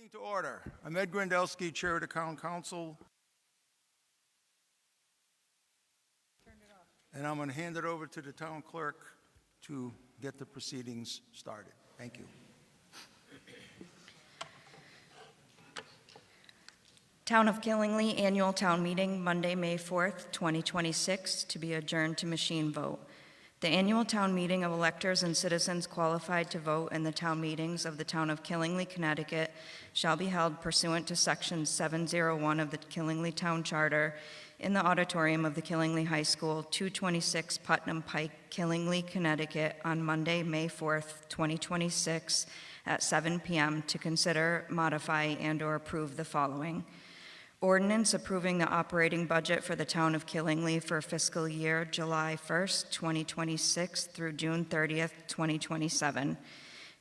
Meeting to order. I'm Ed Grandelski, Chair of the Town Council. And I'm going to hand it over to the town clerk to get the proceedings started. Thank you. Town of Killingly Annual Town Meeting, Monday, May 4th, 2026, to be adjourned to machine vote. The annual town meeting of electors and citizens qualified to vote in the town meetings of the town of Killingly, Connecticut, shall be held pursuant to Section 701 of the Killingly Town Charter in the Auditorium of the Killingly High School, 226 Putnam Pike, Killingly, Connecticut, on Monday, May 4th, 2026, at 7 p.m. to consider, modify, and/or approve the following. Ordinance approving the operating budget for the town of Killingly for fiscal year July 1st, 2026 through June 30th, 2027.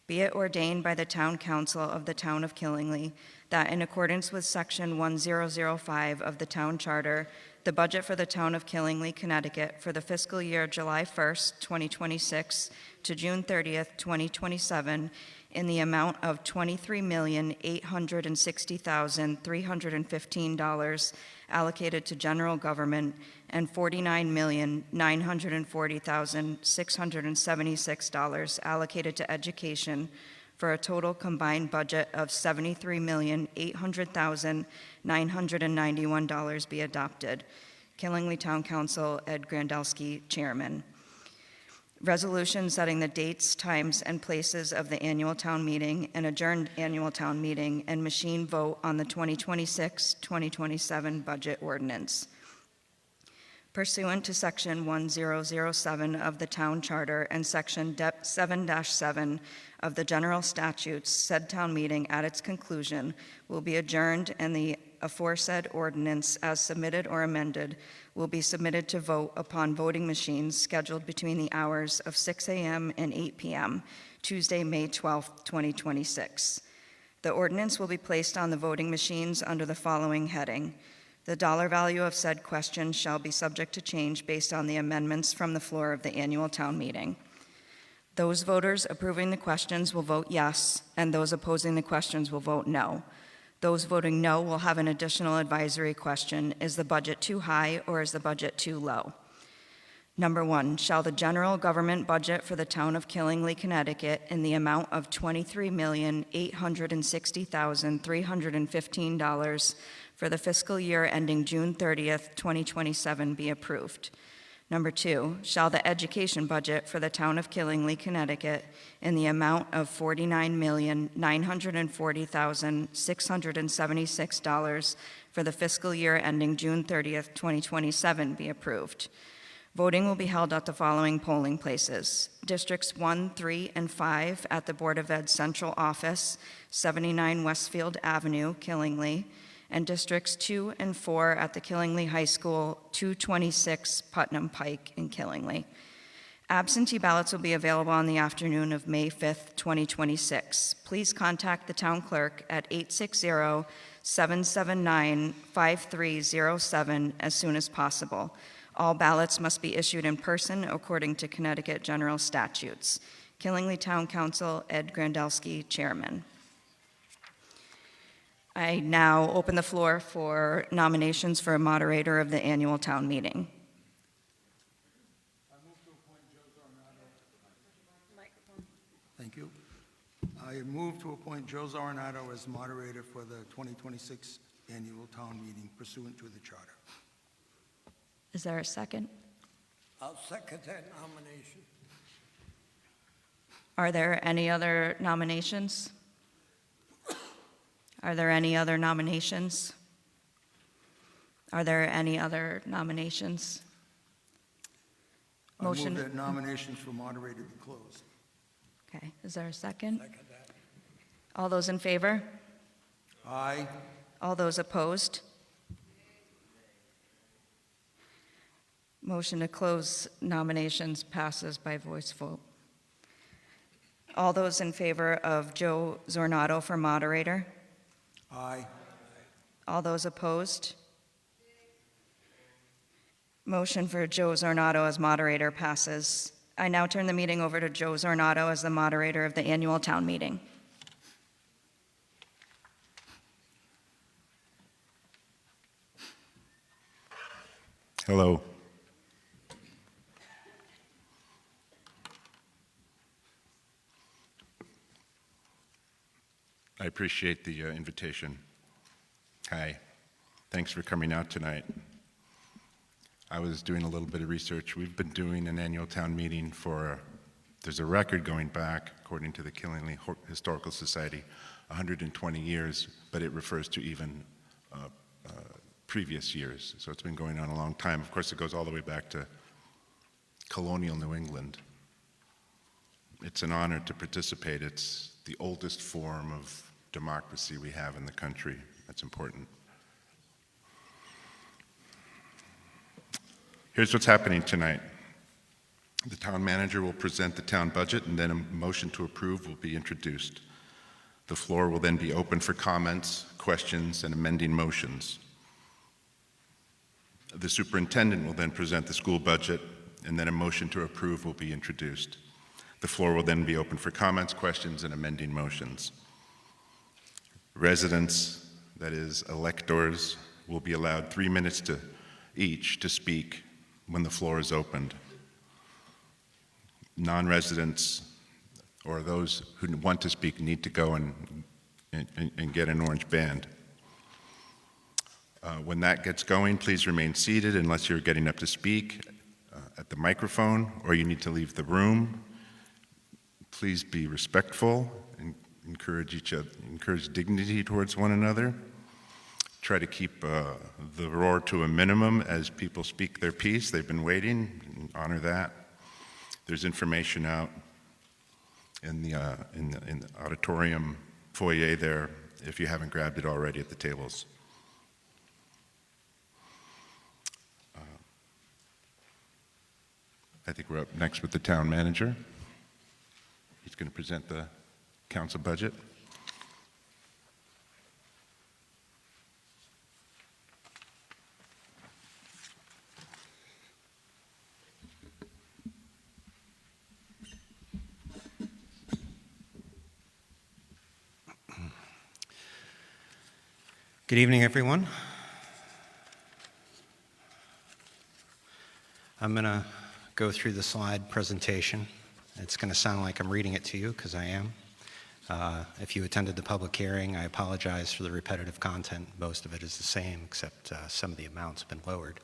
Be it ordained by the Town Council of the Town of Killingly that in accordance with Section 1005 of the Town Charter, the budget for the town of Killingly, Connecticut for the fiscal year July 1st, 2026 to June 30th, 2027 in the amount of $23,860,315 allocated to general government and $49,940,676 allocated to education for a total combined budget of $73,800,991 be adopted. Killingly Town Council, Ed Grandelski, Chairman. Resolution setting the dates, times, and places of the annual town meeting and adjourned annual town meeting and machine vote on the 2026-2027 budget ordinance. Pursuant to Section 1007 of the Town Charter and Section 7-7 of the General Statutes, said town meeting at its conclusion will be adjourned and the aforesaid ordinance, as submitted or amended, will be submitted to vote upon voting machines scheduled between the hours of 6 a.m. and 8 p.m., Tuesday, May 12, 2026. The ordinance will be placed on the voting machines under the following heading. The dollar value of said question shall be subject to change based on the amendments from the floor of the annual town meeting. Those voters approving the questions will vote yes, and those opposing the questions will vote no. Those voting no will have an additional advisory question. Is the budget too high or is the budget too low? Number 1, shall the general government budget for the town of Killingly, Connecticut in the amount of $23,860,315 for the fiscal year ending June 30th, 2027 be approved? Number 2, shall the education budget for the town of Killingly, Connecticut in the amount of $49,940,676 for the fiscal year ending June 30th, 2027 be approved? Voting will be held at the following polling places. Districts 1, 3, and 5 at the Board of Ed Central Office, 79 Westfield Avenue, Killingly, and Districts 2 and 4 at the Killingly High School, 226 Putnam Pike in Killingly. Absentee ballots will be available on the afternoon of May 5th, 2026. Please contact the town clerk at 860-779-5307 as soon as possible. All ballots must be issued in person according to Connecticut general statutes. Killingly Town Council, Ed Grandelski, Chairman. I now open the floor for nominations for a moderator of the annual town meeting. I move to appoint Joe Zornato. Thank you. I move to appoint Joe Zornato as moderator for the 2026 annual town meeting pursuant to the charter. Is there a second? I'll second that nomination. Are there any other nominations? Are there any other nominations? Are there any other nominations? Motion. I move that nominations for moderator be closed. Okay, is there a second? Second that. All those in favor? Aye. All those opposed? Motion to close nominations passes by voice vote. All those in favor of Joe Zornato for moderator? Aye. All those opposed? Motion for Joe Zornato as moderator passes. I now turn the meeting over to Joe Zornato as the moderator of the annual town meeting. Hello. I appreciate the invitation. Hi. Thanks for coming out tonight. I was doing a little bit of research. We've been doing an annual town meeting there's a record going back, according to the Killingly Historical Society, 120 years, but it refers to even previous years. So it's been going on a long time. Of course, it goes all the way back to colonial New England. It's an honor to participate. It's the oldest form of democracy we have in the country. That's important. Here's what's happening tonight. The town manager will present the town budget, and then a motion to approve will be introduced. The floor will then be open for comments, questions, and amending motions. The superintendent will then present the school budget, and then a motion to approve will be introduced. The floor will then be open for comments, questions, and amending motions. Residents, that is, electors, will be allowed 3 minutes each to speak when the floor is opened. Non-residents or those who want to speak need to go and get an orange band. When that gets going, please remain seated unless you're getting up to speak at the microphone or you need to leave the room. Please be respectful and encourage dignity towards one another. Try to keep the roar to a minimum as people speak their piece. They've been waiting. Honor that. There's information out in the auditorium foyer there if you haven't grabbed it already at the tables. I think we're up next with the town manager. He's going to present the council budget. Good evening, everyone. I'm going to go through the slide presentation. It's going to sound like I'm reading it to you, because I am. If you attended the public hearing, I apologize for the repetitive content. Most of it is the same, except some of the amounts have been lowered.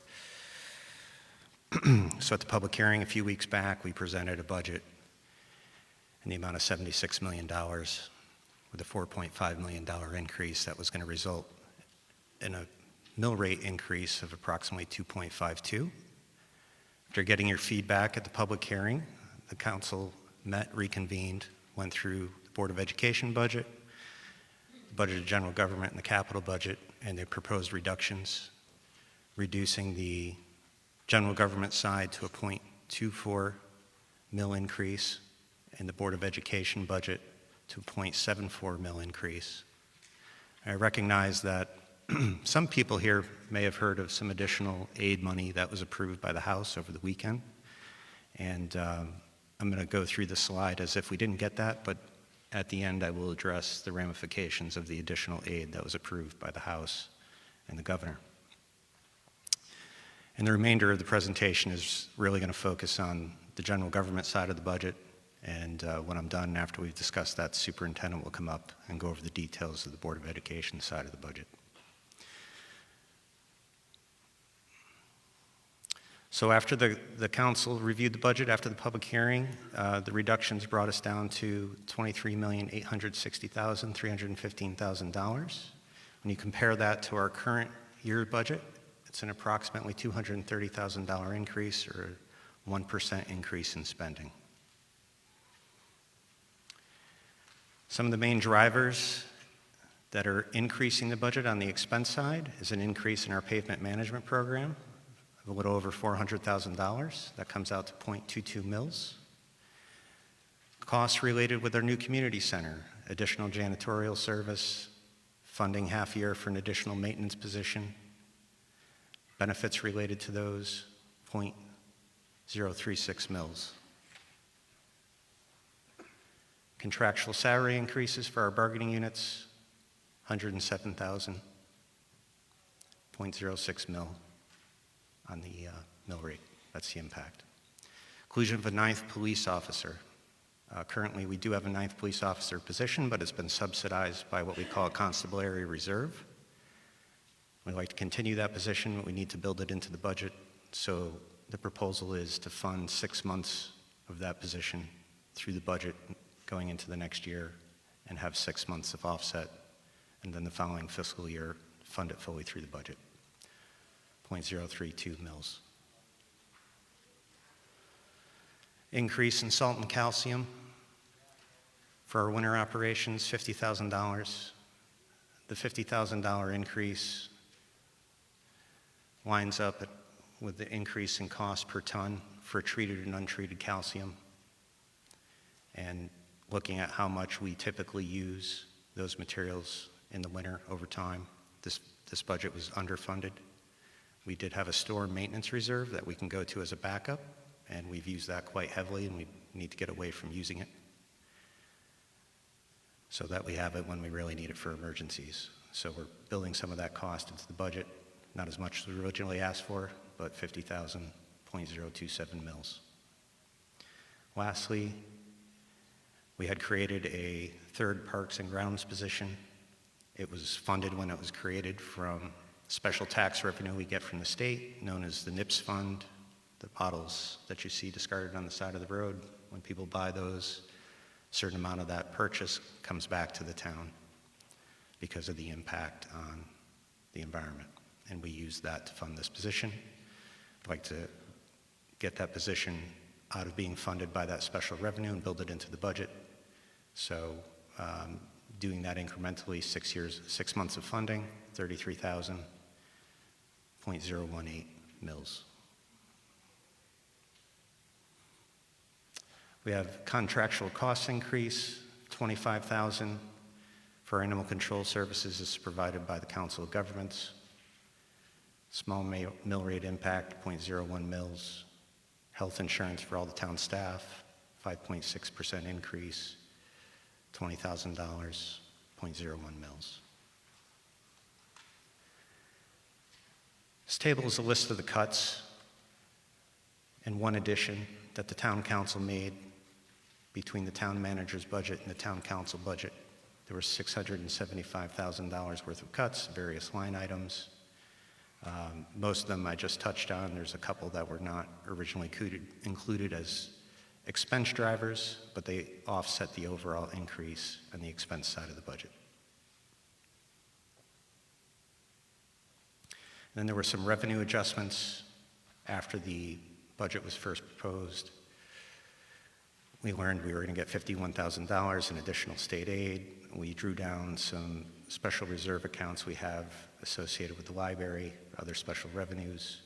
So at the public hearing a few weeks back, we presented a budget in the amount of $76 million with a $4.5 million increase that was going to result in a mill rate increase of approximately 2.52. After getting your feedback at the public hearing, the council met, reconvened, went through the Board of Education budget, the budget of general government, and the capital budget, and they proposed reductions, reducing the general government side to a 0.24 mil increase, and the Board of Education budget to a 0.74 mil increase. I recognize that some people here may have heard of some additional aid money that was approved by the House over the weekend. And I'm going to go through the slide as if we didn't get that, but at the end I will address the ramifications of the additional aid that was approved by the House and the governor. And the remainder of the presentation is really going to focus on the general government side of the budget. And when I'm done, after we've discussed that, the superintendent will come up and go over the details of the Board of Education side of the budget. So after the council reviewed the budget, after the public hearing, the reductions brought us down to $23,860,315,000. When you compare that to our current year budget, it's an approximately $230,000 increase, or 1% increase in spending. Some of the main drivers that are increasing the budget on the expense side is an increase in our pavement management program, a little over $400,000. That comes out to 0.22 mils. Costs related with our new community center, additional janitorial service, funding half year for an additional maintenance position, benefits related to those, 0.036 mils. Contractual salary increases for our bargaining units, $107,000, 0.06 mil. on the mill rate. That's the impact. Inclusion of a ninth police officer. Currently, we do have a ninth police officer position, but it's been subsidized by what we call a constabulary reserve. We'd like to continue that position, but we need to build it into the budget. So the proposal is to fund 6 months of that position through the budget going into the next year and have 6 months of offset, and then the following fiscal year, fund it fully through the budget. 0.032 mils. Increase in salt and calcium. For our winter operations, $50,000. The $50,000 increase lines up with the increase in cost per ton for treated and untreated calcium. And looking at how much we typically use those materials in the winter over time, this budget was underfunded. We did have a store maintenance reserve that we can go to as a backup, and we've used that quite heavily, and we need to get away from using it so that we have it when we really need it for emergencies. So we're building some of that cost into the budget, not as much as we originally asked for, but 50,000, 0.027 mils. Lastly, we had created a third Parks and Grounds position. It was funded when it was created from special tax revenue we get from the state, known as the NIPS fund, the bottles that you see discarded on the side of the road. When people buy those, a certain amount of that purchase comes back to the town because of the impact on the environment. And we use that to fund this position. I'd like to get that position out of being funded by that special revenue and build it into the budget. So doing that incrementally, 6 months of funding, 33,000, 0.018 mils. We have contractual cost increase, 25,000 for animal control services is provided by the Council of Governments. Small mill rate impact, 0.01 mils. Health insurance for all the town staff, 5.6% increase, $20,000, 0.01 mils. This table is a list of the cuts and one addition that the town council made between the town manager's budget and the town council budget. There were $675,000 worth of cuts, various line items. Most of them I just touched on. There's a couple that were not originally included as expense drivers, but they offset the overall increase on the expense side of the budget. And then there were some revenue adjustments after the budget was first proposed. We learned we were going to get $51,000 in additional state aid. We drew down some special reserve accounts we have associated with the library, other special revenues,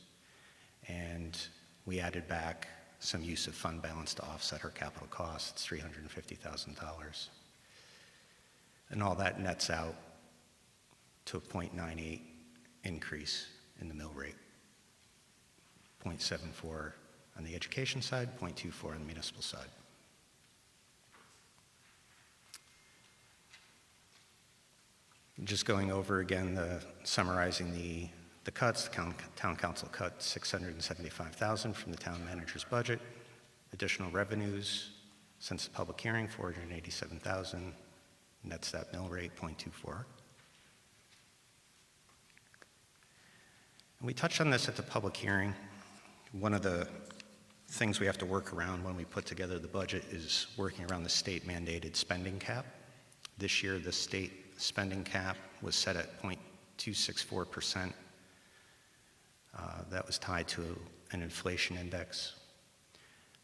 and we added back some use of fund balance to offset our capital costs, $350,000. And all that nets out to a 0.98 increase in the mill rate. 0.74 on the education side, 0.24 on the municipal side. Just going over again, summarizing the cuts, the town council cut $675,000 from the town manager's budget. Additional revenues since the public hearing, $487,000, nets that mill rate, 0.24. And we touched on this at the public hearing. One of the things we have to work around when we put together the budget is working around the state mandated spending cap. This year, the state spending cap was set at 0.264%. That was tied to an inflation index.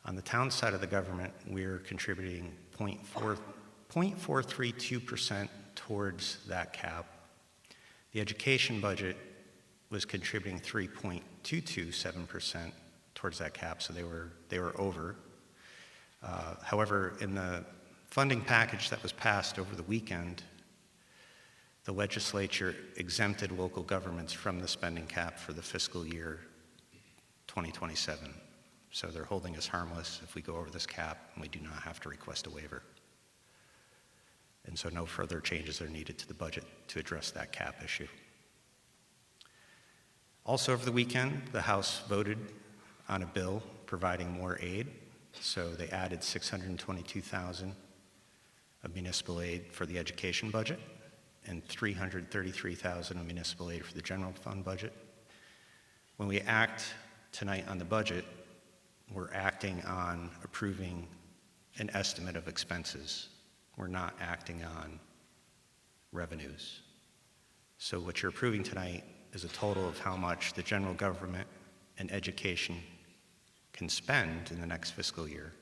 On the town side of the government, we're contributing 0.432% towards that cap. The education budget was contributing 3.227% towards that cap, so they were over. However, in the funding package that was passed over the weekend, the legislature exempted local governments from the spending cap for the fiscal year 2027. So they're holding us harmless if we go over this cap, and we do not have to request a waiver. And so no further changes are needed to the budget to address that cap issue. Also over the weekend, the House voted on a bill providing more aid. So they added $622,000 of municipal aid for the education budget and $333,000 of municipal aid for the general fund budget. When we act tonight on the budget, we're acting on approving an estimate of expenses. We're not acting on revenues. So what you're approving tonight is a total of how much the general government and education can spend in the next fiscal year.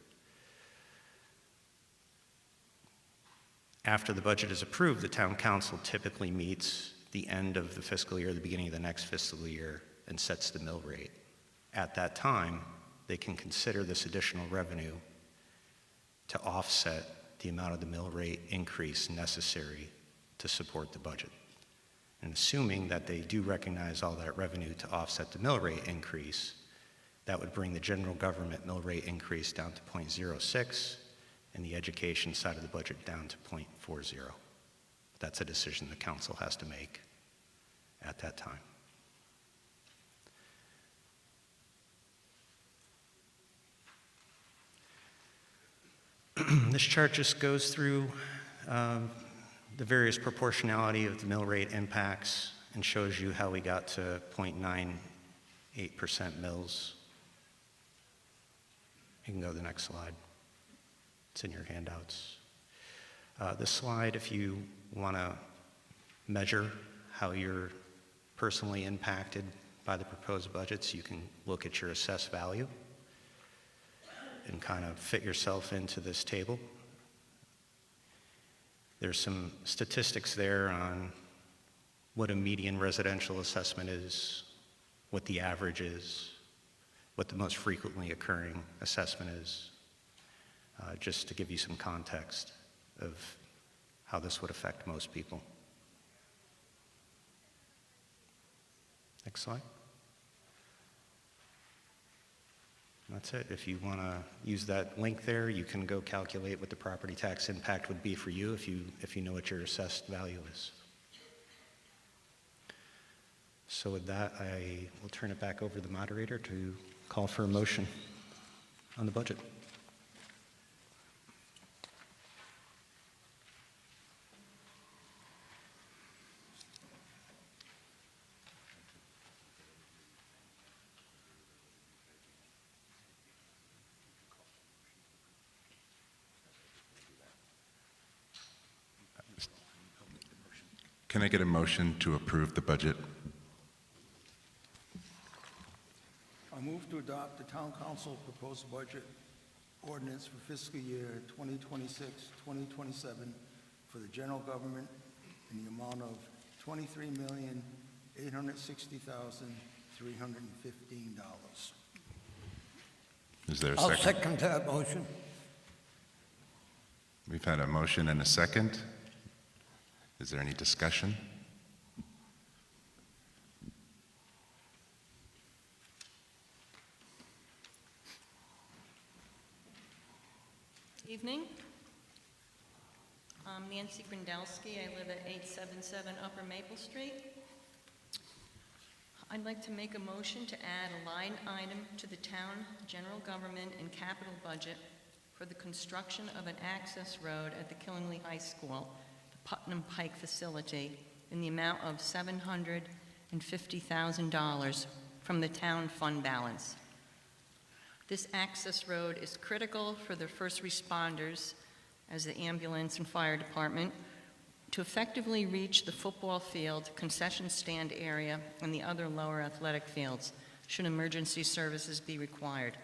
After the budget is approved, the town council typically meets the end of the fiscal year, the beginning of the next fiscal year, and sets the mill rate. At that time, they can consider this additional revenue to offset the amount of the mill rate increase necessary to support the budget. And assuming that they do recognize all that revenue to offset the mill rate increase, that would bring the general government mill rate increase down to 0.06 and the education side of the budget down to 0.40. That's a decision the council has to make at that time. This chart just goes through the various proportionality of the mill rate impacts and shows you how we got to 0.98% mills. You can go to the next slide. It's in your handouts. This slide, if you want to measure how you're personally impacted by the proposed budgets, you can look at your assessed value and kind of fit yourself into this table. There's some statistics there on what a median residential assessment is, what the average is, what the most frequently occurring assessment is, just to give you some context of how this would affect most people. Next slide. That's it. If you want to use that link there, you can go calculate what the property tax impact would be for you if you know what your assessed value is. So with that, I will turn it back over to the moderator to call for a motion on the budget. Can I get a motion to approve the budget? I move to adopt the town council proposed budget ordinance for fiscal year 2026, 2027 for the general government in the amount of $23,860,315. Is there a I'll second? second that motion. We've had a motion and a second. Is there any discussion? Evening. I'm Nancy Grindelsky. I live at 877 Upper Maple Street. I'd like to make a motion to add a line item to the town general government and capital budget for the construction of an access road at the Killingly High School, the Putnam Pike facility, in the amount of $750,000 from the town fund balance. This access road is critical for the first responders, as the ambulance and fire department, to effectively reach the football field, concession stand area, and the other lower athletic fields, should emergency services be required.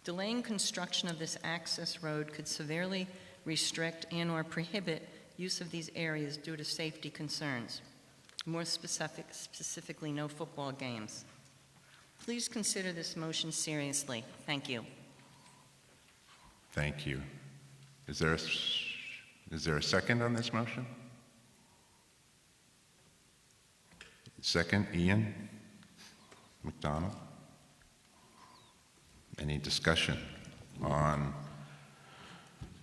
Delaying construction of this access road could severely restrict and/or prohibit use of these areas due to safety concerns. More specifically, no football games. Please consider this motion seriously. Thank you. Thank you. Is there a second on this motion? Second, Ian McDonald. Any discussion on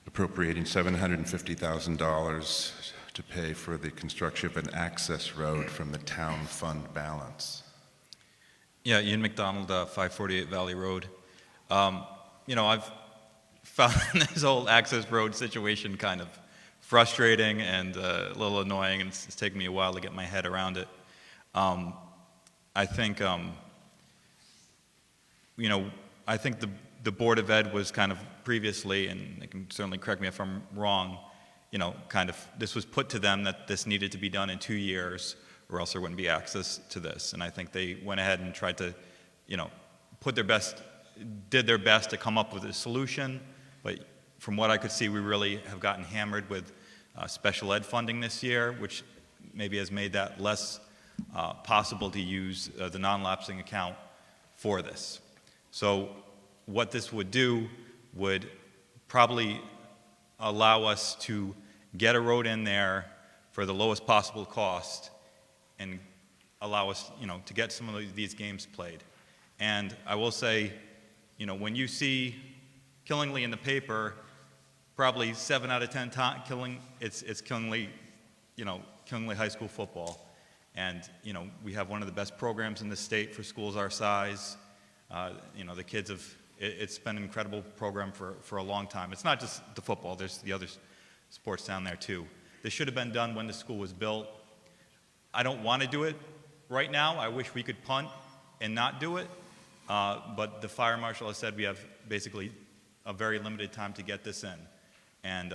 appropriating $750,000 to pay for the construction of an access road from the town fund balance? Yeah, Ian McDonald, 548 Valley Road. I've found this whole access road situation kind of frustrating and a little annoying, and it's taken me a while to get my head around it. I think, I think the Board of Ed was kind of previously, and they can certainly correct me if I'm wrong, this was put to them that this needed to be done in 2 years, or else there wouldn't be access to this. And I think they went ahead and tried to, did their best to come up with a solution. But from what I could see, we really have gotten hammered with special ed funding this year, which maybe has made that less possible to use the non-lapsing account for this. So what this would do would probably allow us to get a road in there for the lowest possible cost and allow us, to get some of these games played. And I will say, when you see Killingly in the paper, probably 7 out of 10 times, it's Killingly, Killingly High School football. And, we have one of the best programs in the state for schools our size. The kids have, it's been an incredible program for a long time. It's not just the football, there's the other sports down there too. This should have been done when the school was built. I don't want to do it right now. I wish we could punt and not do it. But the fire marshal has said we have basically a very limited time to get this in. And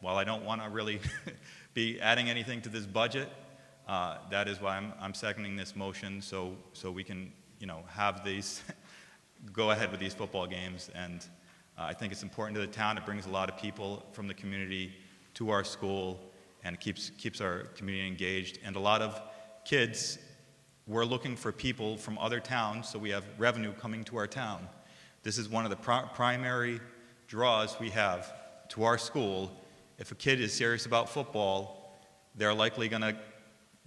while I don't want to really be adding anything to this budget, that is why I'm seconding this motion so we can, have these, go ahead with these football games. And I think it's important to the town. It brings a lot of people from the community to our school, and it keeps our community engaged. And a lot of kids, we're looking for people from other towns, so we have revenue coming to our town. This is one of the primary draws we have to our school. If a kid is serious about football, they're likely going to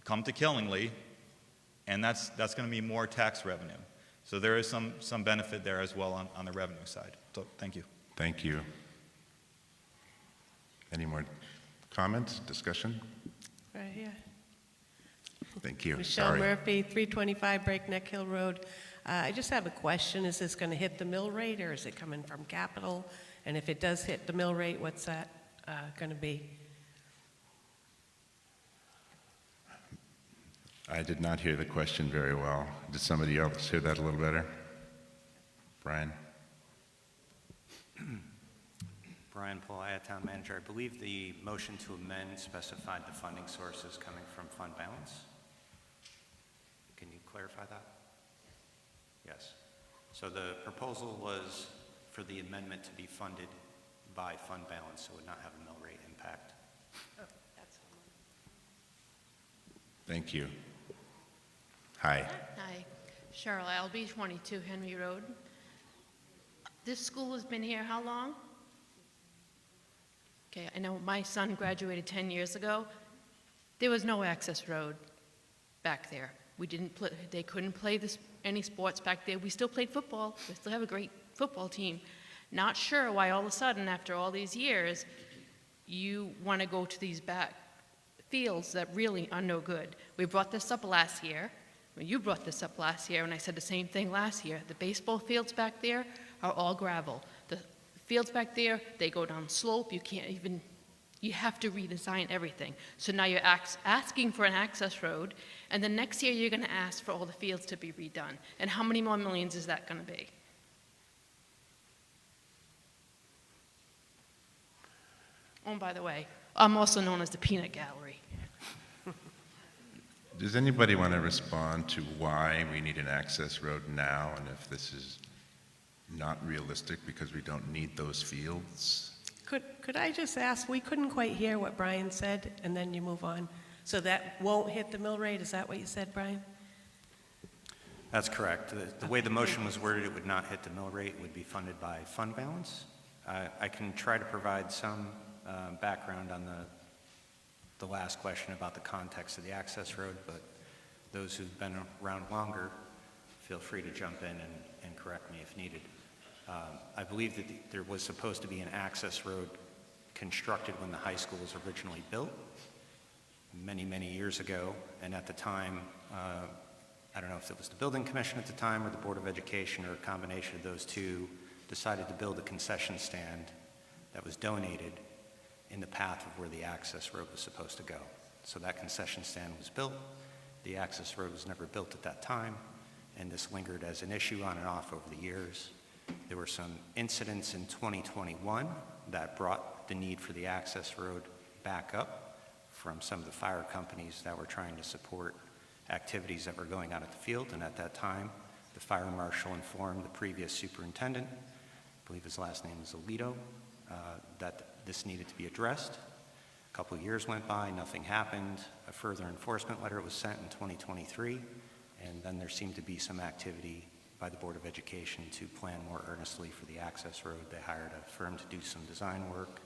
come to Killingly, and that's going to be more tax revenue. So there is some benefit there as well on the revenue side. So thank you. Thank you. Any more comments, discussion? Right here. Thank you. Michelle Sorry. Murphy, 325 Breakneck Hill Road. I just have a question. Is this going to hit the mill rate, or is it coming from capital? And if it does hit the mill rate, what's that going to be? I did not hear the question very well. Did somebody else hear that a little better? Brian? Brian Palaia, Town Manager. I believe the motion to amend specified the funding sources coming from fund balance. Can you clarify that? Yes. So the proposal was for the amendment to be funded by fund balance, so it would not have a mill rate impact. Oh, that's Thank you. Hi. Hi, Cheryl Albee, 22 Henry Road. This school has been here how long? Okay, I know my son graduated 10 years ago. There was no access road back there. We didn't play, they couldn't play any sports back there. We still played football. We still have a great football team. Not sure why all of a sudden, after all these years, you want to go to these back fields that really are no good. We brought this up last year. Well, you brought this up last year, and I said the same thing last year. The baseball fields back there are all gravel. The fields back there, they go down slope. You can't even, you have to redesign everything. So now you're asking for an access road, and then next year you're going to ask for all the fields to be redone. And how many more millions is that going to be? Oh, and by the way, I'm also known as the Peanut Gallery. Does anybody want to respond to why we need an access road now, and if this is not realistic because we don't need those fields? Could I just ask, we couldn't quite hear what Brian said, and then you move on. So that won't hit the mill rate? Is that what you said, Brian? That's correct. The way the motion was worded, it would not hit the mill rate. It would be funded by fund balance. I can try to provide some background on the last question about the context of the access road, but those who've been around longer, feel free to jump in and correct me if needed. I believe that there was supposed to be an access road constructed when the high school was originally built many, many years ago, and at the time, I don't know if it was the building commission at the time or the Board of Education or a combination of those two, decided to build a concession stand that was donated in the path of where the access road was supposed to go. So that concession stand was built. The access road was never built at that time, and this lingered as an issue on and off over the years. There were some incidents in 2021 that brought the need for the access road back up from some of the fire companies that were trying to support activities that were going on at the field. And at that time, the fire marshal informed the previous superintendent, I believe his last name is Alito, that this needed to be addressed. A couple of years went by, nothing happened. A further enforcement letter was sent in 2023, and then there seemed to be some activity by the Board of Education to plan more earnestly for the access road. They hired a firm to do some design work,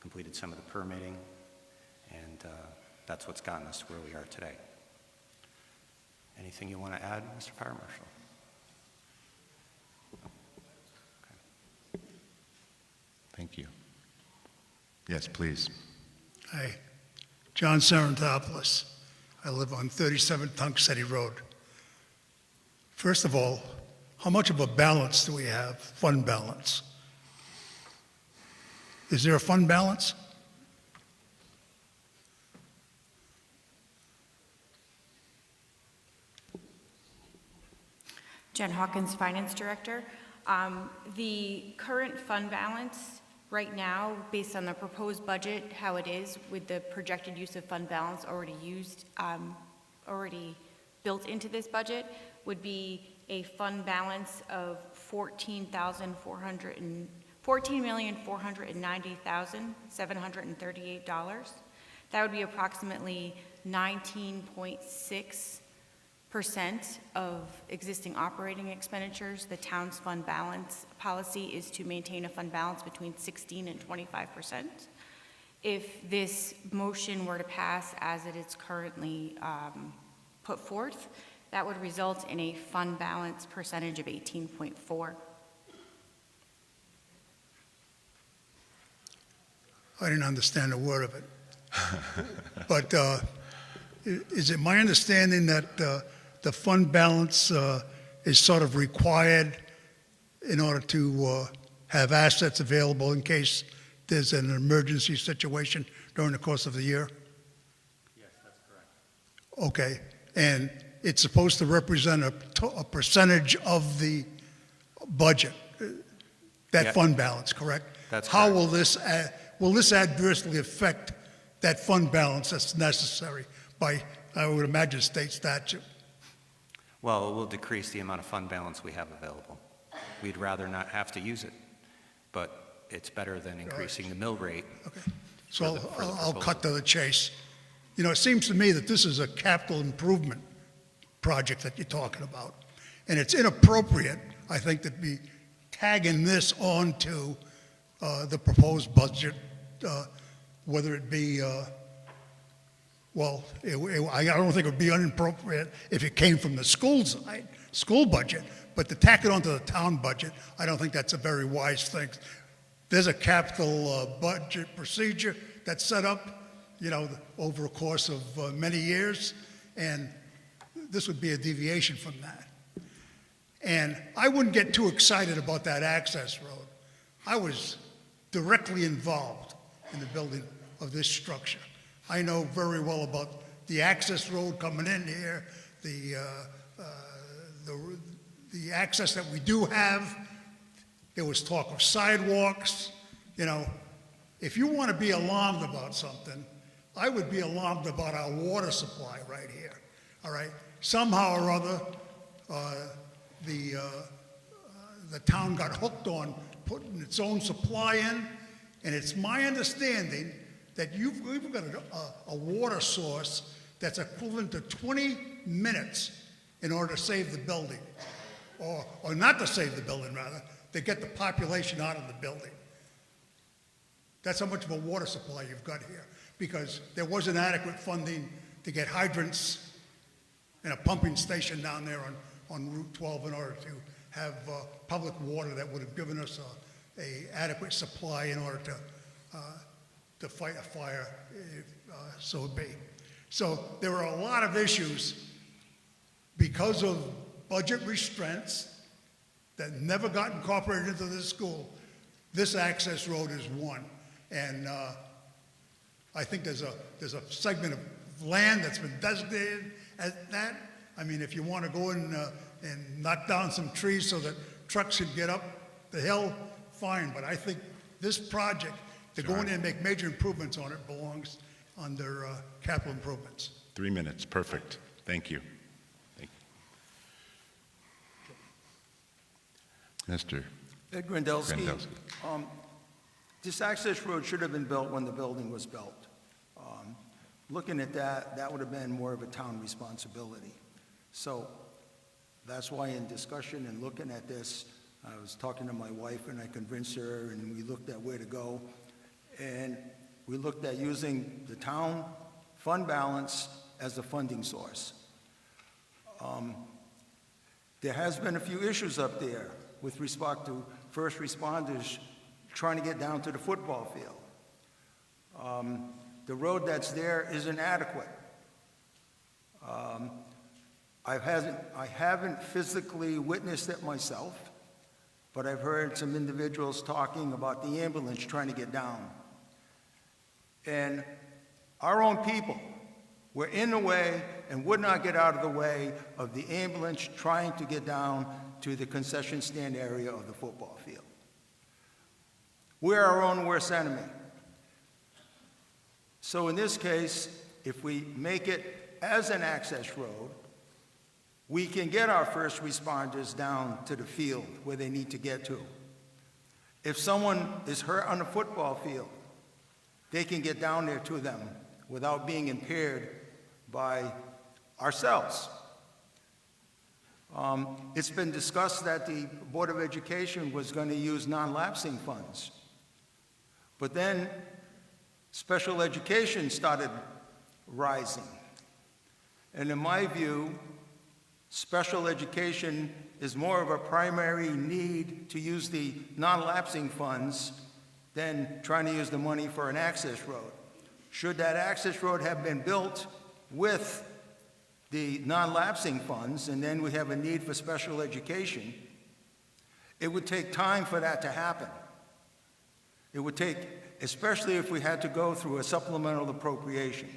completed some of the permitting, and that's what's gotten us to where we are today. Anything you want to add, Mr. Fire Marshal? Thank you. Yes, please. Hi, John Sarantopoulos. I live on 37 Tunxetti Road. First of all, how much of a balance do we have, fund balance? Is there a fund balance? Jen Hawkins, Finance Director. The current fund balance right now, based on the proposed budget, how it is with the projected use of fund balance already used, already built into this budget, would be a fund balance of $14,490,738. That would be approximately 19.6% of existing operating expenditures. The town's fund balance policy is to maintain a fund balance between 16 and 25%. If this motion were to pass as it is currently put forth, that would result in a fund balance percentage of 18.4. I didn't understand a word of it. But is it my understanding that the fund balance is sort of required in order to have assets available in case there's an emergency situation during the course of the year? Yes, that's correct. Okay, and it's supposed to represent a percentage of the budget, that Yeah. fund balance, correct? That's How correct. will this adversely affect that fund balance that's necessary by, I would imagine, state statute? Well, it will decrease the amount of fund balance we have available. We'd rather not have to use it, but it's better than increasing the mill rate. Okay, so for the I'll cut proposal. to the chase. You know, it seems to me that this is a capital improvement project that you're talking about. And it's inappropriate, I think, to be tagging this onto the proposed budget, whether it be, I don't think it would be inappropriate if it came from the school side, school budget, but to tack it onto the town budget, I don't think that's a very wise thing. There's a capital budget procedure that's set up, you know, over a course of many years, and this would be a deviation from that. And I wouldn't get too excited about that access road. I was directly involved in the building of this structure. I know very well about the access road coming in here, the access that we do have. There was talk of sidewalks. You know, if you want to be alarmed about something, I would be alarmed about our water supply right here, all right? Somehow or other, the town got hooked on putting its own supply in, and it's my understanding that we've got a water source that's equivalent to 20 minutes in order to save the building, or not to save the building, rather, to get the population out of the building. That's how much of a water supply you've got here, because there wasn't adequate funding to get hydrants and a pumping station down there on Route 12 in order to have public water that would have given us a adequate supply in order to fight a fire, if so it be. So there were a lot of issues because of budget restraints that never got incorporated into this school, this access road is one. And I think there's a segment of land that's been designated as that. I mean, if you want to go in and knock down some trees so that trucks can get up the hill, fine. But I think this project, to go in there and make major improvements on it, belongs under capital improvements. 3 minutes, perfect. Thank you. Thank you. Mr. Ed Grandelski. Grandelski. This access road should have been built when the building was built. Looking at that, that would have been more of a town responsibility. So that's why in discussion and looking at this, I was talking to my wife and I convinced her, and we looked at where to go. And we looked at using the town fund balance as a funding source. There has been a few issues up there with respect to first responders trying to get down to the football field. The road that's there isn't adequate. I haven't physically witnessed it myself, but I've heard some individuals talking about the ambulance trying to get down. And our own people were in the way and would not get out of the way of the ambulance trying to get down to the concession stand area of the football field. We're our own worst enemy. So in this case, if we make it as an access road, we can get our first responders down to the field where they need to get to. If someone is hurt on the football field, they can get down there to them without being impaired by ourselves. It's been discussed that the Board of Education was going to use non-lapsing funds. But then special education started rising. And in my view, special education is more of a primary need to use the non-lapsing funds than trying to use the money for an access road. Should that access road have been built with the non-lapsing funds, and then we have a need for special education, it would take time for that to happen. It would take, especially if we had to go through a supplemental appropriation.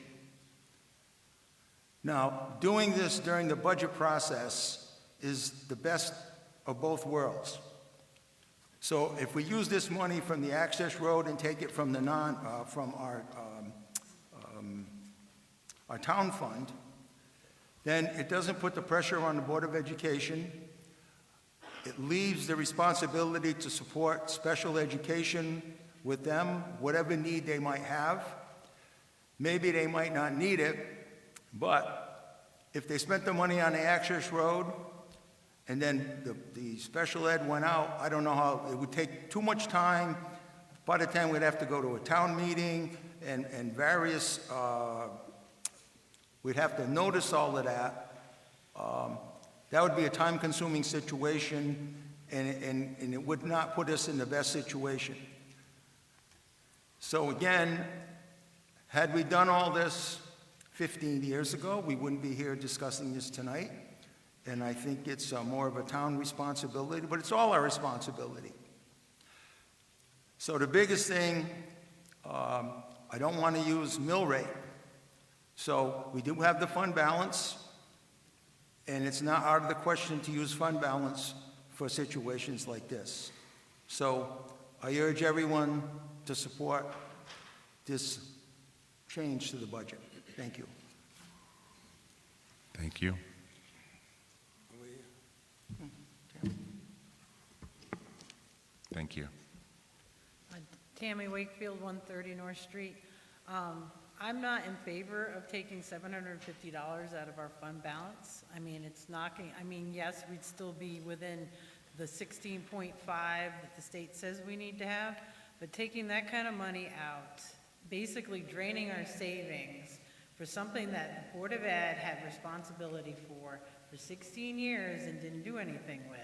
Now, doing this during the budget process is the best of both worlds. So if we use this money from the access road and take it from the from our town fund, then it doesn't put the pressure on the Board of Education. It leaves the responsibility to support special education with them, whatever need they might have. Maybe they might not need it, but if they spent the money on the access road and then the special ed went out, I don't know how, it would take too much time. By the time we'd have to go to a town meeting and various, we'd have to notice all of that. That would be a time-consuming situation, and it would not put us in the best situation. So again, had we done all this 15 years ago, we wouldn't be here discussing this tonight. And I think it's more of a town responsibility, but it's all our responsibility. So the biggest thing, I don't want to use mill rate. So we do have the fund balance, and it's not out of the question to use fund balance for situations like this. So I urge everyone to support this change to the budget. Thank you. Thank you. Thank you. Tammy Wakefield, 130 North Street. I'm not in favor of taking $750 out of our fund balance. I mean, it's knocking, I mean, yes, we'd still be within the 16.5 that the state says we need to have, but taking that kind of money out, basically draining our savings for something that the Board of Ed had responsibility for 16 years and didn't do anything with.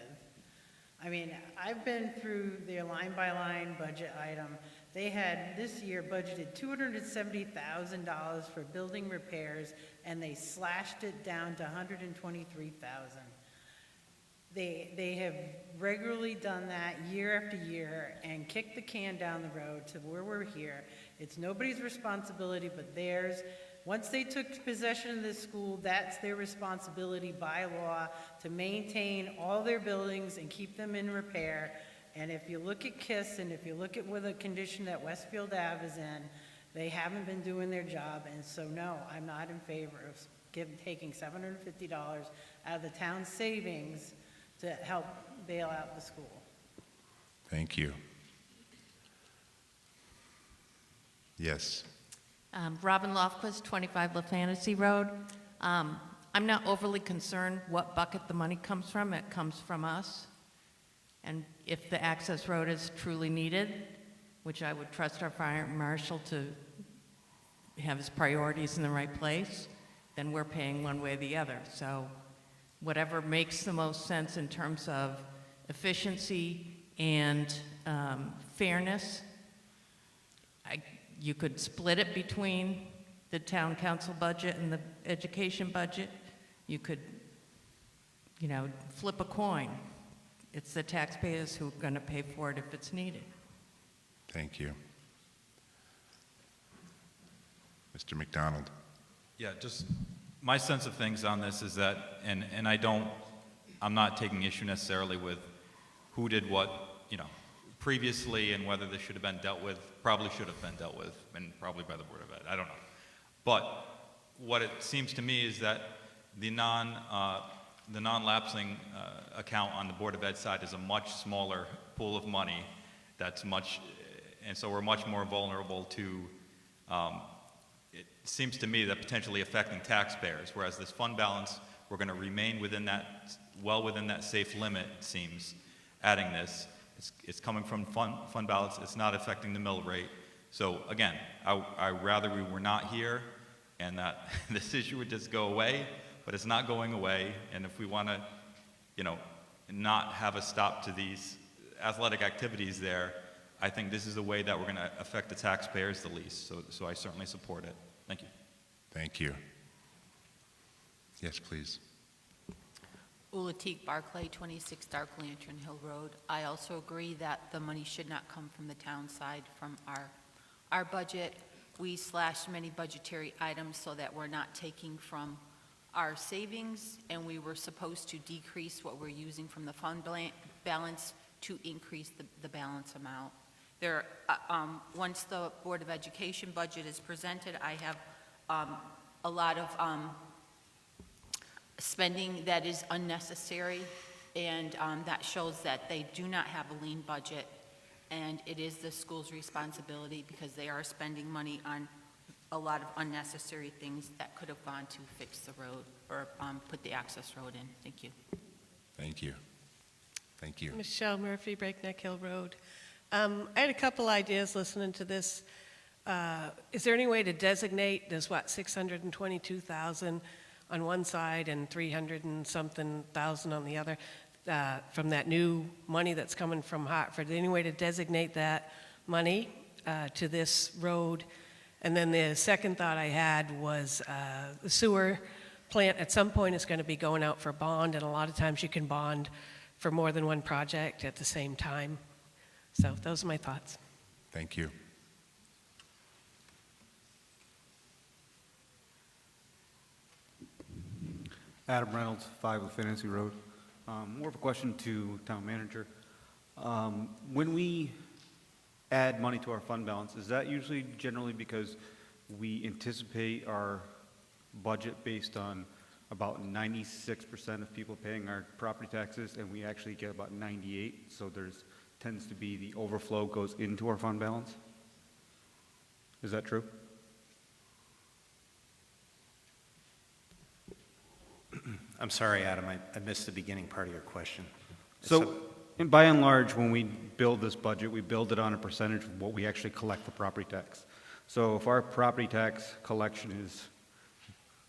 I mean, I've been through their line-by-line budget item. They had this year budgeted $270,000 for building repairs, and they slashed it down to $123,000. They have regularly done that year after year and kicked the can down the road to where we're here. It's nobody's responsibility but theirs. Once they took possession of this school, that's their responsibility by law to maintain all their buildings and keep them in repair. And if you look at KISS and if you look at what the condition that Westfield Ave is in, they haven't been doing their job. And so, no, I'm not in favor of taking $750 out of the town's savings to help bail out the school. Thank you. Yes. Robin Lofquist, 25 La Fantasy Road. I'm not overly concerned what bucket the money comes from. It comes from us. And if the access road is truly needed, which I would trust our fire marshal to have his priorities in the right place, then we're paying one way or the other. So whatever makes the most sense in terms of efficiency and fairness, you could split it between the town council budget and the education budget. You could, flip a coin. It's the taxpayers who are going to pay for it if it's needed. Thank you. Mr. McDonald. Yeah, just my sense of things on this is that, and I'm not taking issue necessarily with who did what, previously and whether this should have been dealt with, probably should have been dealt with, and probably by the Board of Ed, I don't know. But what it seems to me is that the non-lapsing account on the Board of Ed side is a much smaller pool of money and so we're much more vulnerable to, it seems to me that potentially affecting taxpayers, whereas this fund balance, we're going to remain within that, well within that safe limit, it seems, adding this. It's coming from fund balance, it's not affecting the mill rate. So again, I rather we were not here and that this issue would just go away, but it's not going away, and if we want to, not have a stop to these athletic activities there, I think this is the way that we're going to affect the taxpayers the least, so I certainly support it. Thank you. Thank you. Yes, please. Ulatique Barclay, 26 Dark Lantern Hill Road. I also agree that the money should not come from the town side, from our budget. We slashed many budgetary items so that we're not taking from our savings, and we were supposed to decrease what we're using from the fund balance to increase the balance amount. Once the Board of Education budget is presented, I have a lot of spending that is unnecessary, and that shows that they do not have a lean budget, and it is the school's responsibility because they are spending money on a lot of unnecessary things that could have gone to fix the road or put the access road in. Thank you. Thank you. Thank you. Michelle Murphy, Breakneck Hill Road. I had a couple ideas listening to this. Is there any way to designate, there's 622,000 on one side and 300 and something thousand on the other, from that new money that's coming from Hartford? Any way to designate that money to this road? And then the second thought I had was the sewer plant at some point is going to be going out for bond, and a lot of times you can bond for more than one project at the same time. So those are my thoughts. Thank you. Adam Reynolds, 5 La Fantasy Road. More of a question to town manager. When we add money to our fund balance, is that usually generally because we anticipate our budget based on about 96% of people paying our property taxes, and we actually get about 98, so there's tends to be the overflow goes into our fund balance? Is that true? I'm sorry, Adam, I missed the beginning part of your question. So, and by and large, when we build this budget, we build it on a percentage of what we actually collect for property tax. So if our property tax collection is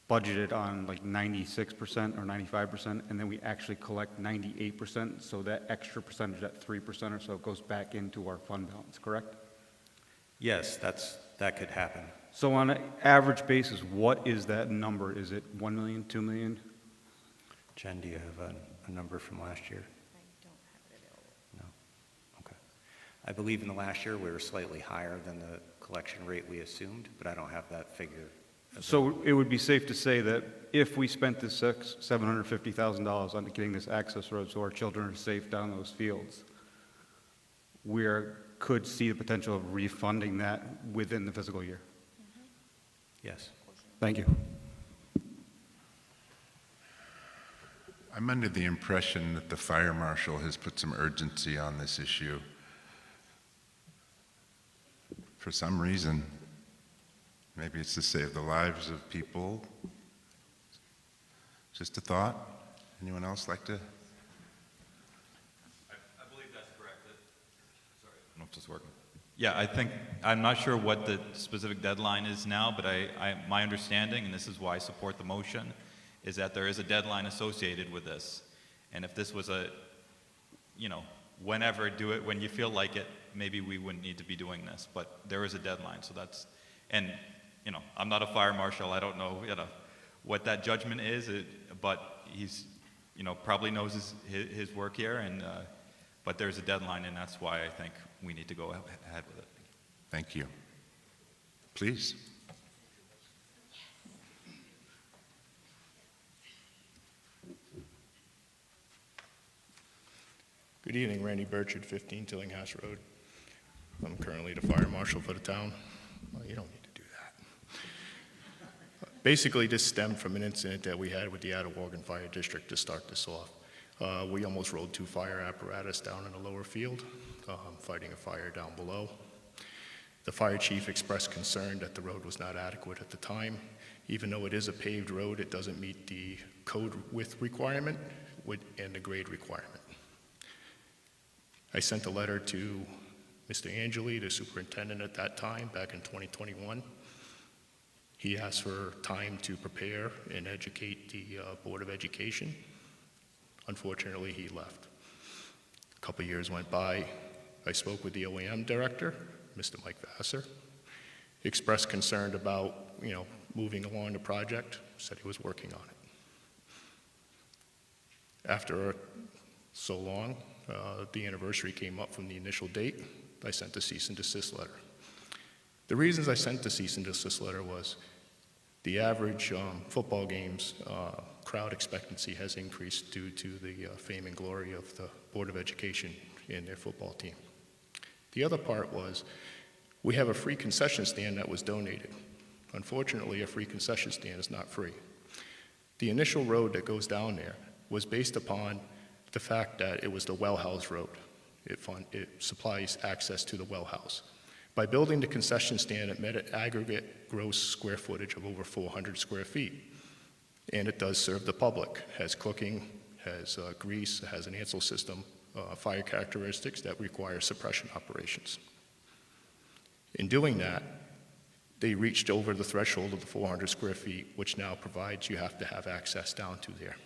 budgeted on like 96% or 95%, and then we actually collect 98%, so that extra percentage, that 3% or so, goes back into our fund balance, correct? Yes, that could happen. So on an average basis, what is that number? Is it 1 million, 2 million? Jen, do you have a number from last year? I don't have it available. No? Okay. I believe in the last year, we were slightly higher than the collection rate we assumed, but I don't have that figure. So it would be safe to say that if we spent this $750,000 on getting this access road so our children are safe down those fields, we could see the potential of refunding that within the fiscal year. Yes. Thank you. I'm under the impression that the fire marshal has put some urgency on this issue. For some reason, maybe it's to save the lives of people. Just a thought. Anyone else like to? I believe that's correct. Sorry, I don't know if this is working. Yeah, I'm not sure what the specific deadline is now, but my understanding, and this is why I support the motion, is that there is a deadline associated with this. And if this was whenever, do it when you feel like it, maybe we wouldn't need to be doing this. But there is a deadline, so and I'm not a fire marshal. I don't know, what that judgment is, but he's, probably knows his work here, but there's a deadline, and that's why I think we need to go ahead with it. Thank you. Please. Good evening, Randy Burchard, 15 Tillinghast Road. I'm currently the fire marshal for the town. Well, you don't need to do that. Basically, this stemmed from an incident that we had with the Auditorium Fire District to start this off. We almost rolled 2 fire apparatus down in the lower field, fighting a fire down below. The fire chief expressed concern that the road was not adequate at the time. Even though it is a paved road, it doesn't meet the code width requirement and the grade requirement. I sent a letter to Mr. Angeli, the superintendent at that time, back in 2021. He asked for time to prepare and educate the Board of Education. Unfortunately, he left. A couple years went by. I spoke with the OEM director, Mr. Mike Vassar. He expressed concern about, moving along the project, said he was working on it. After so long, the anniversary came up from the initial date. I sent a cease and desist letter. The reasons I sent the cease and desist letter was the average football games crowd expectancy has increased due to the fame and glory of the Board of Education and their football team. The other part was we have a free concession stand that was donated. Unfortunately, a free concession stand is not free. The initial road that goes down there was based upon the fact that it was the well house road. It supplies access to the well house. By building the concession stand, it met an aggregate gross square footage of over 400 square feet. And it does serve the public. It has cooking, has grease, it has an ansel system, fire characteristics that require suppression operations. In doing that, they reached over the threshold of the 400 square feet, which now provides you have to have access down to there.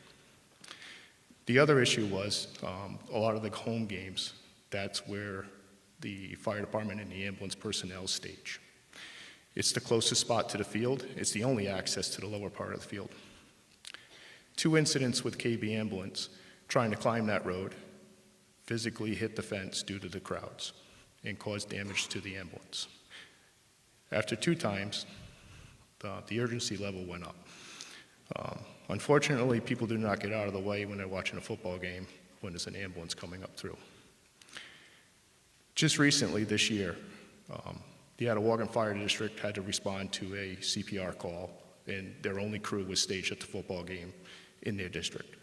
The other issue was a lot of the home games, that's where the fire department and the ambulance personnel stage. It's the closest spot to the field. It's the only access to the lower part of the field. 2 incidents with KB ambulance trying to climb that road physically hit the fence due to the crowds and caused damage to the ambulance. After 2 times, the urgency level went up. Unfortunately, people do not get out of the way when they're watching a football game when there's an ambulance coming up through. Just recently, this year, the Auditorium Fire District had to respond to a CPR call, and their only crew was staged at the football game in their district.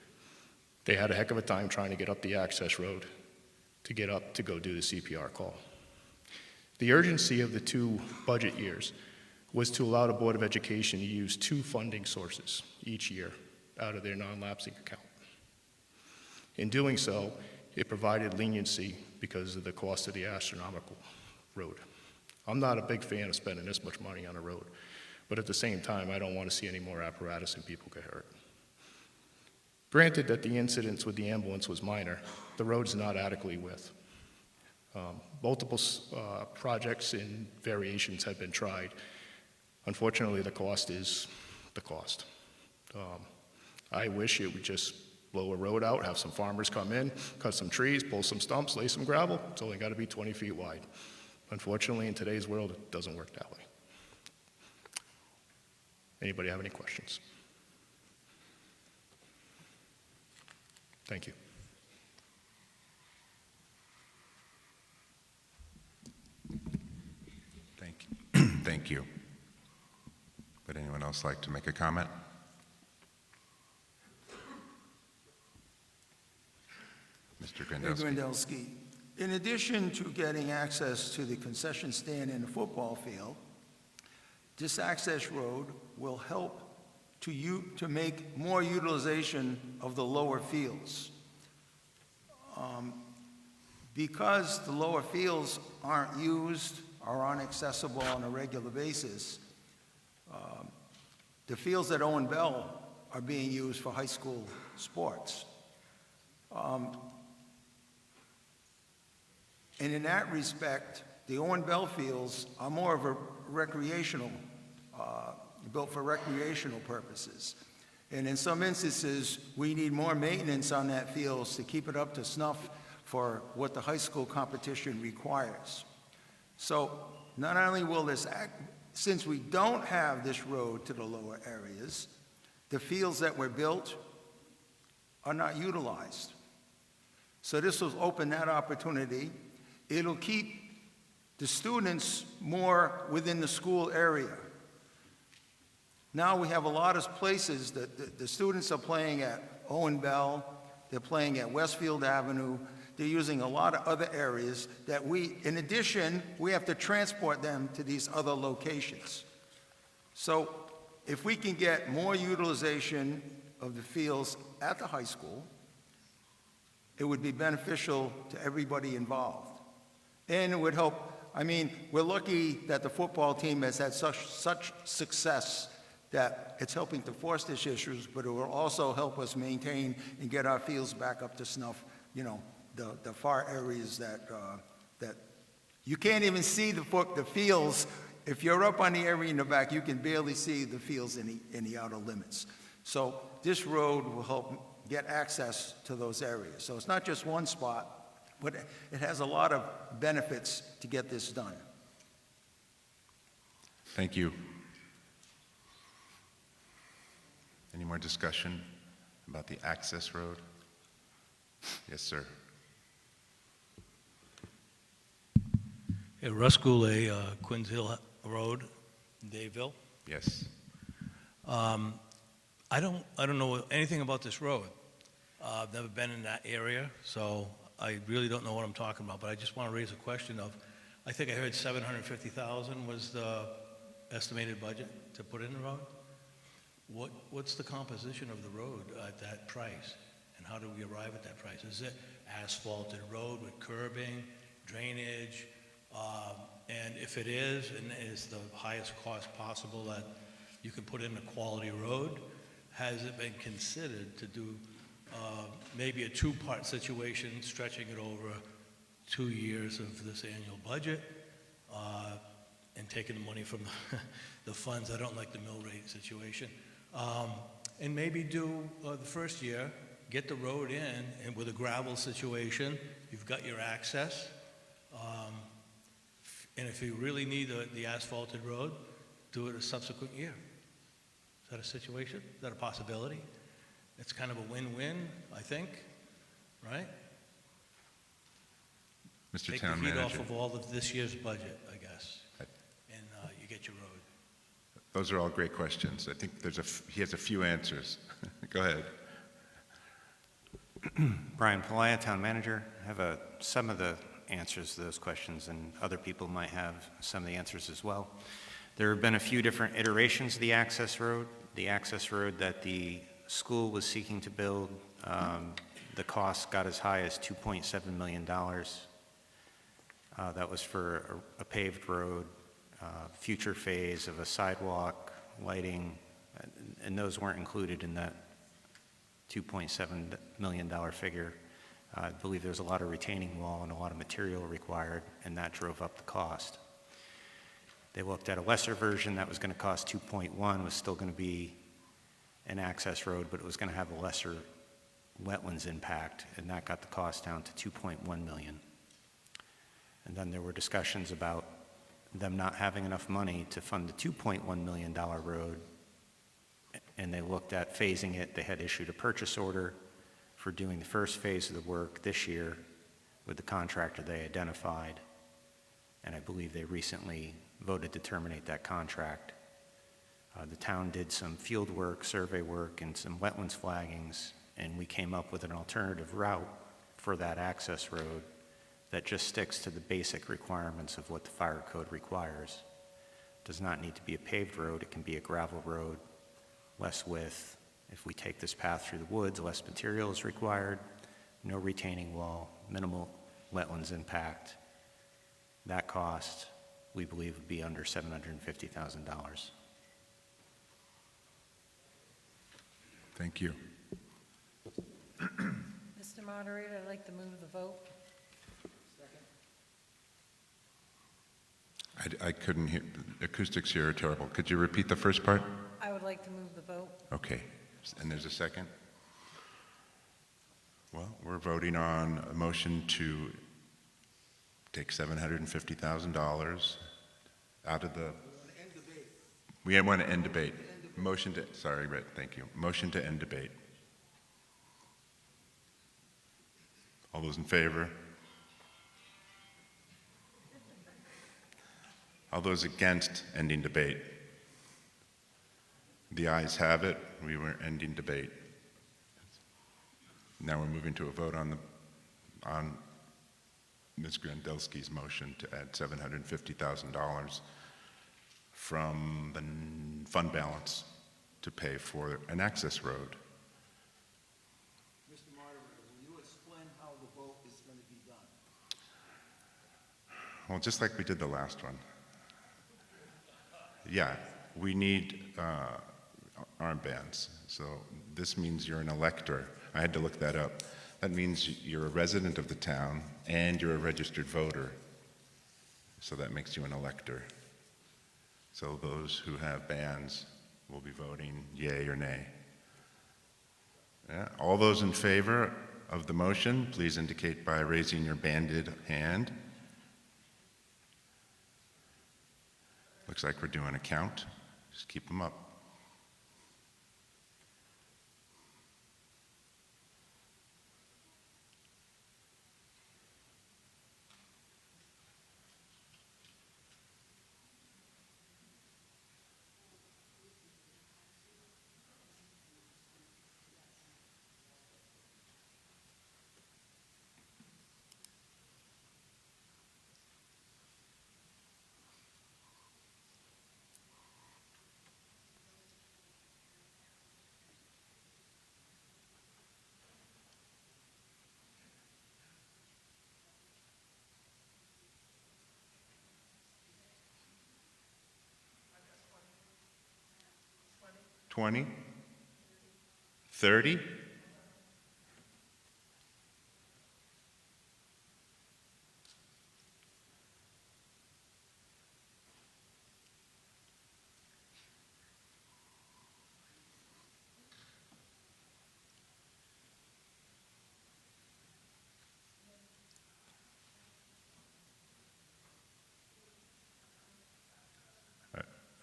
They had a heck of a time trying to get up the access road to get up to go do the CPR call. The urgency of the 2 budget years was to allow the Board of Education to use 2 funding sources each year out of their non-lapsing account. In doing so, it provided leniency because of the cost of the astronomical road. I'm not a big fan of spending this much money on a road, but at the same time, I don't want to see any more apparatus and people get hurt. Granted that the incidents with the ambulance was minor, the road is not adequately width. Multiple projects and variations have been tried. Unfortunately, the cost is the cost. I wish it would just blow a road out, have some farmers come in, cut some trees, pull some stumps, lay some gravel. It's only got to be 20 feet wide. Unfortunately, in today's world, it doesn't work that way. Anybody have any questions? Thank you. Thank you. Would anyone else like to make a comment? Mr. Grandelsky. Grandelsky. In addition to getting access to the concession stand and the football field, this access road will help to make more utilization of the lower fields. Because the lower fields aren't used or aren't accessible on a regular basis, the fields at Owen Bell are being used for high school sports. And in that respect, the Owen Bell fields are more of a recreational, built for recreational purposes. And in some instances, we need more maintenance on that fields to keep it up to snuff for what the high school competition requires. So not only will this act, since we don't have this road to the lower areas, the fields that were built are not utilized. So this will open that opportunity. It'll keep the students more within the school area. Now we have a lot of places that the students are playing at Owen Bell, they're playing at Westfield Avenue, they're using a lot of other areas that in addition, we have to transport them to these other locations. So if we can get more utilization of the fields at the high school, it would be beneficial to everybody involved. And it would help, I mean, we're lucky that the football team has had such success that it's helping to force these issues, but it will also help us maintain and get our fields back up to snuff, you know, the far areas that you can't even see the fields. If you're up on the area in the back, you can barely see the fields in the outer limits. So this road will help get access to those areas. So it's not just one spot, but it has a lot of benefits to get this done. Thank you. Any more discussion about the access road? Yes, sir. Hey, Russ Goulet, Quinns Hill Road, Dayville. Yes. I don't know anything about this road. I've never been in that area, so I really don't know what I'm talking about, but I just want to raise a question of, I think I heard 750,000 was the estimated budget to put in the road. What's the composition of the road at that price, and how do we arrive at that price? Is it asphalted road with curbing, drainage, and if it is, and is the highest cost possible that you can put in a quality road, has it been considered to do maybe a two-part situation, stretching it over 2 years of this annual budget, and taking the money from the funds? I don't like the mill rate situation. And maybe do the first year, get the road in, and with a gravel situation, you've got your access. And if you really need the asphalted road, do it a subsequent year. Is that a situation? Is that a possibility? It's kind of a win-win, I think, right? Mr. Take Town the heat Manager. off of all of this year's budget, I guess, and you get your road. Those are all great questions. I think he has a few answers. Go ahead. Brian Palaya, Town Manager. I have some of the answers to those questions, and other people might have some of the answers as well. There have been a few different iterations of the access road. The access road that the school was seeking to build, the cost got as high as $2.7 million. That was for a paved road, future phase of a sidewalk, lighting, and those weren't included in that $2.7 million figure. I believe there's a lot of retaining wall and a lot of material required, and that drove up the cost. They looked at a lesser version that was going to cost 2.1, was still going to be an access road, but it was going to have a lesser wetlands impact, and that got the cost down to 2.1 million. And then there were discussions about them not having enough money to fund the $2.1 million road, and they looked at phasing it. They had issued a purchase order for doing the first phase of the work this year with the contractor they identified, and I believe they recently voted to terminate that contract. The town did some field work, survey work, and some wetlands flaggings, and we came up with an alternative route for that access road that just sticks to the basic requirements of what the fire code requires. It does not need to be a paved road. It can be a gravel road, less width. If we take this path through the woods, less material is required, no retaining wall, minimal wetlands impact. That cost, we believe, would be under $750,000. Thank you. Mr. Moderator, I'd like to move the vote. I couldn't hear, the acoustics here are terrible. Could you repeat the first part? I would like to move the vote. Okay, and there's a second? Well, we're voting on a motion to take $750,000 out of the... We want to end debate. Motion to, sorry, Red, thank you. Motion to end debate. All those in favor? All those against ending debate? The ayes have it. We were ending debate. Now we're moving to a vote on Ms. Grandelski's motion to add $750,000 from the fund balance to pay for an access road. Mr. Moderator, will you explain how the vote is going to be done? Well, just like we did the last one. Yeah, we need armbands. So this means you're an elector. I had to look that up. That means you're a resident of the town and you're a registered voter. So that makes you an elector. So those who have bands will be voting yay or nay. Yeah. All those in favor of the motion, please indicate by raising your banded hand. Looks like we're doing a count. Just keep them up. $20? $30?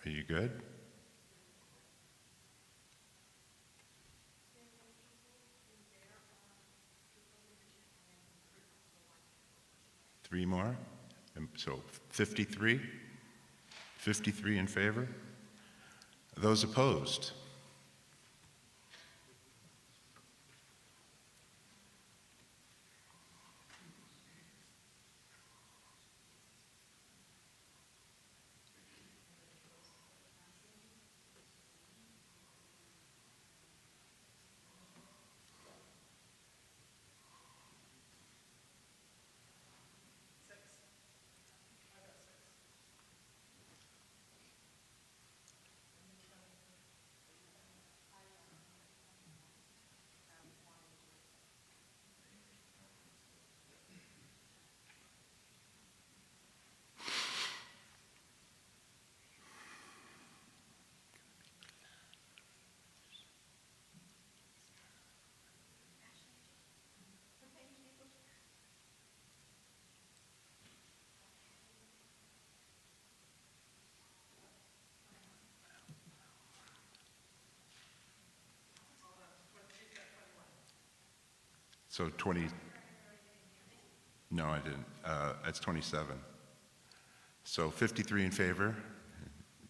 Are you good? Three more? So 53? 53 in favor? Those opposed? So 20, no, I didn't. That's 27. So 53 in favor,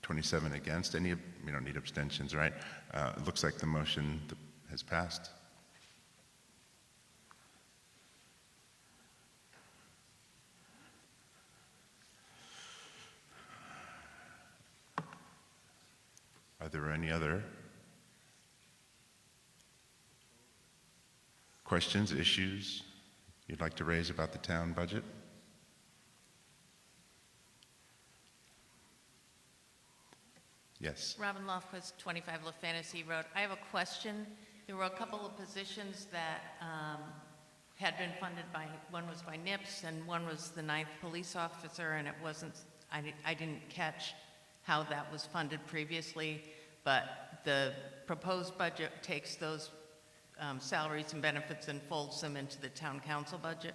27 against. We don't need abstentions, right? It looks like the motion has passed. Are there any other questions, issues you'd like to raise about the town budget? Yes. Robin Lofquist, 25 La Fantasy Road. I have a question. There were a couple of positions that had been funded by, one was by NIPS and one was the 9th police officer, and it wasn't, I didn't catch how that was funded previously, but the proposed budget takes those salaries and benefits and folds them into the town council budget.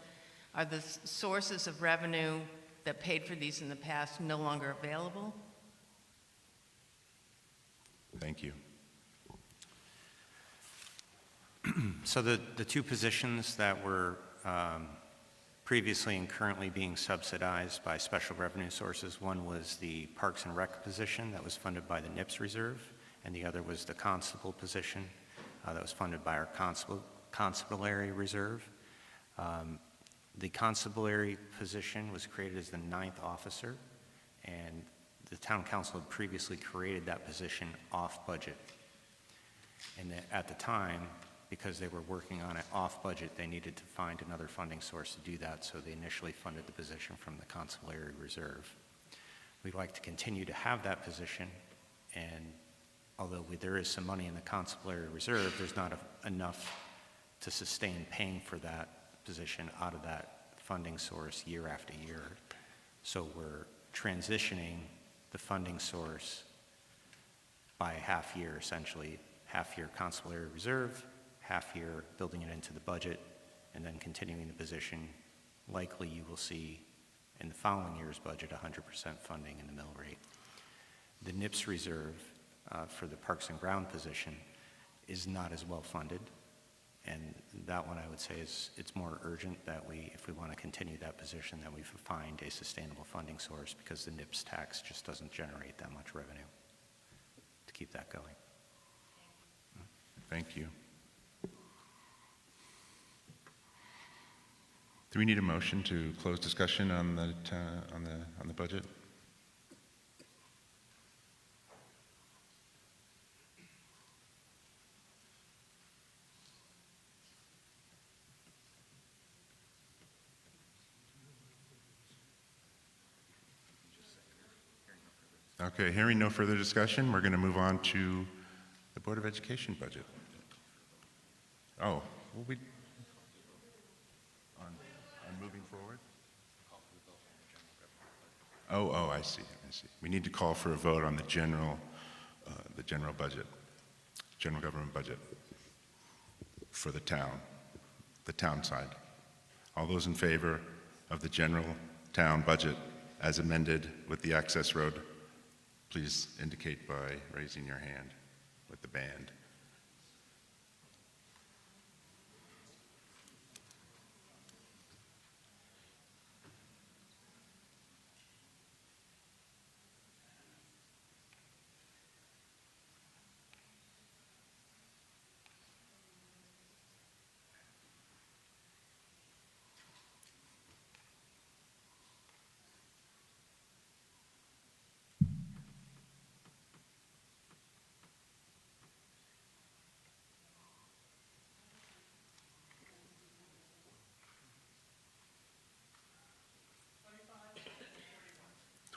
Are the sources of revenue that paid for these in the past no longer available? Thank you. So the two positions that were previously and currently being subsidized by special revenue sources, one was the Parks and Rec position that was funded by the NIPS reserve, and the other was the constable position that was funded by our constabulary reserve. The constabulary position was created as the 9th officer, and the town council had previously created that position off budget. And at the time, because they were working on it off budget, they needed to find another funding source to do that, so they initially funded the position from the constabulary reserve. We'd like to continue to have that position, and although there is some money in the constabulary reserve, there's not enough to sustain paying for that position out of that funding source year after year. So we're transitioning the funding source by half year, essentially. Half year constabulary reserve, half year building it into the budget, and then continuing the position. Likely you will see in the following year's budget 100% funding in the mill rate. The NIPS reserve for the Parks and Ground position is not as well funded, and that one I would say it's more urgent that if we want to continue that position, that we find a sustainable funding source, because the NIPS tax just doesn't generate that much revenue to keep that going. Thank you. Do we need a motion to close discussion on the budget? Okay, hearing no further discussion, we're going to move on to the Board of Education budget. Oh, will we, on moving forward? Oh, I see. We need to call for a vote on the general budget, general government budget for the town side. All those in favor of the general town budget as amended with the access road, please indicate by raising your hand with the band.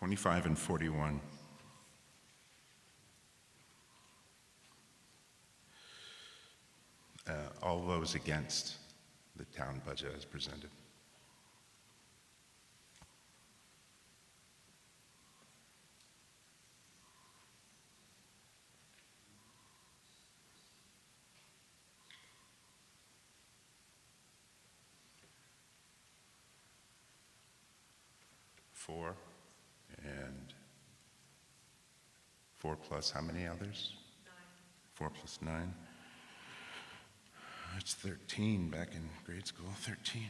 $25 and $41. All those against the town budget as presented. Four. And 4 plus how many others? 9. 4 plus 9. It's 13 back in grade school, 13.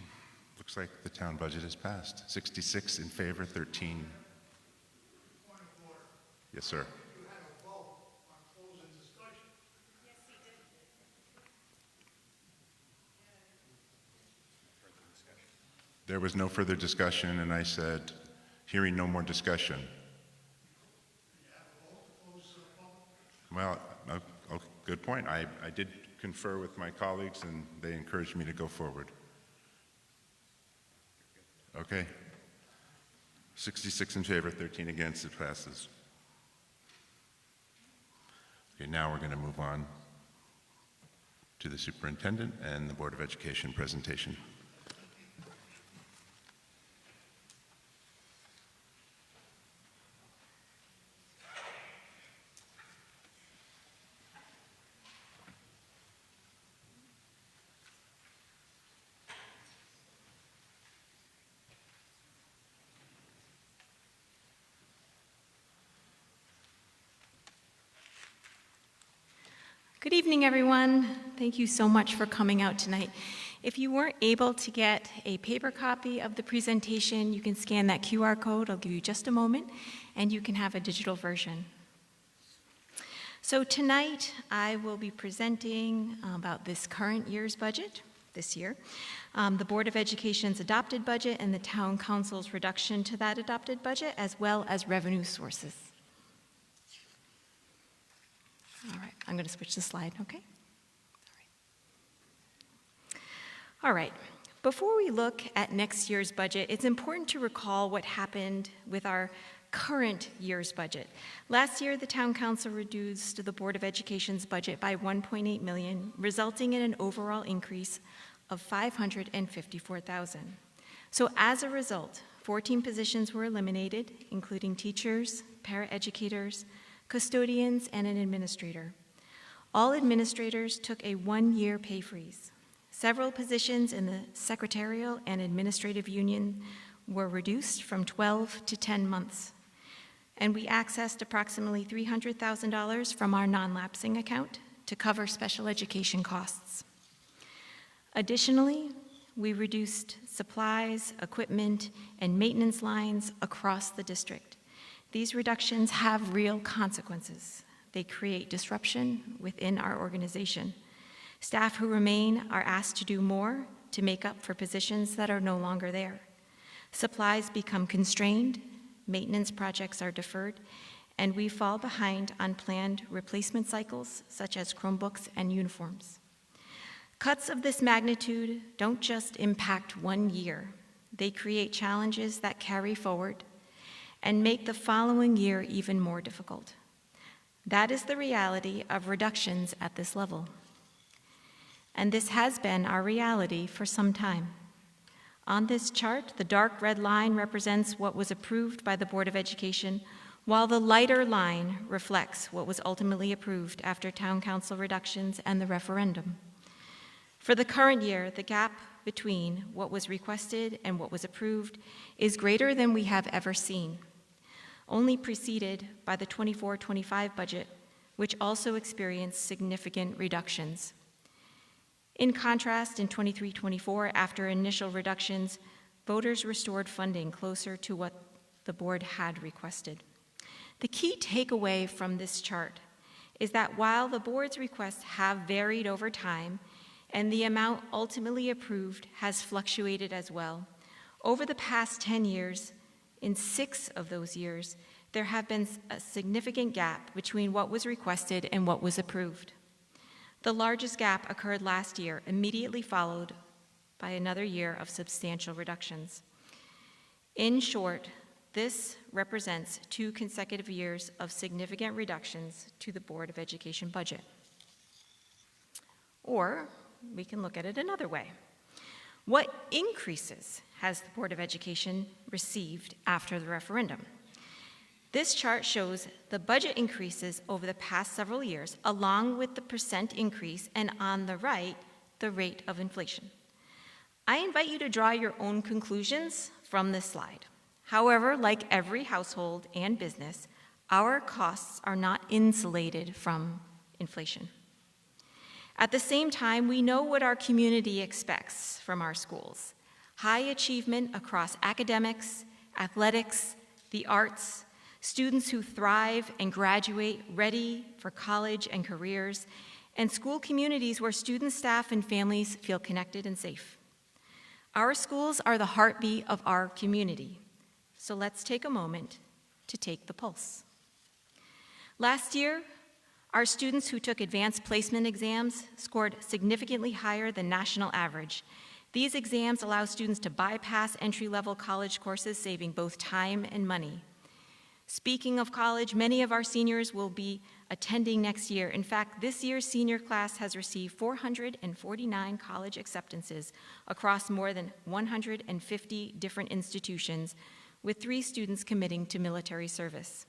Looks like the town budget has passed. 66 in favor, 13. Yes, sir. There was no further discussion, and I said, hearing no more discussion. Well, good point. I did confer with my colleagues, and they encouraged me to go forward. Okay. 66 in favor, 13 against, it passes. Okay, now we're going to move on to the superintendent and the Board of Education presentation. Good evening, everyone. Thank you so much for coming out tonight. If you weren't able to get a paper copy of the presentation, you can scan that QR code. I'll give you just a moment, and you can have a digital version. So tonight, I will be presenting about this current year's budget, this year, the Board of Education's adopted budget and the Town Council's reduction to that adopted budget, as well as revenue sources. All right, I'm going to switch the slide, okay? All right, before we look at next year's budget, it's important to recall what happened with our current year's budget. Last year, the Town Council reduced the Board of Education's budget by $1.8 million, resulting in an overall increase of $554,000. So as a result, 14 positions were eliminated, including teachers, paraeducators, custodians, and an administrator. All administrators took a one-year pay freeze. Several positions in the secretarial and administrative union were reduced from 12 to 10 months. And we accessed approximately $300,000 from our non-lapsing account to cover special education costs. Additionally, we reduced supplies, equipment, and maintenance lines across the district. These reductions have real consequences. They create disruption within our organization. Staff who remain are asked to do more to make up for positions that are no longer there. Supplies become constrained, maintenance projects are deferred, and we fall behind on planned replacement cycles such as Chromebooks and uniforms. Cuts of this magnitude don't just impact one year. They create challenges that carry forward and make the following year even more difficult. That is the reality of reductions at this level. And this has been our reality for some time. On this chart, the dark red line represents what was approved by the Board of Education, while the lighter line reflects what was ultimately approved after Town Council reductions and the referendum. For the current year, the gap between what was requested and what was approved is greater than we have ever seen, only preceded by the 24-25 budget, which also experienced significant reductions. In contrast, in 23-24, after initial reductions, voters restored funding closer to what the board had requested. The key takeaway from this chart is that while the board's requests have varied over time and the amount ultimately approved has fluctuated as well, over the past 10 years, in 6 of those years, there have been a significant gap between what was requested and what was approved. The largest gap occurred last year, immediately followed by another year of substantial reductions. In short, this represents 2 consecutive years of significant reductions to the Board of Education budget. Or we can look at it another way. What increases has the Board of Education received after the referendum? This chart shows the budget increases over the past several years, along with the percent increase, and on the right, the rate of inflation. I invite you to draw your own conclusions from this slide. However, like every household and business, our costs are not insulated from inflation. At the same time, we know what our community expects from our schools: high achievement across academics, athletics, the arts, students who thrive and graduate ready for college and careers, and school communities where students, staff, and families feel connected and safe. Our schools are the heartbeat of our community, so let's take a moment to take the pulse. Last year, our students who took advanced placement exams scored significantly higher than national average. These exams allow students to bypass entry-level college courses, saving both time and money. Speaking of college, many of our seniors will be attending next year. In fact, this year's senior class has received 449 college acceptances across more than 150 different institutions, with 3 students committing to military service.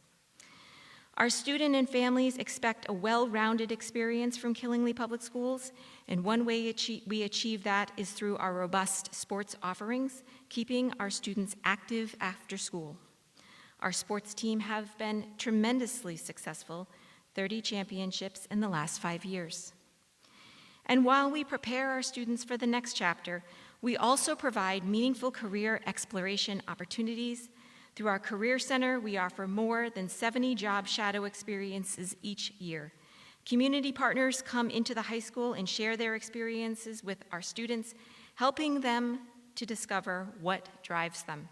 Our students and families expect a well-rounded experience from Killingly Public Schools, and one way we achieve that is through our robust sports offerings, keeping our students active after school. Our sports team have been tremendously successful, 30 championships in the last 5 years. And while we prepare our students for the next chapter, we also provide meaningful career exploration opportunities. Through our Career Center, we offer more than 70 job shadow experiences each year. Community partners come into the high school and share their experiences with our students, helping them to discover what drives them.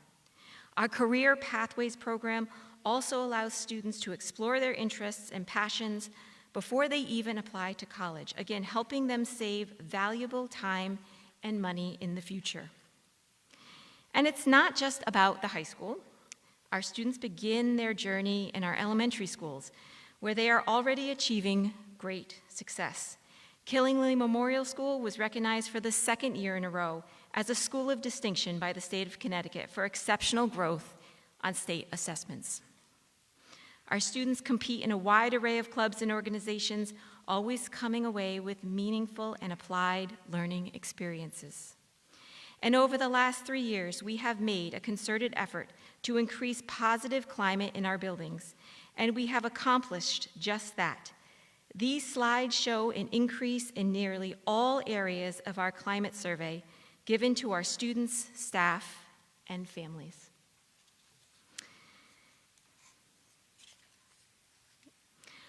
Our Career Pathways program also allows students to explore their interests and passions before they even apply to college, again, helping them save valuable time and money in the future. And it's not just about the high school. Our students begin their journey in our elementary schools, where they are already achieving great success. Killingly Memorial School was recognized for the 2nd year in a row as a school of distinction by the state of Connecticut for exceptional growth on state assessments. Our students compete in a wide array of clubs and organizations, always coming away with meaningful and applied learning experiences. And over the last 3 years, we have made a concerted effort to increase positive climate in our buildings, and we have accomplished just that. These slides show an increase in nearly all areas of our climate survey given to our students, staff, and families.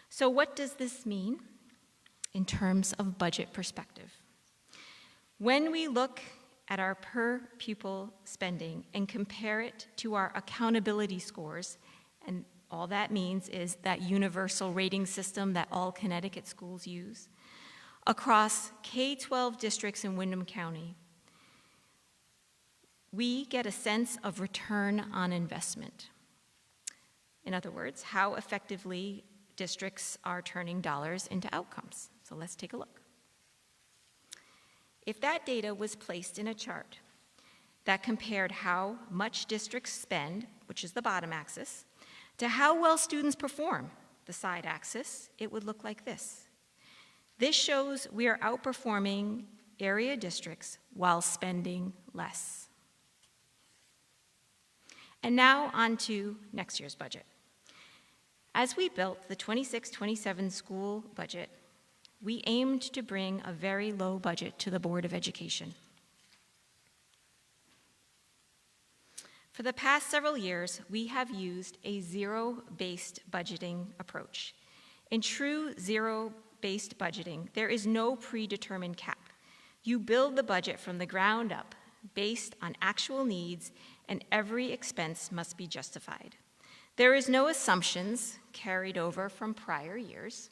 So what does this mean in terms of budget perspective? When we look at our per pupil spending and compare it to our accountability scores, and all that means is that universal rating system that all Connecticut schools use, across K-12 districts in Windham County, we get a sense of return on investment. In other words, how effectively districts are turning dollars into outcomes. So let's take a look. If that data was placed in a chart that compared how much districts spend, which is the bottom axis, to how well students perform, the side axis, it would look like this. This shows we are outperforming area districts while spending less. And now on to next year's budget. As we built the 26-27 school budget, we aimed to bring a very low budget to the Board of Education. For the past several years, we have used a zero-based budgeting approach. In true zero-based budgeting, there is no predetermined cap. You build the budget from the ground up, based on actual needs, and every expense must be justified. There is no assumptions carried over from prior years.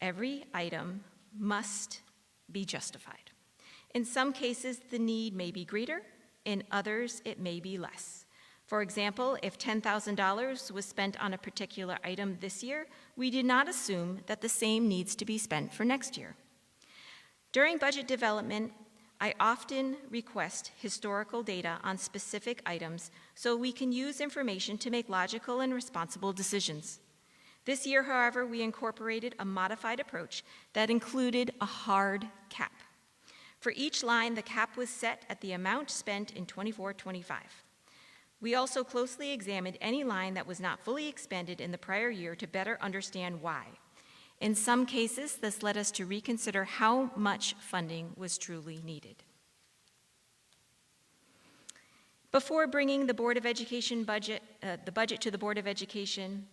Every item must be justified. In some cases, the need may be greater. In others, it may be less. For example, if $10,000 was spent on a particular item this year, we did not assume that the same needs to be spent for next year. During budget development, I often request historical data on specific items so we can use information to make logical and responsible decisions. This year, however, we incorporated a modified approach that included a hard cap. For each line, the cap was set at the amount spent in 24-25. We also closely examined any line that was not fully expended in the prior year to better understand why. In some cases, this led us to reconsider how much funding was truly needed. Before bringing the Board of Education budget, the budget to the Board of Education,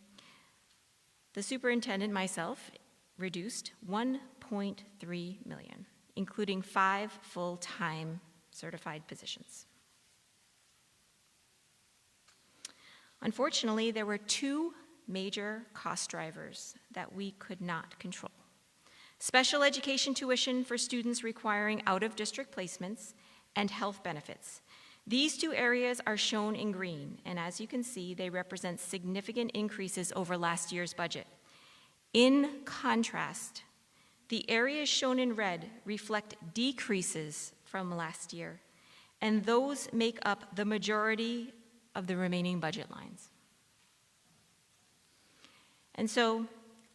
the superintendent, myself, reduced $1.3 million, including 5 full-time certified positions. Unfortunately, there were 2 major cost drivers that we could not control: special education tuition for students requiring out-of-district placements and health benefits. These 2 areas are shown in green, and as you can see, they represent significant increases over last year's budget. In contrast, the areas shown in red reflect decreases from last year, and those make up the majority of the remaining budget lines. And so,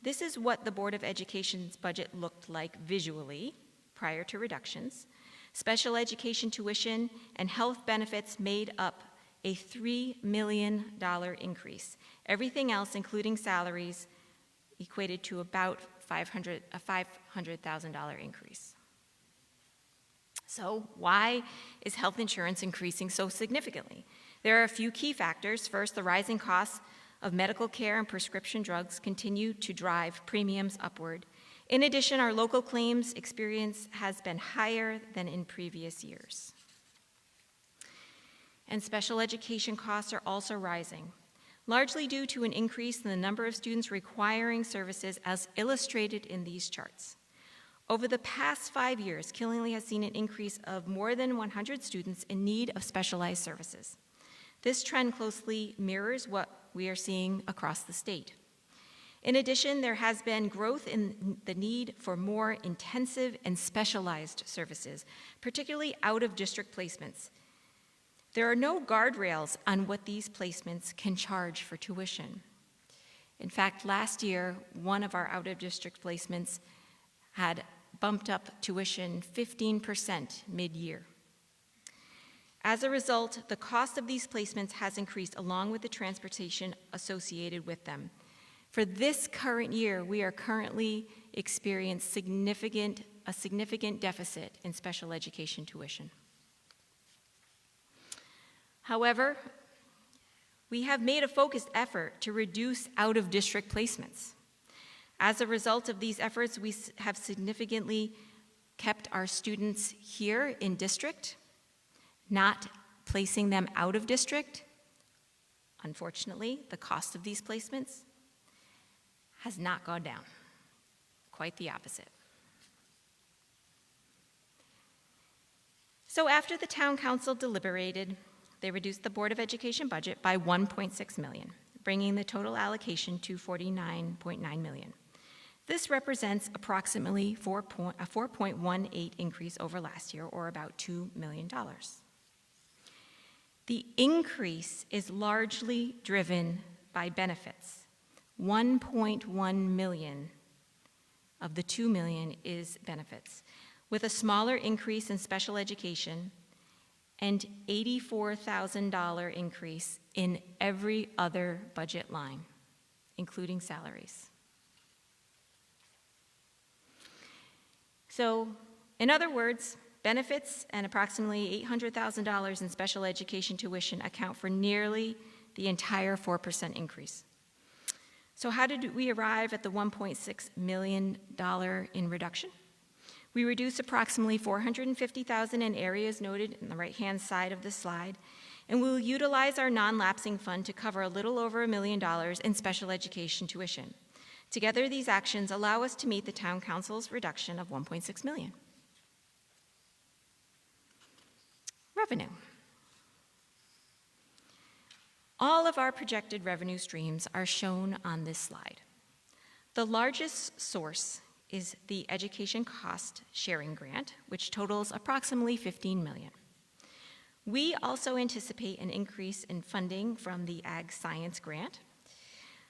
this is what the Board of Education's budget looked like visually prior to reductions. Special education tuition and health benefits made up a $3 million increase. Everything else, including salaries, equated to about a $500,000 increase. So why is health insurance increasing so significantly? There are a few key factors. First, the rising costs of medical care and prescription drugs continue to drive premiums upward. In addition, our local claims experience has been higher than in previous years. And special education costs are also rising, largely due to an increase in the number of students requiring services as illustrated in these charts. Over the past 5 years, Killingly has seen an increase of more than 100 students in need of specialized services. This trend closely mirrors what we are seeing across the state. In addition, there has been growth in the need for more intensive and specialized services, particularly out-of-district placements. There are no guardrails on what these placements can charge for tuition. In fact, last year, one of our out-of-district placements had bumped up tuition 15% mid-year. As a result, the cost of these placements has increased along with the transportation associated with them. For this current year, we are currently experiencing a significant deficit in special education tuition. However, we have made a focused effort to reduce out-of-district placements. As a result of these efforts, we have significantly kept our students here in district, not placing them out of district. Unfortunately, the cost of these placements has not gone down. Quite the opposite. So after the town council deliberated, they reduced the Board of Education budget by $1.6 million, bringing the total allocation to $49.9 million. This represents approximately a 4.18 increase over last year, or about $2 million. The increase is largely driven by benefits. 1.1 million of the 2 million is benefits, with a smaller increase in special education and $84,000 increase in every other budget line, including salaries. So, in other words, benefits and approximately $800,000 in special education tuition account for nearly the entire 4% increase. So how did we arrive at the $1.6 million in reduction? We reduced approximately $450,000 in areas noted in the right-hand side of the slide, and we'll utilize our non-lapsing fund to cover a little over $1 million in special education tuition. Together, these actions allow us to meet the town council's reduction of $1.6 million. Revenue. All of our projected revenue streams are shown on this slide. The largest source is the Education Cost Sharing Grant, which totals approximately $15 million. We also anticipate an increase in funding from the Ag Science Grant.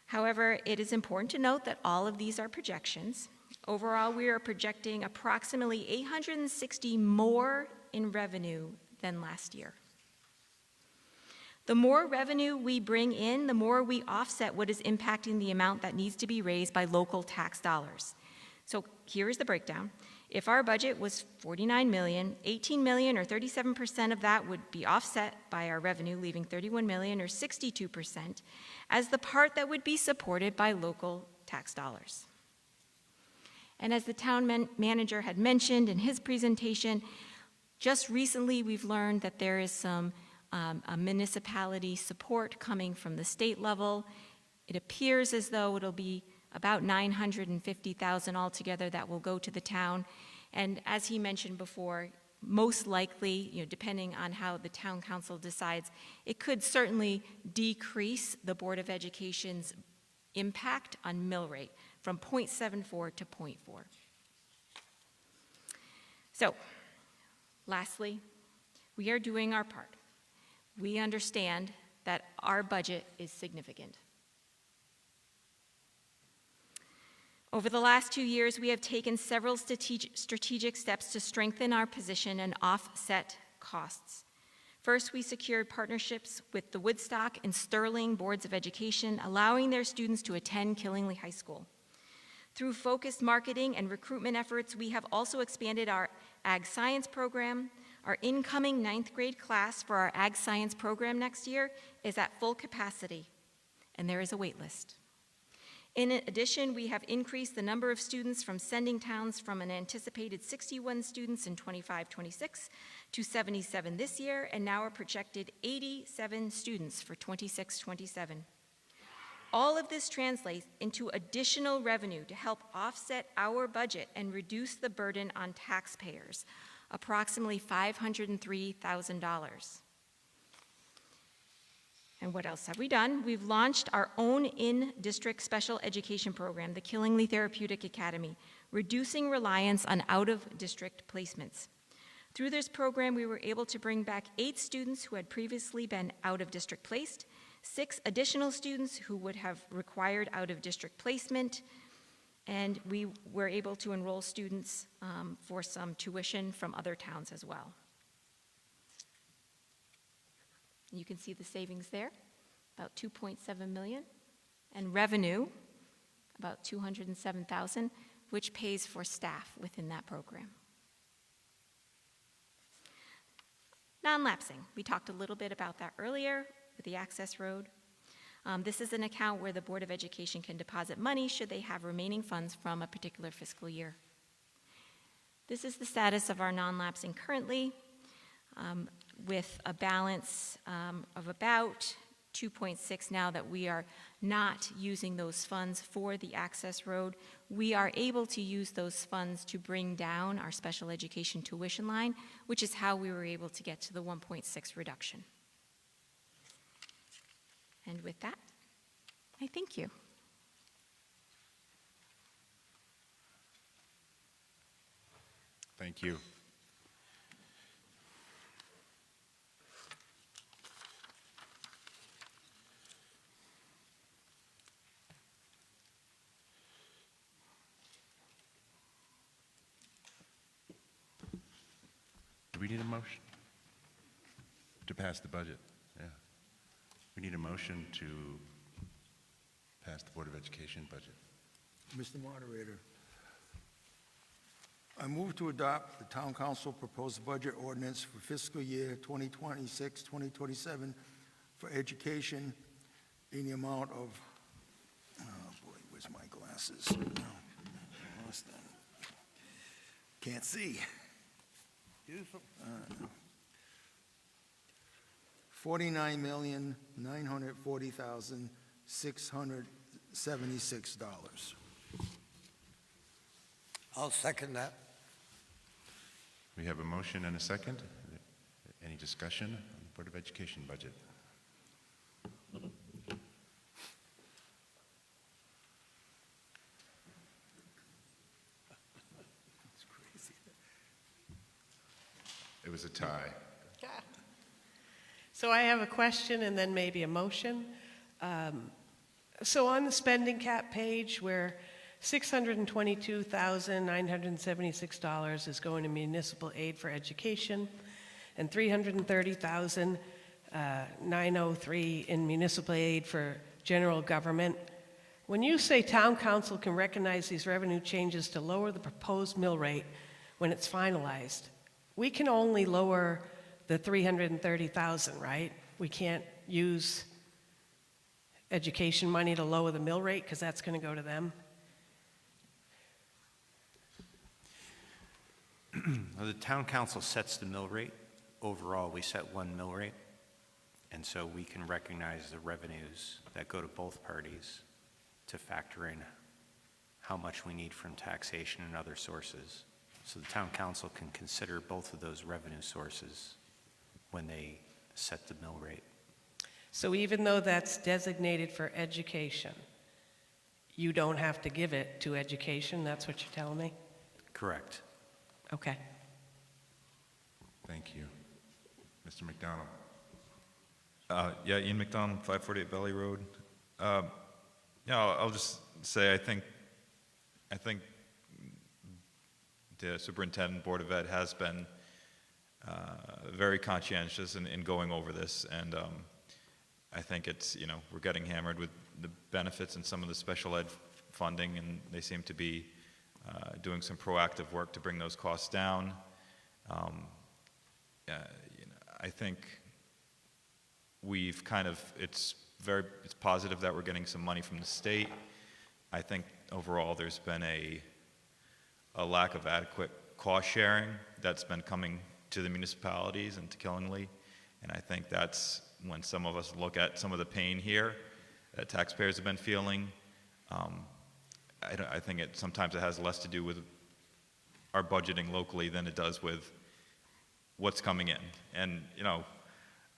However, it is important to note that all of these are projections. Overall, we are projecting approximately $860 more in revenue than last year. The more revenue we bring in, the more we offset what is impacting the amount that needs to be raised by local tax dollars. So here is the breakdown. If our budget was $49 million, $18 million or 37% of that would be offset by our revenue, leaving $31 million or 62% as the part that would be supported by local tax dollars. And as the town manager had mentioned in his presentation, just recently we've learned that there is some a municipality support coming from the state level. It appears as though it'll be about $950,000 altogether that will go to the town. And as he mentioned before, most likely, depending on how the town council decides, it could certainly decrease the Board of Education's impact on mill rate from 0.74 to 0.4. So, lastly, we are doing our part. We understand that our budget is significant. Over the last 2 years, we have taken several strategic steps to strengthen our position and offset costs. First, we secured partnerships with the Woodstock and Sterling Boards of Education, allowing their students to attend Killingly High School. Through focused marketing and recruitment efforts, we have also expanded our Ag Science program. Our incoming 9th grade class for our Ag Science program next year is at full capacity, and there is a wait list. In addition, we have increased the number of students from sending towns from an anticipated 61 students in 25-26 to 77 this year, and now are projected 87 students for 26-27. All of this translates into additional revenue to help offset our budget and reduce the burden on taxpayers, approximately $503,000. And what else have we done? We've launched our own in-district special education program, the Killingly Therapeutic Academy, reducing reliance on out-of-district placements. Through this program, we were able to bring back 8 students who had previously been out-of-district placed, 6 additional students who would have required out-of-district placement, and we were able to enroll students for some tuition from other towns as well. You can see the savings there, about $2.7 million, and revenue, about $207,000, which pays for staff within that program. Non-lapsing, we talked a little bit about that earlier with the access road. This is an account where the Board of Education can deposit money should they have remaining funds from a particular fiscal year. This is the status of our non-lapsing currently, with a balance of about 2.6 now that we are not using those funds for the access road. We are able to use those funds to bring down our special education tuition line, which is how we were able to get to the 1.6 reduction. And with that, I thank you. Thank you. Do we need a motion to pass the budget? Yeah. We need a motion to pass the Board of Education budget. Mr. Moderator, I move to adopt the Town Council proposed budget ordinance for fiscal year 2026-2027 for education in the amount of, oh boy, where's my glasses? No, I lost them. Can't see. $49,940,676. I'll second that. We have a motion and a second. Any discussion on the Board of Education budget? It's crazy. It was a tie. So I have a question and then maybe a motion. So on the spending cap page where $622,976 is going to municipal aid for education and $330,000 903 in municipal aid for general government. When you say town council can recognize these revenue changes to lower the proposed mill rate when it's finalized, we can only lower the 330,000, right? We can't use education money to lower the mill rate because that's going to go to them. Well, the town council sets the mill rate. Overall, we set one mill rate, and so we can recognize the revenues that go to both parties to factor in how much we need from taxation and other sources. So the town council can consider both of those revenue sources when they set the mill rate. So even though that's designated for education, you don't have to give it to education, that's what you're telling me? Correct. Okay. Thank you. Mr. McDonald. Yeah, Ian McDonald, 548 Valley Road. I'll just say I think the superintendent board of ed has been very conscientious in going over this, and I think it's, we're getting hammered with the benefits and some of the special ed funding, and they seem to be doing some proactive work to bring those costs down. I think we've it's positive that we're getting some money from the state. I think overall there's been a lack of adequate cost sharing that's been coming to the municipalities and to Killingly, and I think that's when some of us look at some of the pain here that taxpayers have been feeling. I think sometimes it has less to do with our budgeting locally than it does with what's coming in. And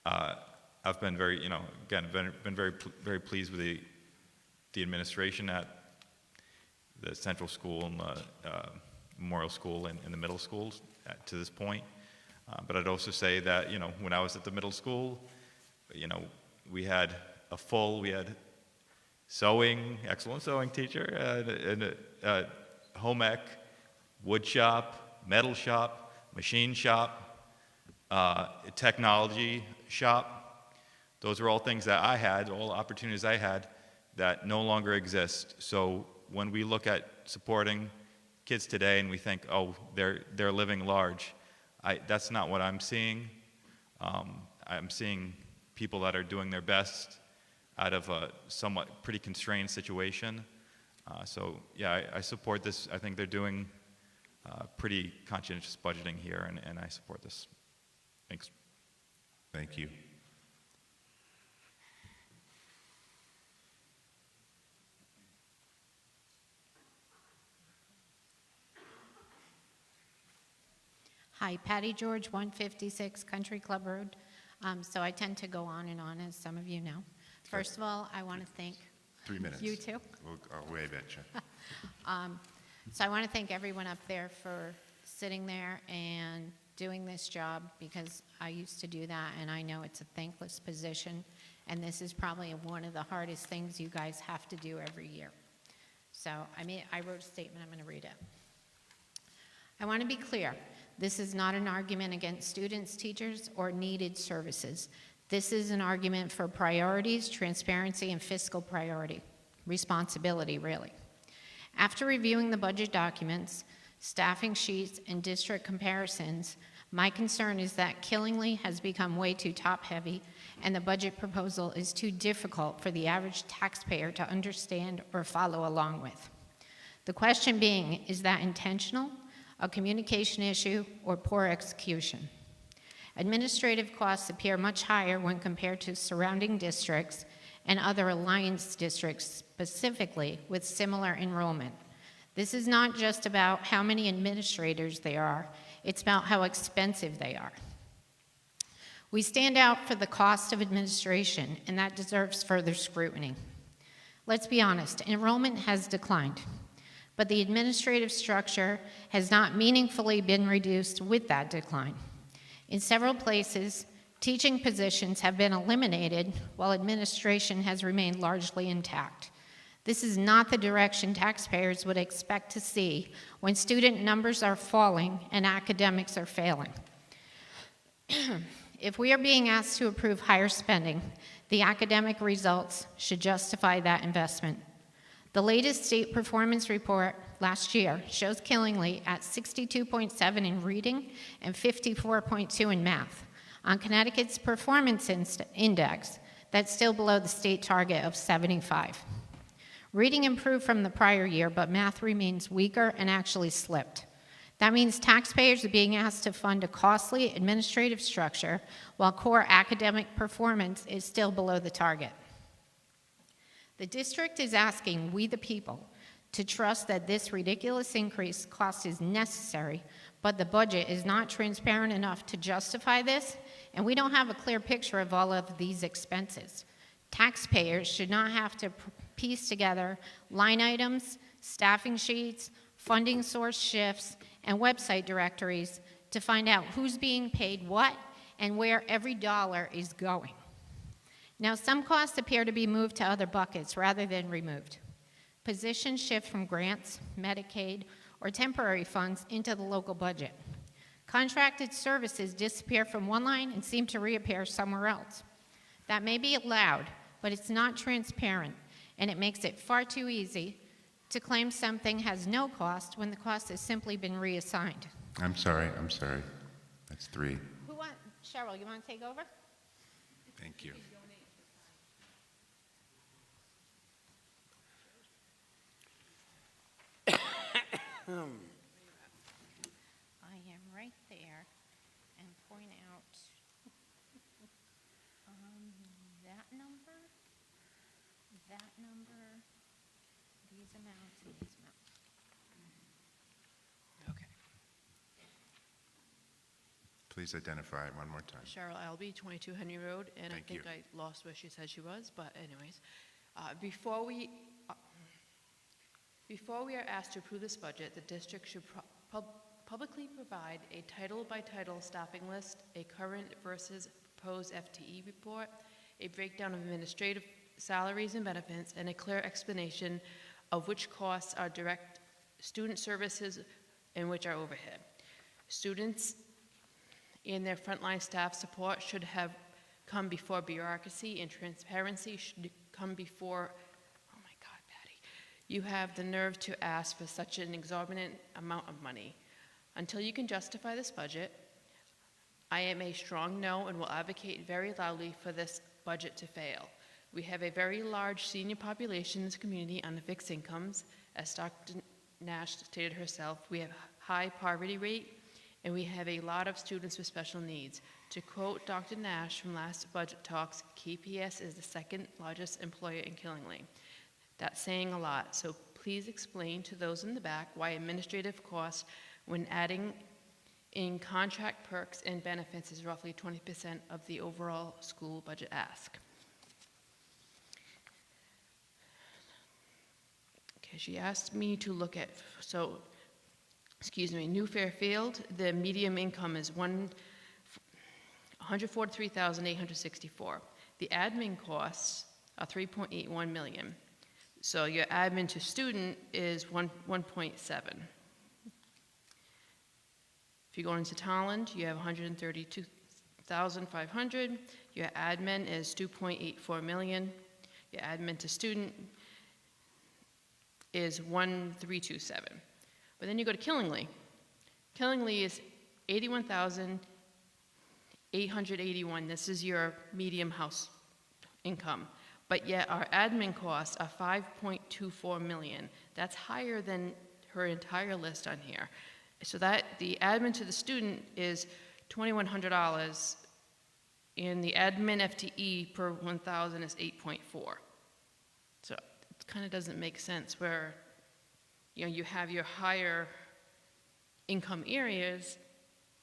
I've been very, been very pleased with the administration at the central school and the Memorial School and the middle schools to this point. But I'd also say that when I was at the middle school, we had sewing, excellent sewing teacher, and home ec, wood shop, metal shop, machine shop, technology shop. Those are all things that I had, all opportunities I had that no longer exist. So when we look at supporting kids today and we think, oh, they're living large, that's not what I'm seeing. I'm seeing people that are doing their best out of a somewhat pretty constrained situation. So yeah, I support this. I think they're doing pretty conscientious budgeting here, and I support this. Thanks. Thank you. Hi, Patty George, 156 Country Club Road. So I tend to go on and on, as some of you know. First of all, I want to thank 3 minutes. you too. I'll wave at you. So I want to thank everyone up there for sitting there and doing this job, because I used to do that, and I know it's a thankless position, and this is probably one of the hardest things you guys have to do every year. So I wrote a statement. I'm going to read it. I want to be clear. This is not an argument against students, teachers, or needed services. This is an argument for priorities, transparency, and fiscal priority. Responsibility, really. After reviewing the budget documents, staffing sheets, and district comparisons, my concern is that Killingly has become way too top-heavy, and the budget proposal is too difficult for the average taxpayer to understand or follow along with. The question being, is that intentional, a communication issue, or poor execution? Administrative costs appear much higher when compared to surrounding districts and other alliance districts, specifically with similar enrollment. This is not just about how many administrators there are, it's about how expensive they are. We stand out for the cost of administration, and that deserves further scrutiny. Let's be honest, enrollment has declined, but the administrative structure has not meaningfully been reduced with that decline. In several places, teaching positions have been eliminated while administration has remained largely intact. This is not the direction taxpayers would expect to see when student numbers are falling and academics are failing. If we are being asked to approve higher spending, the academic results should justify that investment. The latest state performance report last year shows Killingly at 62.7 in reading and 54.2 in math. On Connecticut's performance index, that's still below the state target of 75. Reading improved from the prior year, but math remains weaker and actually slipped. That means taxpayers are being asked to fund a costly administrative structure while core academic performance is still below the target. The district is asking we the people to trust that this ridiculous increase cost is necessary, but the budget is not transparent enough to justify this, and we don't have a clear picture of all of these expenses. Taxpayers should not have to piece together line items, staffing sheets, funding source shifts, and website directories to find out who's being paid what and where every dollar is going. Now, some costs appear to be moved to other buckets rather than removed. Positions shift from grants, Medicaid, or temporary funds into the local budget. Contracted services disappear from one line and seem to reappear somewhere else. That may be allowed, but it's not transparent, and it makes it far too easy to claim something has no cost when the cost has simply been reassigned. I'm sorry. That's 3. Cheryl, you want to take over? Thank you. I am right there and point out that number, these amounts, and these amounts. Okay. Please identify one more time. Cheryl Albee, 22 Henry Road, and Thank I think you. I lost where she said she was, but anyways. Before we are asked to approve this budget, the district should publicly provide a title-by-title staffing list, a current versus proposed FTE report, a breakdown of administrative salaries and benefits, and a clear explanation of which costs are direct student services and which are overhead. Students and their frontline staff support should have come before bureaucracy, and transparency should come before, oh my God, Patty, you have the nerve to ask for such an exorbitant amount of money. Until you can justify this budget, I am a strong no and will advocate very loudly for this budget to fail. We have a very large senior population in this community on fixed incomes. As Dr. Nash stated herself, we have a high poverty rate, and we have a lot of students with special needs. To quote Dr. Nash from last budget talks, KPS is the second largest employer in Killingly. That's saying a lot, so please explain to those in the back why administrative costs when adding in contract perks and benefits is roughly 20% of the overall school budget ask. Okay, she asked me to look at, New Fairfield, the median income is $143,864. The admin costs are $3.81 million. So your admin to student is 1.7. If you go into Tolland, you have 132,500. Your admin is 2.84 million. Your admin to student is 1,327. But then you go to Killingly. Killingly is 81,881. This is your medium house income. But yet our admin costs are 5.24 million. That's higher than her entire list on here. So that the admin to the student is $2,100, and the admin FTE per 1,000 is 8.4. So it kind of doesn't make sense where, you have your higher income areas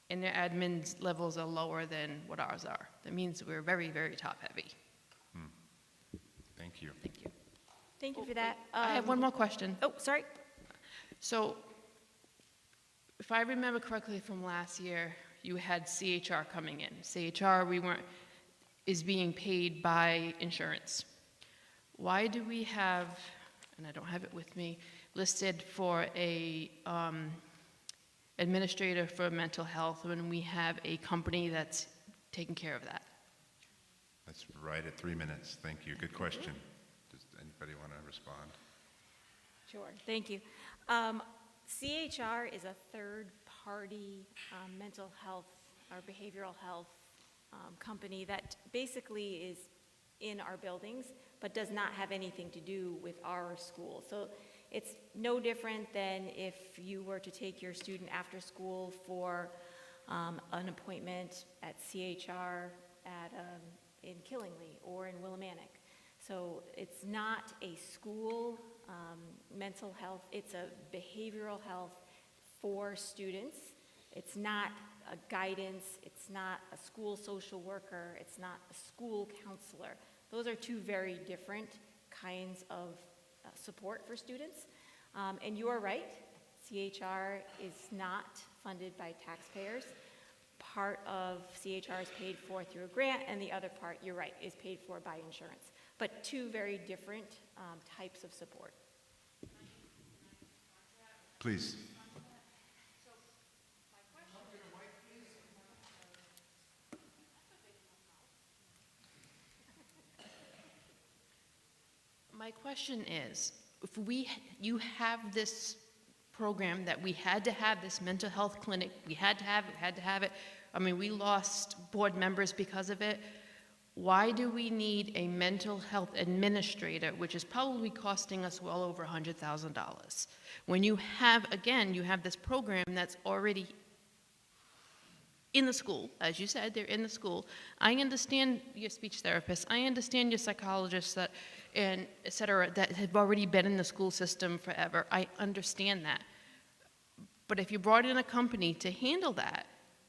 and their admin levels are lower than what ours are. That means we're very, very top heavy. Thank you. Thank you. Thank you for that. I have one more question. Oh, sorry. So, if I remember correctly from last year, you had CHR coming in. CHR is being paid by insurance. Why do we have, and I don't have it with me, listed for a administrator for mental health when we have a company that's taking care of that? That's right at 3 minutes. Thank you. Good question. Does anybody want to respond? Sure, thank you. CHR is a third-party mental health or behavioral health company that basically is in our buildings, but does not have anything to do with our school. So it's no different than if you were to take your student after school for an appointment at CHR in Killingly or in Willimantic. So it's not a school mental health, it's a behavioral health for students. It's not a guidance, it's not a school social worker, it's not a school counselor. Those are two very different kinds of support for students. And you are right, CHR is not funded by taxpayers. Part of CHR is paid for through a grant, and the other part, you're right, is paid for by insurance. But two very different types of support. Please. My question is, if you have this program that we had to have this mental health clinic, we had to have it. I mean, we lost board members because of it. Why do we need a mental health administrator, which is probably costing us well over $100,000? When you have this program that's already in the school, as you said, they're in the school. I understand your speech therapist, I understand your psychologists and et cetera, that have already been in the school system forever. I understand that. But if you brought in a company to handle that,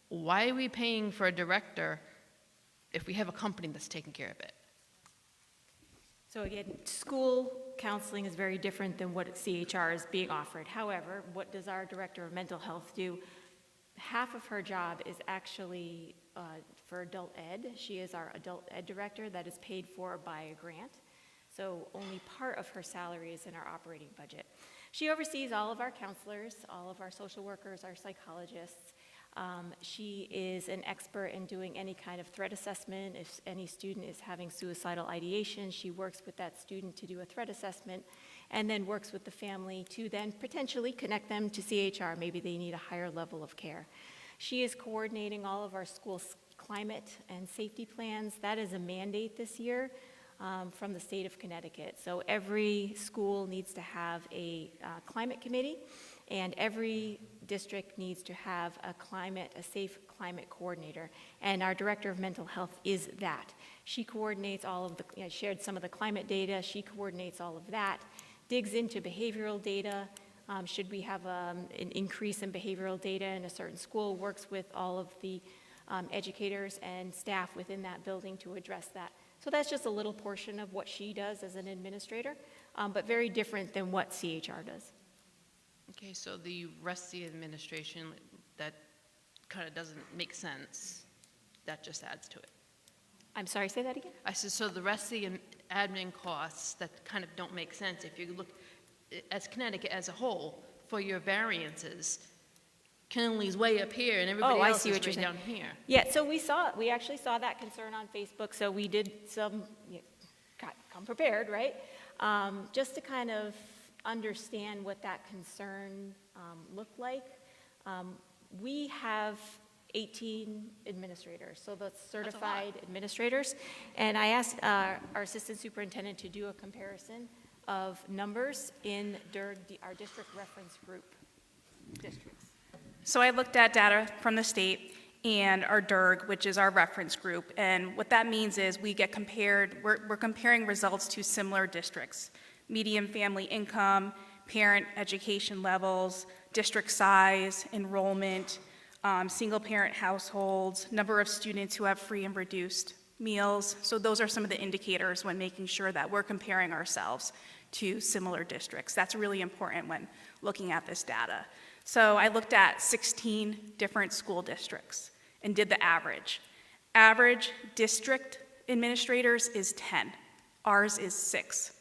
why are we paying for a director if we have a company that's taking care of it? So again, school counseling is very different than what CHR is being offered. However, what does our director of mental health do? Half of her job is actually for adult ed. She is our adult ed director that is paid for by a grant. So only part of her salary is in our operating budget. She oversees all of our counselors, all of our social workers, our psychologists. She is an expert in doing any kind of threat assessment. If any student is having suicidal ideation, she works with that student to do a threat assessment and then works with the family to then potentially connect them to CHR. Maybe they need a higher level of care. She is coordinating all of our school climate and safety plans. That is a mandate this year from the state of Connecticut. So every school needs to have a climate committee, and every district needs to have a safe climate coordinator. And our director of mental health is that. She coordinates all of the, shared some of the climate data, she coordinates all of that, digs into behavioral data. Should we have an increase in behavioral data in a certain school, works with all of the educators and staff within that building to address that. So that's just a little portion of what she does as an administrator, but very different than what CHR does. Okay, so the rest of the administration, that kind of doesn't make sense. That just adds to it. I'm sorry, say that again? I said, so the rest of the admin costs that kind of don't make sense, if you look as Connecticut as a whole for your variances, Kennelly's way up here and everybody else is way down here. Yeah, so we actually saw that concern on Facebook, so we did some, come prepared, right? Just to kind of understand what that concern looked like. We have 18 administrators, so that's certified administrators. And I asked our assistant superintendent to do a comparison of numbers in our district reference group districts. So I looked at data from the state and our DIRG, which is our reference group. And what that means is we get compared, we're comparing results to similar districts. Median family income, parent education levels, district size, enrollment, single-parent households, number of students who have free and reduced meals. So those are some of the indicators when making sure that we're comparing ourselves to similar districts. That's really important when looking at this data. So I looked at 16 different school districts and did the average. Average district administrators is 10. Ours is 6.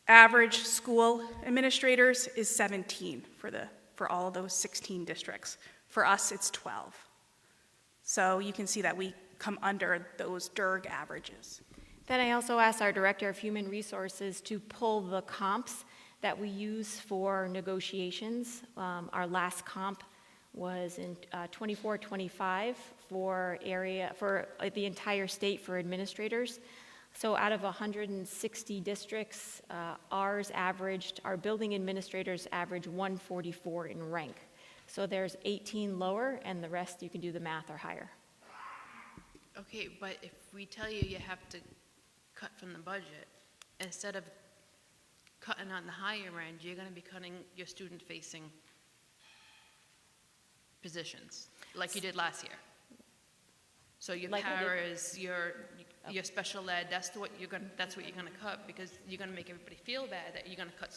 Average school administrators is 17 for all of those 16 districts. For us, it's 12. So you can see that we come under those DERG averages. Then I also asked our Director of Human Resources to pull the comps that we use for negotiations. Our last comp was in 24-25 for the entire state for administrators. So out of 160 districts, our building administrators average 144 in rank. So there's 18 lower, and the rest, you can do the math, are higher. Okay, but if we tell you you have to cut from the budget, instead of cutting on the higher end, you're going to be cutting your student-facing positions, like you did last year. So your Like I did. paras, your special ed, that's what you're going to cut, because you're going to make everybody feel bad that you're going to cut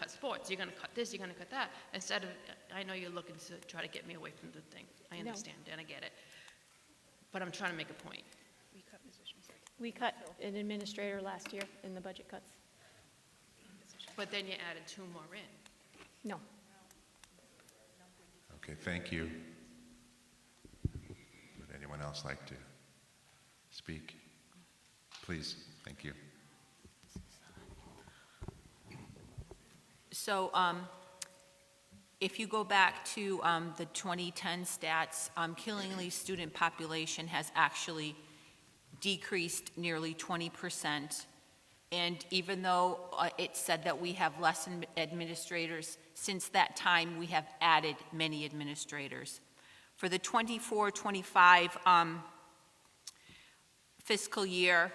sports, you're going to cut this, you're going to cut that. Instead of, I know you're looking to try to get me away from the thing. I No. understand and I get it, but I'm trying to make a point. We cut an administrator last year in the budget cuts. But then you added 2 more in. No. Okay, thank you. Would anyone else like to speak? Please, thank you. So if you go back to the 2010 stats, Killingly's student population has actually decreased nearly 20%. And even though it said that we have less administrators, since that time we have added many administrators. For the 24-25 fiscal year,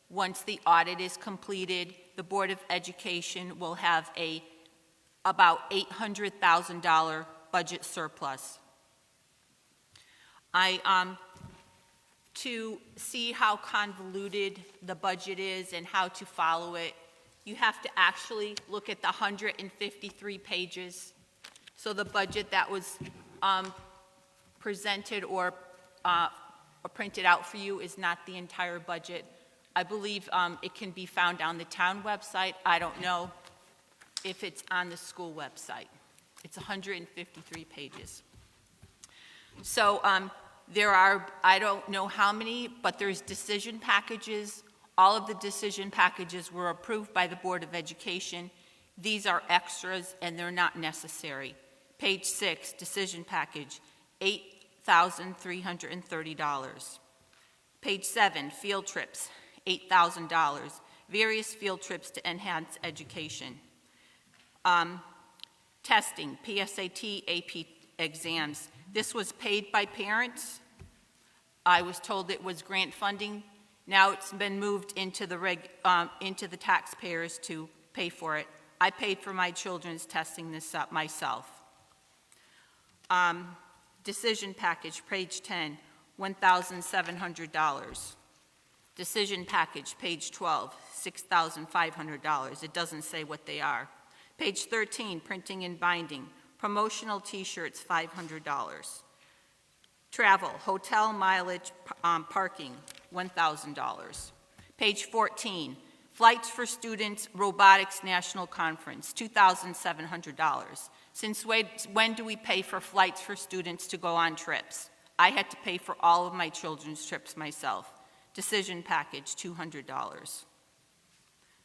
once the audit is completed, the Board of Education will have about $800,000 budget surplus. To see how convoluted the budget is and how to follow it, you have to actually look at the 153 pages. So the budget that was presented or printed out for you is not the entire budget. I believe it can be found on the town website. I don't know if it's on the school website. It's 153 pages. So there are, I don't know how many, but there's decision packages. All of the decision packages were approved by the Board of Education. These are extras and they're not necessary. Page 6, decision package, $8,330. Page 7, field trips, $8,000. Various field trips to enhance education. Testing, PSAT, AP exams. This was paid by parents. I was told it was grant funding. Now it's been moved into the taxpayers to pay for it. I paid for my children's testing this up myself. Decision package, page 10, $1,700. Decision package, page 12, $6,500. It doesn't say what they are. Page 13, printing and binding. Promotional t-shirts, $500. Travel, hotel mileage, parking, $1,000. Page 14, flights for students, robotics national conference, $2,700. Since when do we pay for flights for students to go on trips? I had to pay for all of my children's trips myself. Decision package, $200.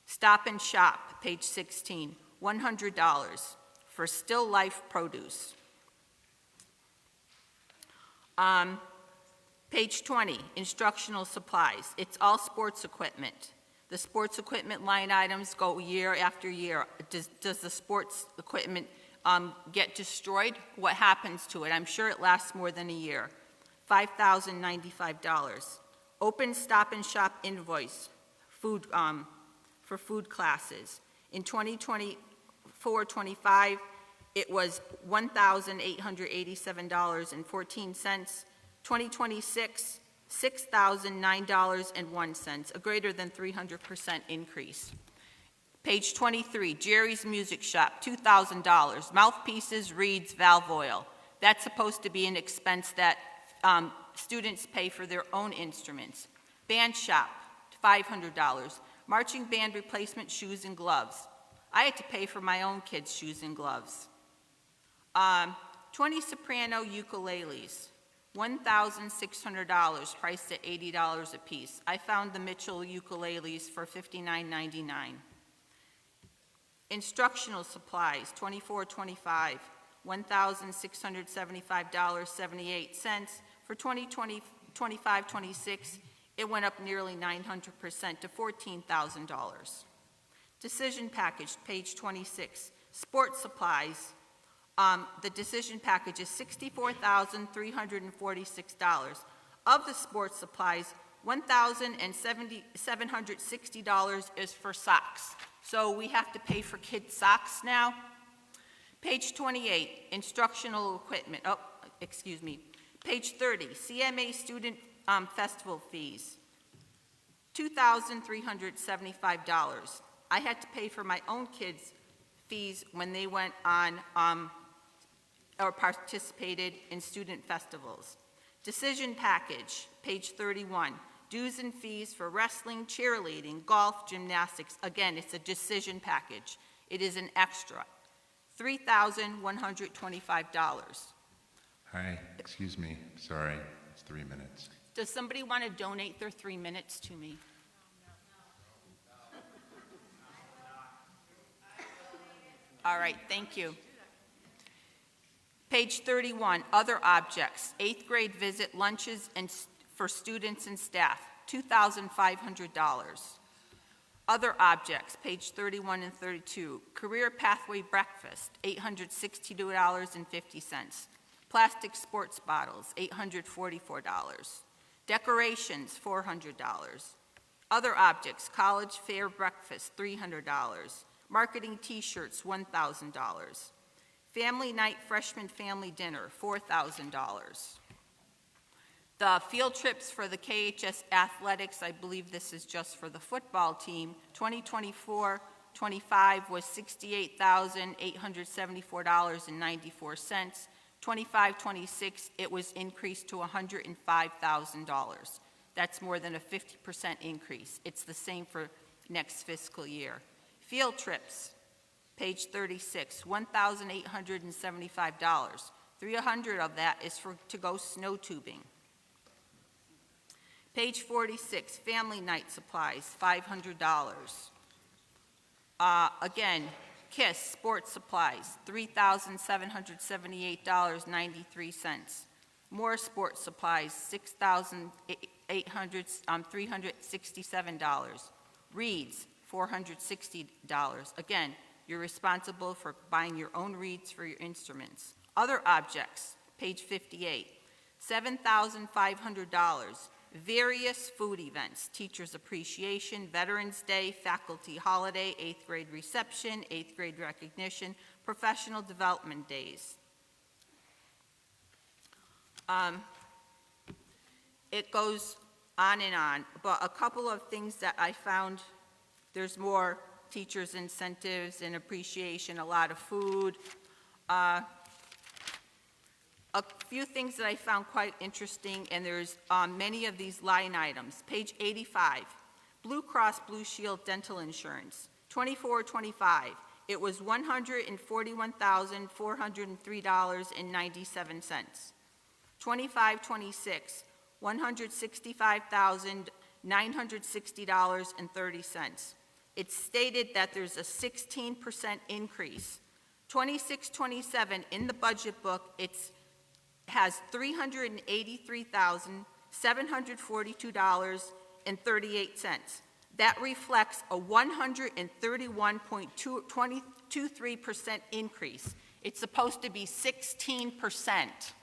Stop and shop, page 16, $100 for still life produce. Page 20, instructional supplies. It's all sports equipment. The sports equipment line items go year after year. Does the sports equipment get destroyed? What happens to it? I'm sure it lasts more than a year. $5,095. Open Stop and Shop invoice for food classes. In 2024-25, it was $1,887.14. 2026, $6,009.01, a greater than 300% increase. Page 23, Jerry's Music Shop, $2,000. Mouthpieces, reeds, valve oil. That's supposed to be an expense that students pay for their own instruments. Band shop, $500. Marching band replacement shoes and gloves. I had to pay for my own kids' shoes and gloves. 20 soprano ukuleles, $1,600, priced at $80 apiece. I found the Mitchell ukuleles for $59.99. Instructional supplies, 2425, $1,675.78. For 2025-26, it went up nearly 900% to $14,000. Decision package, page 26. Sports supplies, the decision package is $64,346. Of the sports supplies, $1,760 is for socks. So we have to pay for kids' socks now. Page 28, instructional equipment. Oh, excuse me. Page 30, CMA student festival fees, $2,375. I had to pay for my own kids' fees when they went on or participated in student festivals. Decision package, page 31, dues and fees for wrestling, cheerleading, golf, gymnastics. Again, it's a decision package. It is an extra, $3,125. Hi, excuse me, sorry, it's 3 minutes. Does somebody want to donate their 3 minutes to me? All right, thank you. Page 31, other objects, 8th grade visit, lunches and for students and staff, $2,500. Other objects, page 31 and 32, career pathway breakfast, $862.50. Plastic sports bottles, $844. Decorations, $400. Other objects, college fair breakfast, $300. Marketing t-shirts, $1,000. Family night freshman family dinner, $4,000. The field trips for the KHS athletics, I believe this is just for the football team, 2024-25 was $68,874.94. 25-26, it was increased to $105,000. That's more than a 50% increase. It's the same for next fiscal year. Field trips, page 36, $1,875. $300 of that is to go snow tubing. Page 46, family night supplies, $500. Again, KISS sports supplies, $3,778.93. More sports supplies, $6,367. Reeds, $460. Again, you're responsible for buying your own reeds for your instruments. Other objects, page 58, $7,500. Various food events, Teachers Appreciation, Veterans Day, Faculty Holiday, 8th grade reception, 8th grade recognition, Professional Development Days. It goes on and on, but a couple of things that I found, there's more teachers' incentives and appreciation, a lot of food. A few things that I found quite interesting, and there's many of these line items. Page 85, Blue Cross Blue Shield dental insurance, 24-25. It was $141,403.97. 25-26, $165,960.30. It's stated that there's a 16% increase. 26-27 in the budget book, has $383,742.38. That reflects a 131.23% increase. It's supposed to be 16%.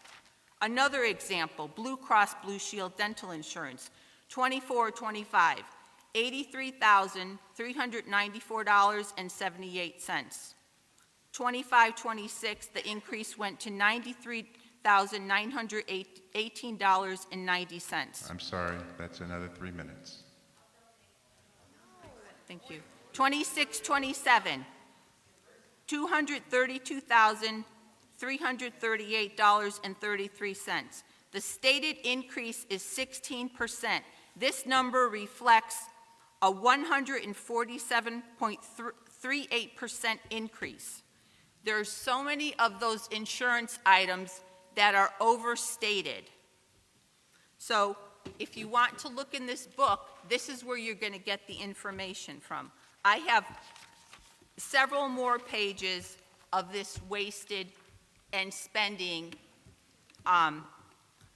Another example, Blue Cross Blue Shield dental insurance, 24-25, $83,394.78. 25-26, the increase went to $93,918.90. I'm sorry, that's another 3 minutes. Thank you. 26-27, $232,338.33. The stated increase is 16%. This number reflects a 147.38% increase. There's so many of those insurance items that are overstated. So if you want to look in this book, this is where you're going to get the information from. I have several more pages of this wasted and spending.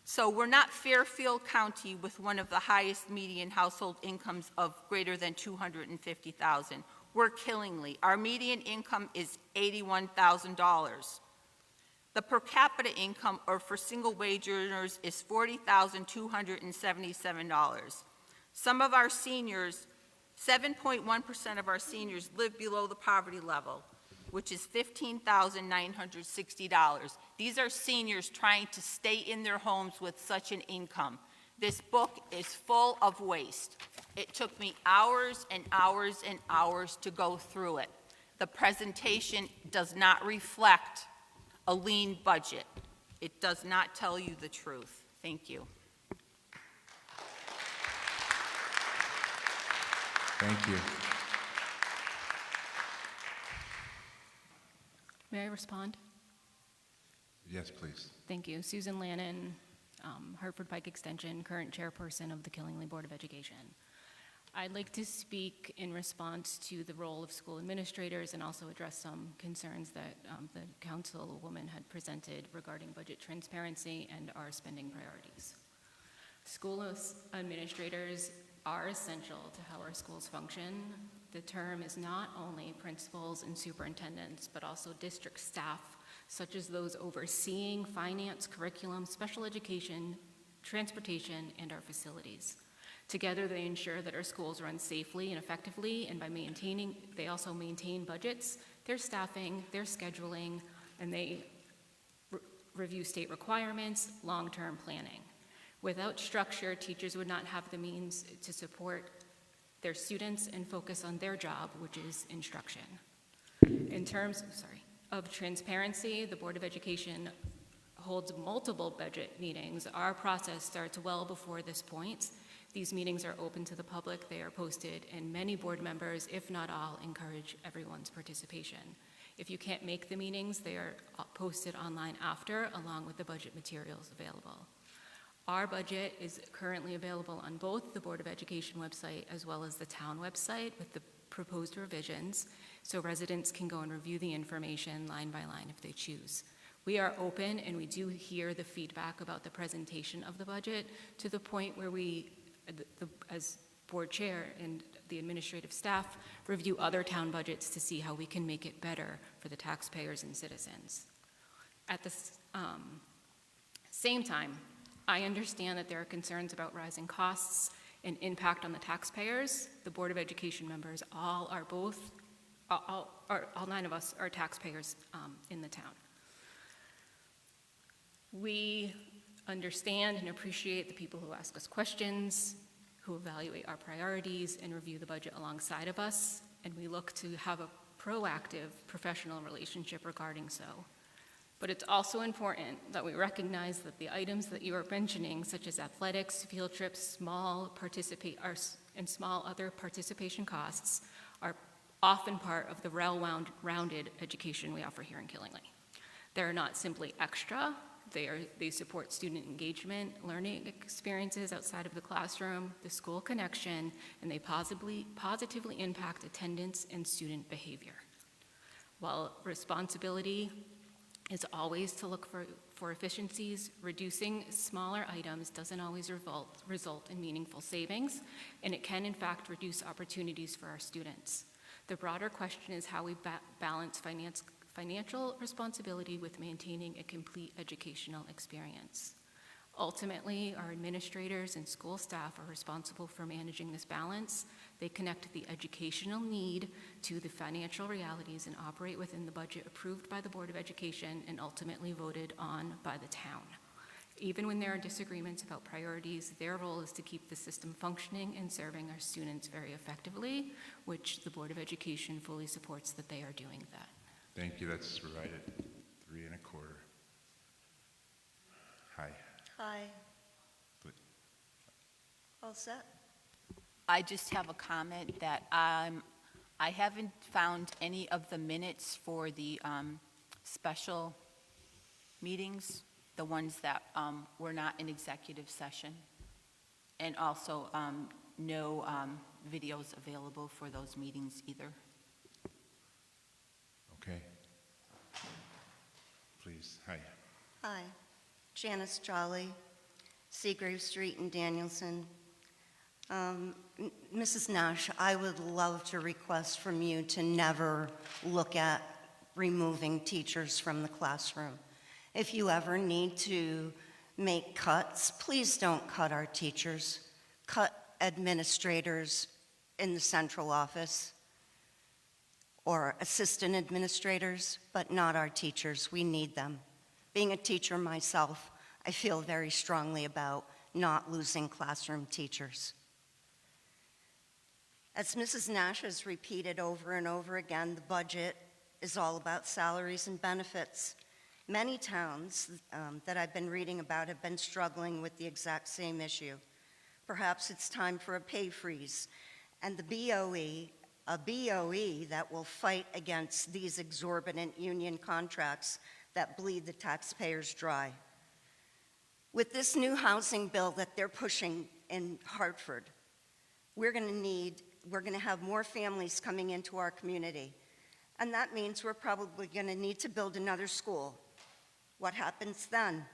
So we're not Fairfield County with one of the highest median household incomes of greater than $250,000. We're Killingly. Our median income is $81,000. The per capita income, or for single wage earners, is $40,277. Some of our seniors, 7.1% of our seniors live below the poverty level, which is $15,960. These are seniors trying to stay in their homes with such an income. This book is full of waste. It took me hours and hours and hours to go through it. The presentation does not reflect a lean budget. It does not tell you the truth. Thank you. Thank you. May I respond? Yes, please. Thank you. Susan Lannon, Hartford Pike Extension, current chairperson of the Killingly Board of Education. I'd like to speak in response to the role of school administrators and also address some concerns that the councilwoman had presented regarding budget transparency and our spending priorities. School administrators are essential to how our schools function. The term is not only principals and superintendents, but also district staff, such as those overseeing finance, curriculum, special education, transportation, and our facilities. Together, they ensure that our schools run safely and effectively, and they also maintain budgets, their staffing, their scheduling, and they review state requirements, long-term planning. Without structure, teachers would not have the means to support their students and focus on their job, which is instruction. In terms of transparency, the Board of Education holds multiple budget meetings. Our process starts well before this point. These meetings are open to the public, they are posted, and many board members, if not all, encourage everyone's participation. If you can't make the meetings, they are posted online after, along with the budget materials available. Our budget is currently available on both the Board of Education website as well as the town website with the proposed revisions, so residents can go and review the information line by line if they choose. We are open and we do hear the feedback about the presentation of the budget to the point where we, as board chair and the administrative staff, review other town budgets to see how we can make it better for the taxpayers and citizens. At the same time, I understand that there are concerns about rising costs and impact on the taxpayers. The Board of Education members, all 9 of us are taxpayers in the town. We understand and appreciate the people who ask us questions, who evaluate our priorities and review the budget alongside of us, and we look to have a proactive professional relationship regarding so. But it's also important that we recognize that the items that you are mentioning, such as athletics, field trips, small other participation costs, are often part of the well-rounded education we offer here in Killingly. They're not simply extra. They support student engagement, learning experiences outside of the classroom, the school connection, and they positively impact attendance and student behavior. While responsibility is always to look for efficiencies, reducing smaller items doesn't always result in meaningful savings, and it can in fact reduce opportunities for our students. The broader question is how we balance financial responsibility with maintaining a complete educational experience. Ultimately, our administrators and school staff are responsible for managing this balance. They connect the educational need to the financial realities and operate within the budget approved by the Board of Education and ultimately voted on by the town. Even when there are disagreements about priorities, their role is to keep the system functioning and serving our students very effectively, which the Board of Education fully supports that they are doing that. Thank you. That's right at 3 1/4. Hi. Hi. Good. All set? I just have a comment that I haven't found any of the minutes for the special meetings, the ones that were not in executive session. And also, no videos available for those meetings either. Okay. Please, hi. Hi, Janice Jolly, Seagrave Street in Danielson. Mrs. Nash, I would love to request from you to never look at removing teachers from the classroom. If you ever need to make cuts, please don't cut our teachers. Cut administrators in the central office or assistant administrators, but not our teachers. We need them. Being a teacher myself, I feel very strongly about not losing classroom teachers. As Mrs. Nash has repeated over and over again, the budget is all about salaries and benefits. Many towns that I've been reading about have been struggling with the exact same issue. Perhaps it's time for a pay freeze and the BOE, a BOE that will fight against these exorbitant union contracts that bleed the taxpayers dry. With this new housing bill that they're pushing in Hartford, we're going to have more families coming into our community. And that means we're probably going to need to build another school. What happens then?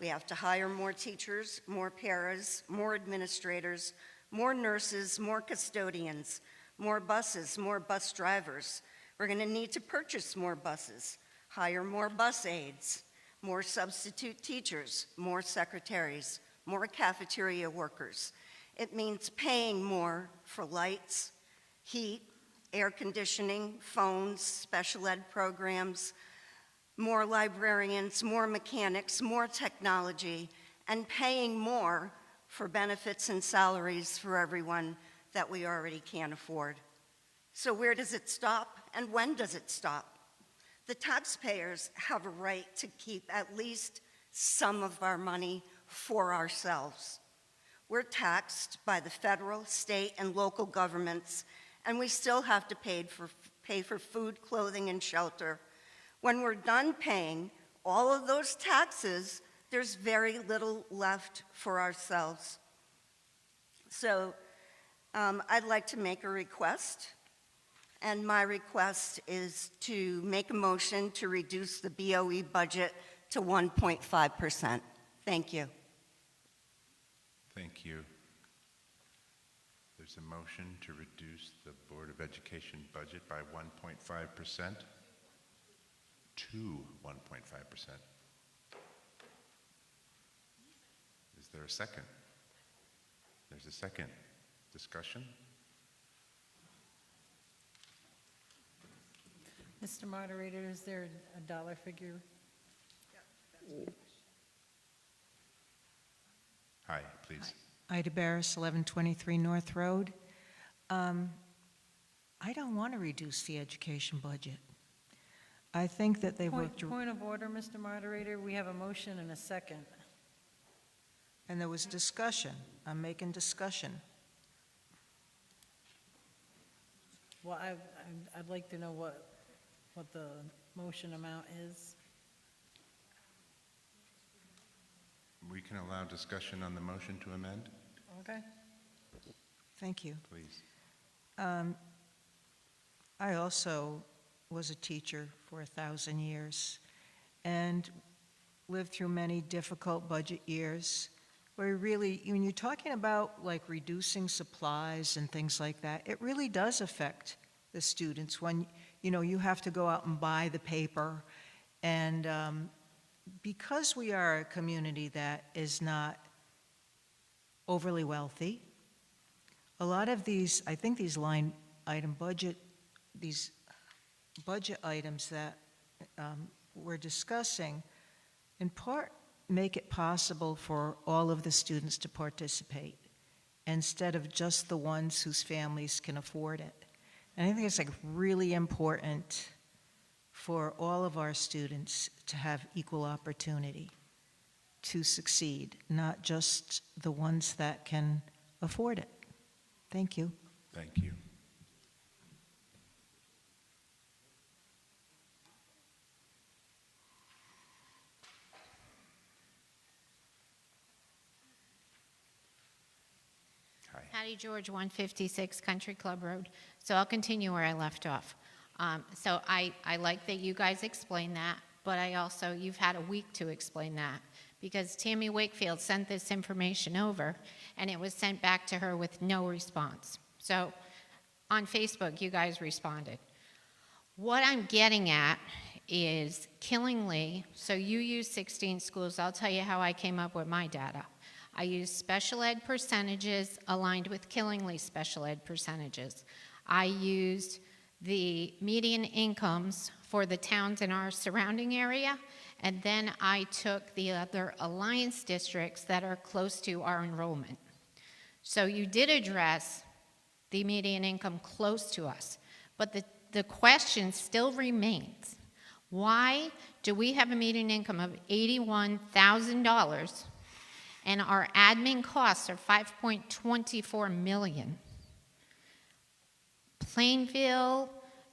We have to hire more teachers, more paras, more administrators, more nurses, more custodians, more buses, more bus drivers. We're going to need to purchase more buses, hire more bus aides, more substitute teachers, more secretaries, more cafeteria workers. It means paying more for lights, heat, air conditioning, phones, special ed programs, more librarians, more mechanics, more technology, and paying more for benefits and salaries for everyone that we already can't afford. So where does it stop, and when does it stop? The taxpayers have a right to keep at least some of our money for ourselves. We're taxed by the federal, state, and local governments, and we still have to pay for food, clothing, and shelter. When we're done paying all of those taxes, there's very little left for ourselves. So I'd like to make a request, and my request is to make a motion to reduce the BOE budget to 1.5%. Thank you. Thank you. There's a motion to reduce the Board of Education budget by 1.5% to 1.5%. Is there a second? There's a second. Discussion? Mr. Moderator, is there a dollar figure? Hi, please. Ida Barris, 1123 North Road. I don't want to reduce the education budget. I think that they worked... Point of order, Mr. Moderator. We have a motion and a second. And there was discussion. I'm making discussion. Well, I'd like to know what the motion amount is. We can allow discussion on the motion to amend, Okay. Thank you. please. I also was a teacher for 1,000 years and lived through many difficult budget years where really, when you're talking about like reducing supplies and things like that, it really does affect the students when, you know, you have to go out and buy the paper. And because we are a community that is not overly wealthy, a lot of these, I think these line item budget, these budget items that we're discussing, in part make it possible for all of the students to participate instead of just the ones whose families can afford it. And I think it's like really important for all of our students to have equal opportunity to succeed, not just the ones that can afford it. Thank you. Thank you. Patty George, 156 Country Club Road. So I'll continue where I left off. So I like that you guys explain that, but you've had a week to explain that, because Tammy Wakefield sent this information over, and it was sent back to her with no response. So on Facebook, you guys responded. What I'm getting at is Killingly, so you use 16 schools. I'll tell you how I came up with my data. I used special ed percentages aligned with Killingly special ed percentages. I used the median incomes for the towns in our surrounding area, and then I took the other alliance districts that are close to our enrollment. So you did address the median income close to us, but the question still remains. Why do we have a median income of $81,000 and our admin costs are $5.24 million? Plainville,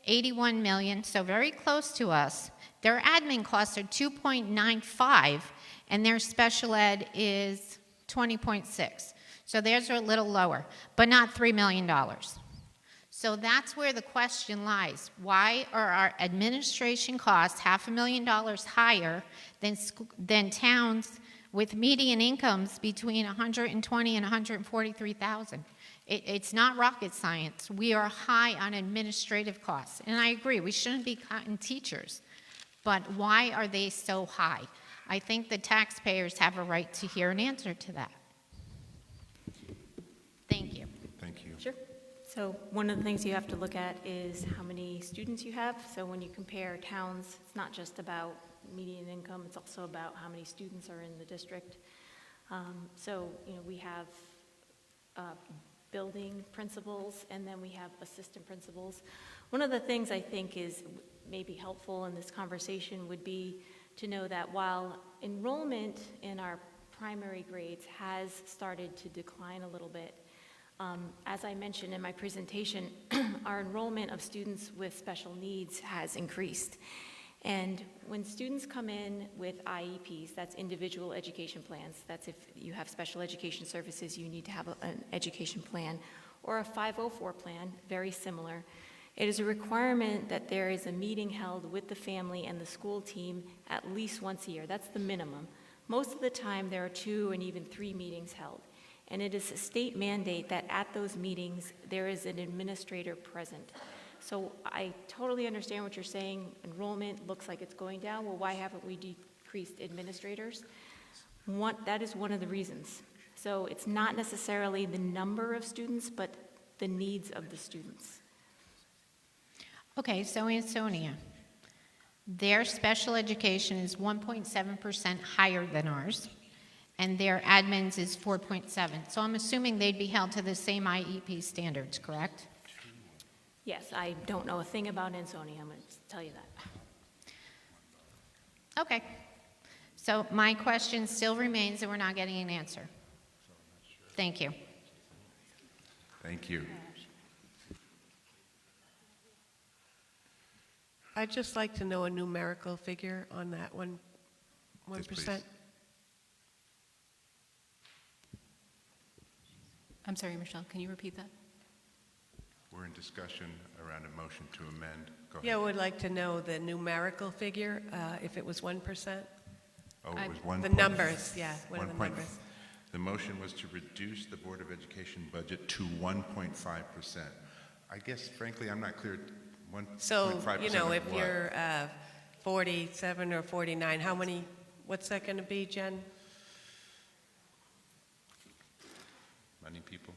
81 million, so very close to us. Their admin costs are 2.95, and their special ed is 20.6. So theirs are a little lower, but not $3 million. So that's where the question lies. Why are our administration costs $500,000 higher than towns with median incomes between $120,000 and $143,000? It's not rocket science. We are high on administrative costs. And I agree, we shouldn't be cutting teachers. But why are they so high? I think the taxpayers have a right to hear an answer to that. Thank you. Thank you. Sure. So one of the things you have to look at is how many students you have. So when you compare towns, it's not just about median income, it's also about how many students are in the district. We have building principals, and then we have assistant principals. One of the things I think is maybe helpful in this conversation would be to know that while enrollment in our primary grades has started to decline a little bit, as I mentioned in my presentation, our enrollment of students with special needs has increased. And when students come in with IEPs, that's individual education plans, that's if you have special education services, you need to have an education plan, or a 504 plan, very similar. It is a requirement that there is a meeting held with the family and the school team at least once a year. That's the minimum. Most of the time, there are 2 and even 3 meetings held. And it is a state mandate that at those meetings, there is an administrator present. So I totally understand what you're saying. Enrollment looks like it's going down. Well, why haven't we decreased administrators? That is one of the reasons. So it's not necessarily the number of students, but the needs of the students. Okay, so Ansonia, their special education is 1.7% higher than ours, and their admins is 4.7. So I'm assuming they'd be held to the same IEP standards, correct? Yes, I don't know a thing about Ansonia, I'm going to tell you that. Okay. So my question still remains, and we're not getting an answer. Thank you. Thank you. I'd just like to know a numerical figure on that 1%. Yes, please. I'm sorry, Michelle, can you repeat that? We're in discussion around a motion to amend. Go ahead. Yeah, I would like to know the numerical figure, if it was 1%. Oh, it was 1. The numbers, yeah, what are the numbers? The motion was to reduce the Board of Education budget to 1.5%. I guess, frankly, I'm not clear. 1.5% So, if of what? you're 47 or 49, what's that going to be, Jen? Many people?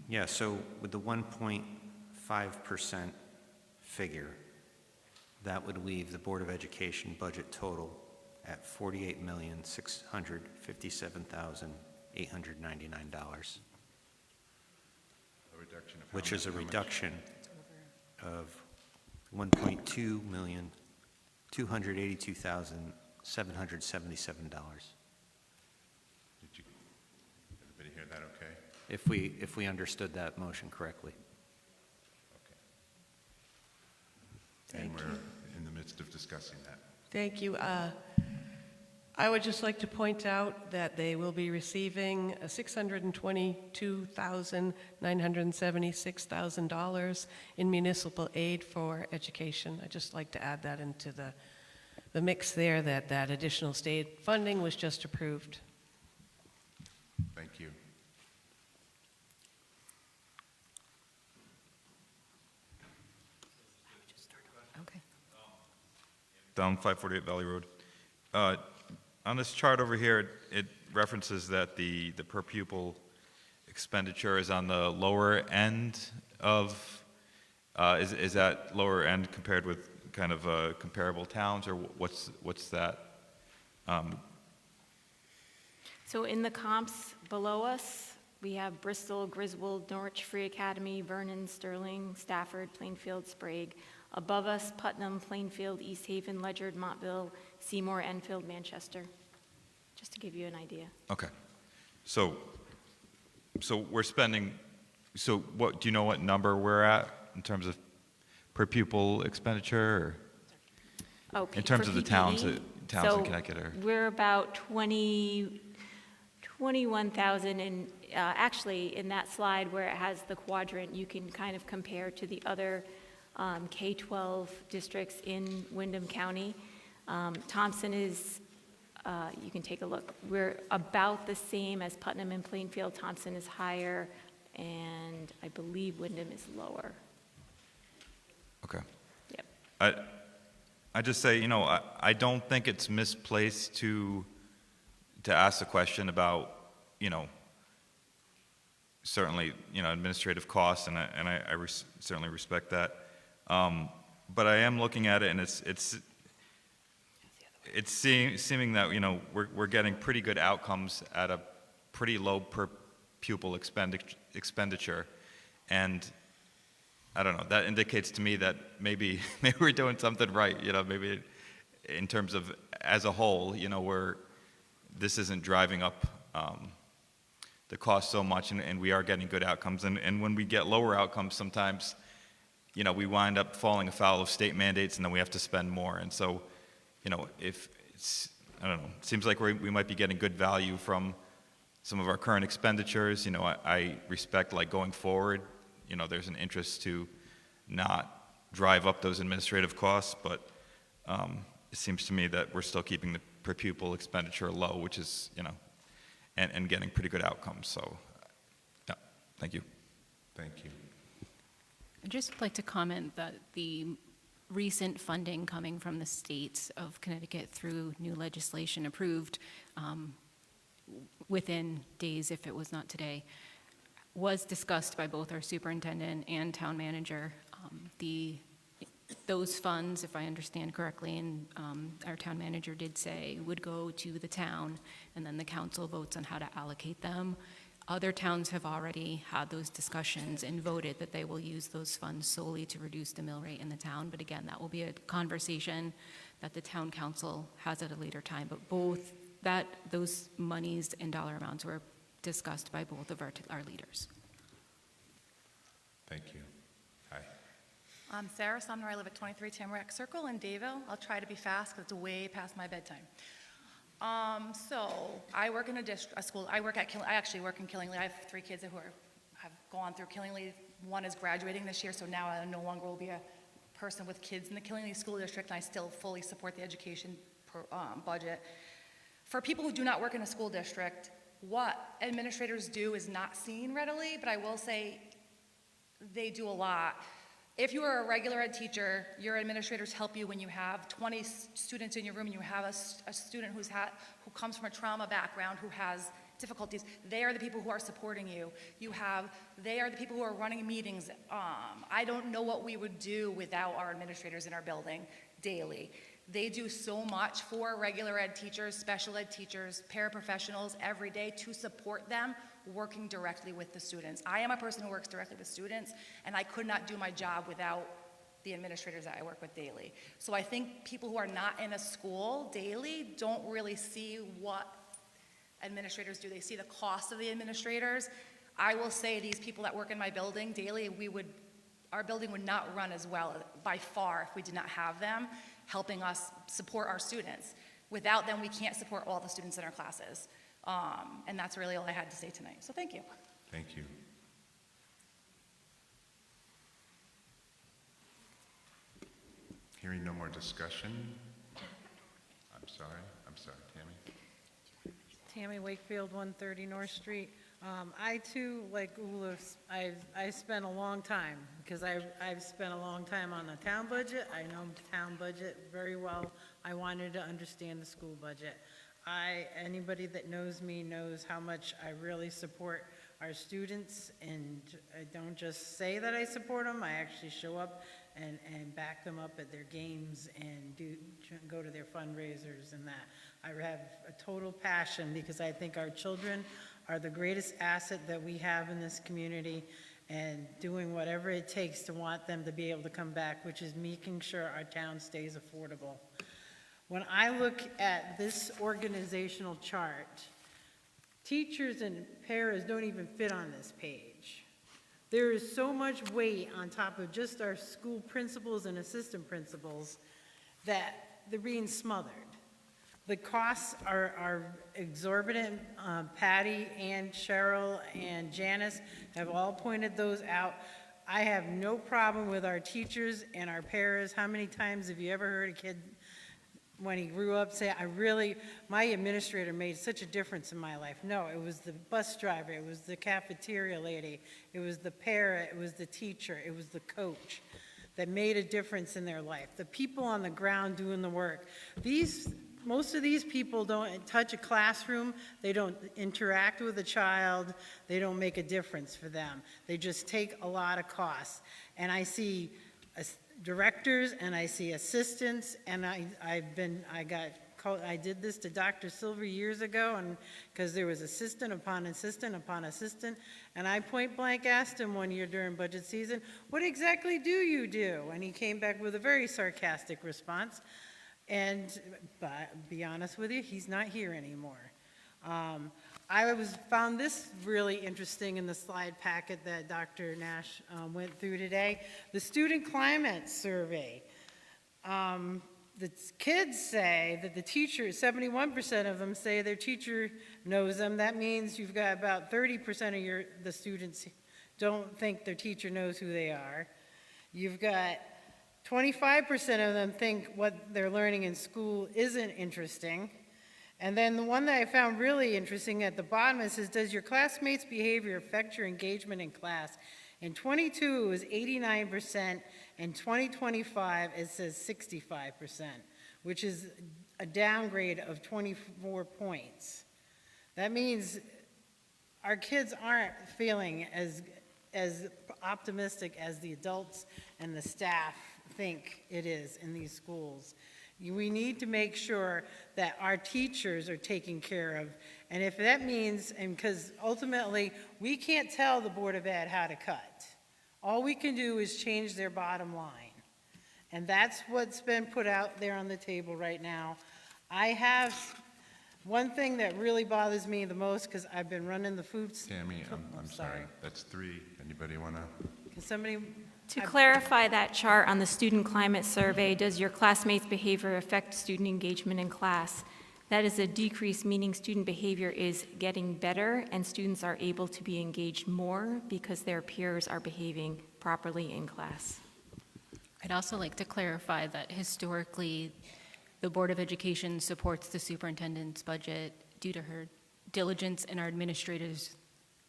Yeah, so with the 1.5% figure, that would leave the Board of Education budget total at $48,657,899. A reduction of how Which is a much? reduction of $1,282,777. Did you, everybody hear that okay? If we understood that motion correctly. Okay. And we're in the midst of discussing that. Thank you. I would just like to point out that they will be receiving $622,976,000 in municipal aid for education. I'd just like to add that into the mix there, that additional state funding was just approved. Thank you. Okay. Down 548 Valley Road. On this chart over here, it references that the per pupil expenditure is on the lower end of, is that lower end compared with kind of comparable towns, or what's that? So in the comps below us, we have Bristol, Griswold, Norwich Free Academy, Vernon, Sterling, Stafford, Plainfield, Sprague. Above us, Putnam, Plainfield, East Haven, Ledyard, Montville, Seymour, Enfield, Manchester. Just to give you an idea. Okay. So we're spending, so what, do you know what number we're at in terms of per pupil expenditure? Or in terms for of the PPE? towns in So Connecticut? Or? we're about 21,000, and actually in that slide where it has the quadrant, you can kind of compare to the other K-12 districts in Windham County. Thompson is, you can take a look, we're about the same as Putnam and Plainfield. Thompson is higher, and I believe Windham is lower. Okay. Yep. I just say, you know, I don't think it's misplaced to ask the question about, you know, certainly, you know, administrative costs, and I certainly respect that. But I am looking at it, and it's seeming that, you know, we're getting pretty good outcomes at a pretty low per pupil expenditure, and I don't know, that indicates to me that maybe we're doing something right, you know, maybe in terms of as a whole, you know, this isn't driving up the cost so much, and we are getting good outcomes, and when we get lower outcomes, sometimes, you know, we wind up falling afoul of state mandates, and then we have to spend more, and so, you know, if it's, I don't know, it seems like we might be getting good value from some of our current expenditures. You know, I respect, like, going forward, you know, there's an interest to not drive up those administrative costs, but it seems to me that we're still keeping the per pupil expenditure low, which is, you know, and getting pretty good outcomes. So, yeah, thank you. Thank you. I'd just like to comment that the recent funding coming from the state of Connecticut through new legislation approved within days, if it was not today, was discussed by both our superintendent and town manager. Those funds, if I understand correctly, and our town manager did say, would go to the town, and then the council votes on how to allocate them. Other towns have already had those discussions and voted that they will use those funds solely to reduce the mill rate in the town. But again, that will be a conversation that the town council has at a later time. But those monies and dollar amounts were discussed by both of our leaders. Thank you. Hi. I'm Sarah Sumner. I live at 23 Tamarack Circle in Dayville. I'll try to be fast because it's way past my bedtime. So I work in a school. I actually work in Killingly. I have 3 kids who have gone through Killingly. One is graduating this year, so now I no longer will be a person with kids in the Killingly School District, and I still fully support the education budget. For people who do not work in a school district, what administrators do is not seen readily, but I will say they do a lot. If you are a regular ed teacher, your administrators help you when you have 20 students in your room and you have a student who comes from a trauma background, who has difficulties. They are the people who are supporting you. They are the people who are running meetings. I don't know what we would do without our administrators in our building daily. They do so much for regular ed teachers, special ed teachers, paraprofessionals every day to support them working directly with the students. I am a person who works directly with students, and I could not do my job without the administrators that I work with daily. So I think people who are not in a school daily don't really see what administrators do. They see the cost of the administrators. I will say these people that work in my building daily, our building would not run as well by far if we did not have them. helping us support our students. Without them, we can't support all the students in our classes. And that's really all I had to say tonight. So thank you. Thank you. Hearing no more discussion. I'm sorry, Tammy. Tammy Wakefield, 130 North Street. I too, like Ula, I spent a long time, because I've spent a long time on the town budget. I know the town budget very well. I wanted to understand the school budget. Anybody that knows me knows how much I really support our students, and I don't just say that I support them, I actually show up and back them up at their games and go to their fundraisers and that. I have a total passion because I think our children are the greatest asset that we have in this community, and doing whatever it takes to want them to be able to come back, which is making sure our town stays affordable. When I look at this organizational chart, teachers and paras don't even fit on this page. There is so much weight on top of just our school principals and assistant principals that they're being smothered. The costs are exorbitant. Patty and Cheryl and Janice have all pointed those out. I have no problem with our teachers and our paras. How many times have you ever heard a kid, when he grew up, say, my administrator made such a difference in my life? No, it was the bus driver, it was the cafeteria lady, it was the para, it was the teacher, it was the coach that made a difference in their life. The people on the ground doing the work. Most of these people don't touch a classroom, they don't interact with a child, they don't make a difference for them. They just take a lot of costs. And I see directors and I see assistants, and I did this to Dr. Silver years ago, and because there was assistant upon assistant upon assistant, and I point blank asked him one year during budget season, "What exactly do you do?" And he came back with a very sarcastic response. And be honest with you, he's not here anymore. I found this really interesting in the slide packet that Dr. Nash went through today. The student climate survey. The kids say that the teacher, 71% of them say their teacher knows them. That means you've got about 30% of the students don't think their teacher knows who they are. You've got 25% of them think what they're learning in school isn't interesting. And then the one that I found really interesting at the bottom, it says, does your classmates' behavior affect your engagement in class? In 22, it was 89%. In 2025, it says 65%, which is a downgrade of 24 points. That means our kids aren't feeling as optimistic as the adults and the staff think it is in these schools. We need to make sure that our teachers are taken care of. And if that means, and because ultimately, we can't tell the Board of Ed how to cut. All we can do is change their bottom line. And that's what's been put out there on the table right now. I have one thing that really bothers me the most, because I've been running the food. Tammy, I'm sorry. That's 3. Anybody want to? Can somebody? To clarify that chart on the student climate survey, does your classmates' behavior affect student engagement in class? That is a decrease, meaning student behavior is getting better and students are able to be engaged more because their peers are behaving properly in class. I'd also like to clarify that historically, the Board of Education supports the superintendent's budget due to her diligence and our administrators'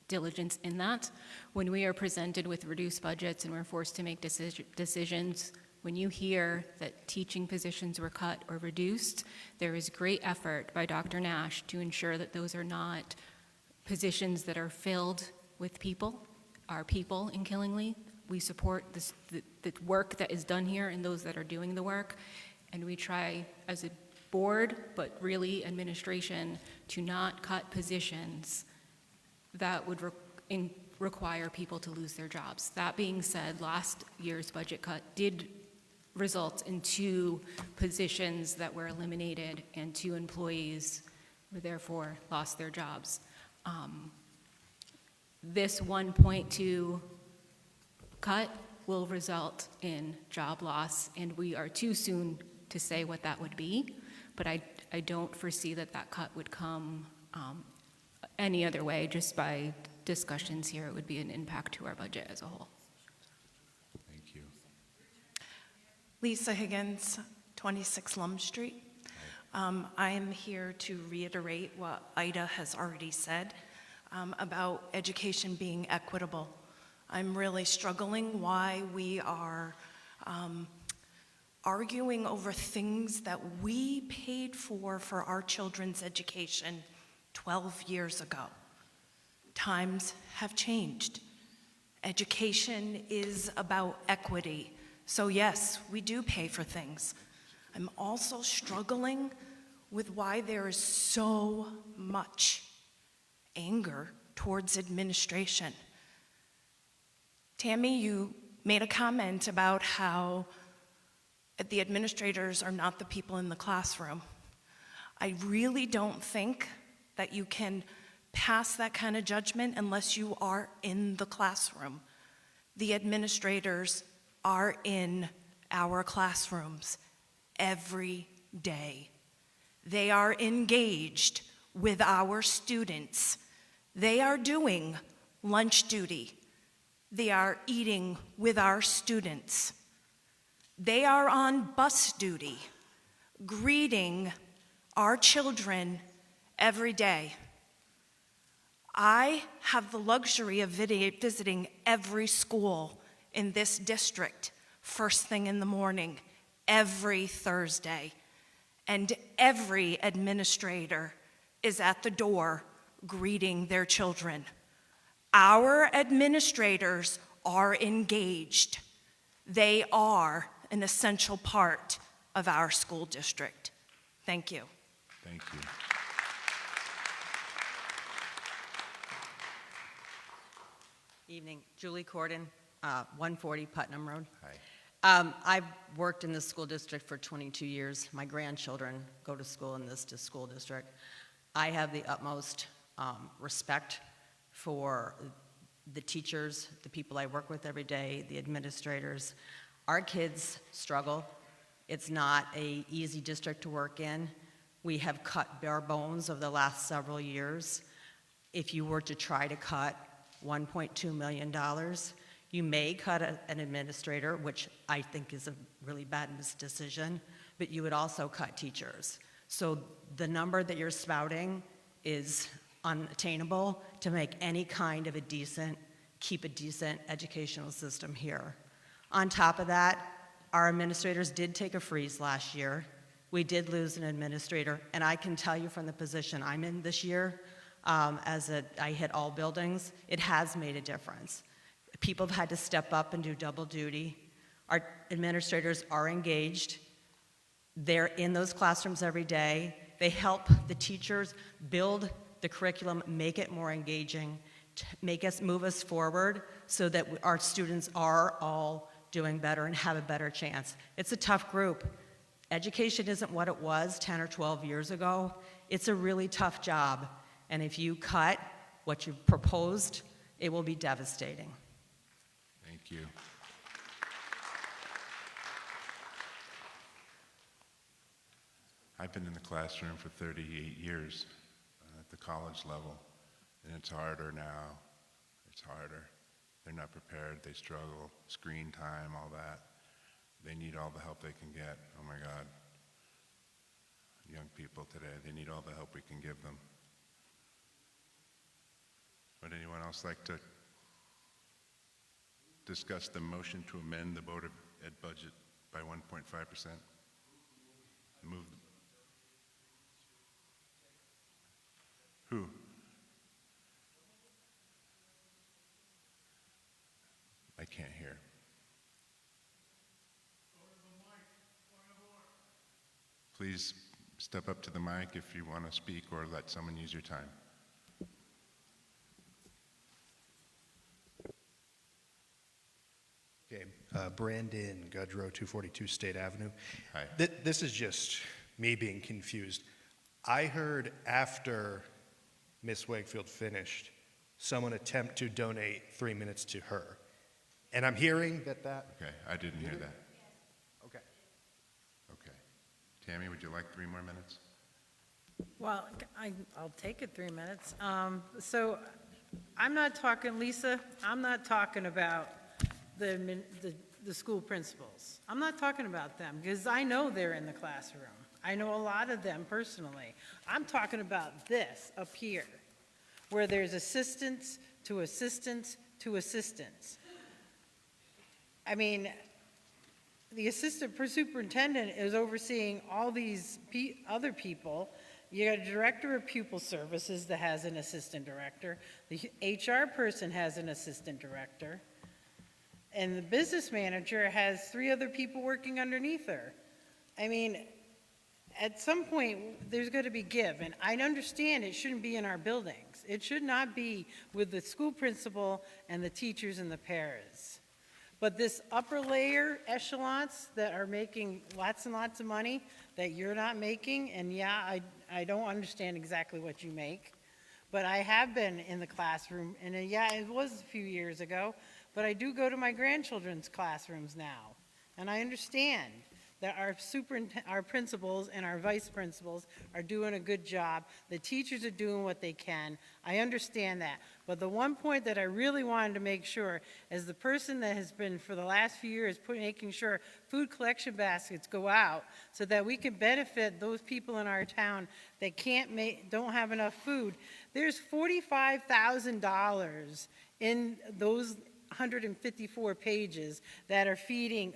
diligence in that. When we are presented with reduced budgets and we're forced to make decisions, when you hear that teaching positions were cut or reduced, there is great effort by Dr. Nash to ensure that those are not positions that are filled with people, our people in Killingly. We support the work that is done here and those that are doing the work, and we try as a board, but really administration, to not cut positions that would require people to lose their jobs. That being said, last year's budget cut did result in 2 positions that were eliminated and 2 employees were therefore lost their jobs. This 1.2 cut will result in job loss, and we are too soon to say what that would be, but I don't foresee that that cut would come any other way. Just by discussions here, it would be an impact to our budget as a whole. Thank you. Lisa Higgins, 26 Lum Street. I am here to reiterate what Ida has already said about education being equitable. I'm really struggling why we are arguing over things that we paid for our children's education 12 years ago. Times have changed. Education is about equity. So yes, we do pay for things. I'm also struggling with why there is so much anger towards administration. Tammy, you made a comment about how the administrators are not the people in the classroom. I really don't think that you can pass that kind of judgment unless you are in the classroom. The administrators are in our classrooms every day. They are engaged with our students. They are doing lunch duty. They are eating with our students. They are on bus duty, greeting our children every day. I have the luxury of visiting every school in this district first thing in the morning, every Thursday. And every administrator is at the door greeting their children. Our administrators are engaged. They are an essential part of our school district. Thank you. Thank you. Evening, Julie Corden, 140 Putnam Road. Hi. I've worked in this school district for 22 years. My grandchildren go to school in this school district. I have the utmost respect for the teachers, the people I work with every day, the administrators. Our kids struggle. It's not an easy district to work in. We have cut bare bones over the last several years. If you were to try to cut $1.2 million, you may cut an administrator, which I think is a really bad decision, but you would also cut teachers. So the number that you're spouting is unattainable to make any kind of keep a decent educational system here. On top of that, our administrators did take a freeze last year. We did lose an administrator, and I can tell you from the position I'm in this year, I hit all buildings, it has made a difference. People have had to step up and do double duty. Our administrators are engaged. They're in those classrooms every day. They help the teachers build the curriculum, make it more engaging, move us forward so that our students are all doing better and have a better chance. It's a tough group. Education isn't what it was 10 or 12 years ago. It's a really tough job. And if you cut what you've proposed, it will be devastating. Thank you. I've been in the classroom for 38 years at the college level, and it's harder now. It's harder. They're not prepared. They struggle. Screen time, all that. They need all the help they can get. Oh my God. Young people today, they need all the help we can give them. Would anyone else like to discuss the motion to amend the Board of Ed budget by 1.5%? Move. Who? I can't hear. Please step up to the mic if you want to speak, or let someone use your time. Okay, Brandon Gudrow, 242 State Avenue. Hi. This is just me being confused. I heard after Miss Wakefield finished, someone attempt to donate 3 minutes to her. And I'm hearing that. Okay, I didn't hear that. Okay. Okay. Tammy, would you like 3 more minutes? Well, I'll take it 3 minutes. So I'm not talking, Lisa, I'm not talking about the school principals. I'm not talking about them, because I know they're in the classroom. I know a lot of them personally. I'm talking about this up here, where there's assistants to assistants to assistants. I mean, the assistant superintendent is overseeing all these other people. You got a director of pupil services that has an assistant director. The HR person has an assistant director. And the business manager has 3 other people working underneath her. I mean, at some point, there's going to be give. And I understand it shouldn't be in our buildings. It should not be with the school principal and the teachers and the paras. But this upper layer echelons that are making lots and lots of money that you're not making, and yeah, I don't understand exactly what you make, but I have been in the classroom, and yeah, it was a few years ago, but I do go to my grandchildren's classrooms now, and I understand that our principals and our vice principals are doing a good job. The teachers are doing what they can. I understand that. But the one point that I really wanted to make sure, as the person that has been for the last few years making sure food collection baskets go out so that we can benefit those people in our town that don't have enough food, there's $45,000 in those 154 pages that are feeding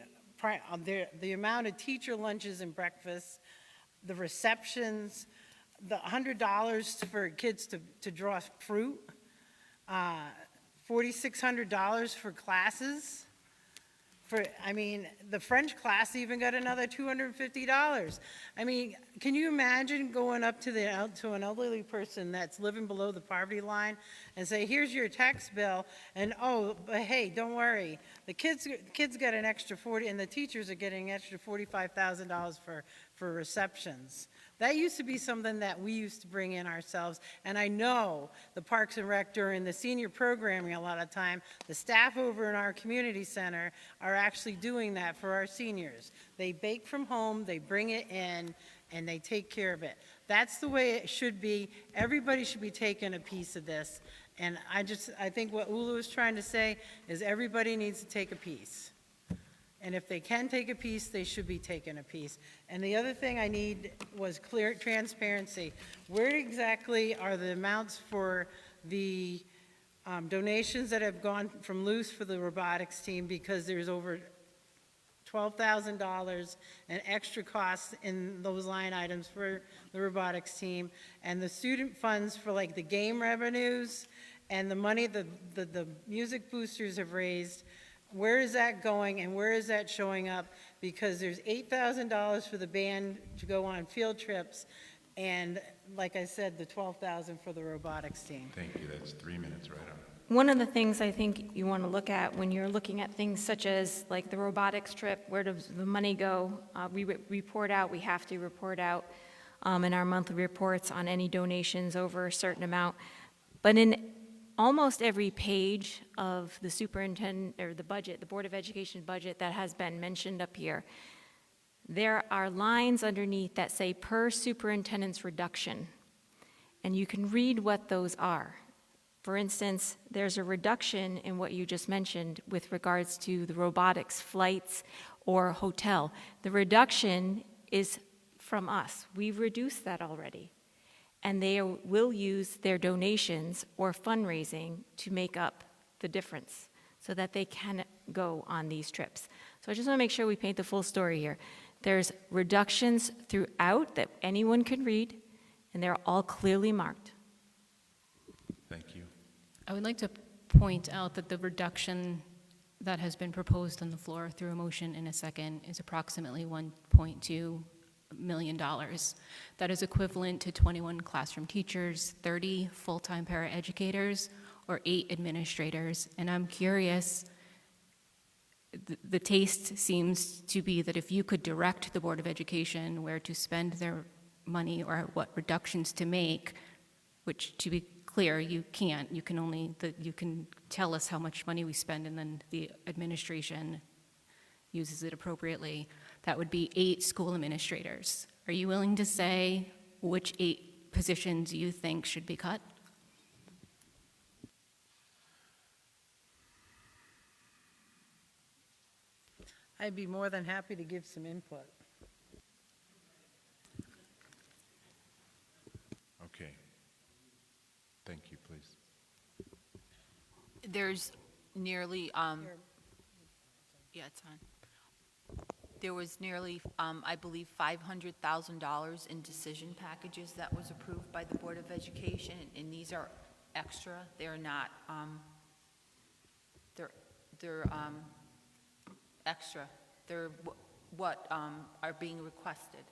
the amount of teacher lunches and breakfasts, the receptions, the $100 for kids to draw fruit, $4,600 for classes. The French class even got another $250. I mean, can you imagine going up to an elderly person that's living below the poverty line and say, here's your tax bill, and oh, but hey, don't worry, the kids got an extra 40, and the teachers are getting an extra $45,000 for receptions. That used to be something that we used to bring in ourselves, and I know the Parks and Rec during the senior programming a lot of time, the staff over in our community center are actually doing that for our seniors. They bake from home, they bring it in, and they take care of it. That's the way it should be. Everybody should be taking a piece of this, and I think what Ula was trying to say is everybody needs to take a piece. And if they can take a piece, they should be taking a piece. And the other thing I need was clear transparency. Where exactly are the amounts for the donations that have gone from loose for the robotics team? Because there's over $12,000 in extra costs in those line items for the robotics team. And the student funds for like the game revenues and the money the music boosters have raised. Where is that going and where is that showing up? Because there's $8,000 for the band to go on field trips, and like I said, the $12,000 for the robotics team. Thank you. That's 3 minutes right on. One of the things I think you want to look at when you're looking at things such as like the robotics trip, where does the money go? We have to report out in our monthly reports on any donations over a certain amount. But in almost every page of the superintendent or the budget, the Board of Education budget that has been mentioned up here, there are lines underneath that say per superintendent's reduction. And you can read what those are. For instance, there's a reduction in what you just mentioned with regards to the robotics flights or hotel. The reduction is from us. We've reduced that already. And they will use their donations or fundraising to make up the difference so that they can go on these trips. So I just want to make sure we paint the full story here. There's reductions throughout that anyone can read, and they're all clearly marked. Thank you. I would like to point out that the reduction that has been proposed on the floor through a motion in a second is approximately $1.2 million. That is equivalent to 21 classroom teachers, 30 full-time paraeducators, or 8 administrators. And I'm curious, the taste seems to be that if you could direct the Board of Education where to spend their money or what reductions to make, which to be clear, you can't. You can tell us how much money we spend and then the administration uses it appropriately. That would be 8 school administrators. Are you willing to say which 8 positions you think should be cut? I'd be more than happy to give some input. Okay. Thank you, please. There's nearly, yeah, it's on. There was nearly, I believe, $500,000 in decision packages that was approved by the Board of Education, and these are extra. They're not, they're extra. They're what are being requested,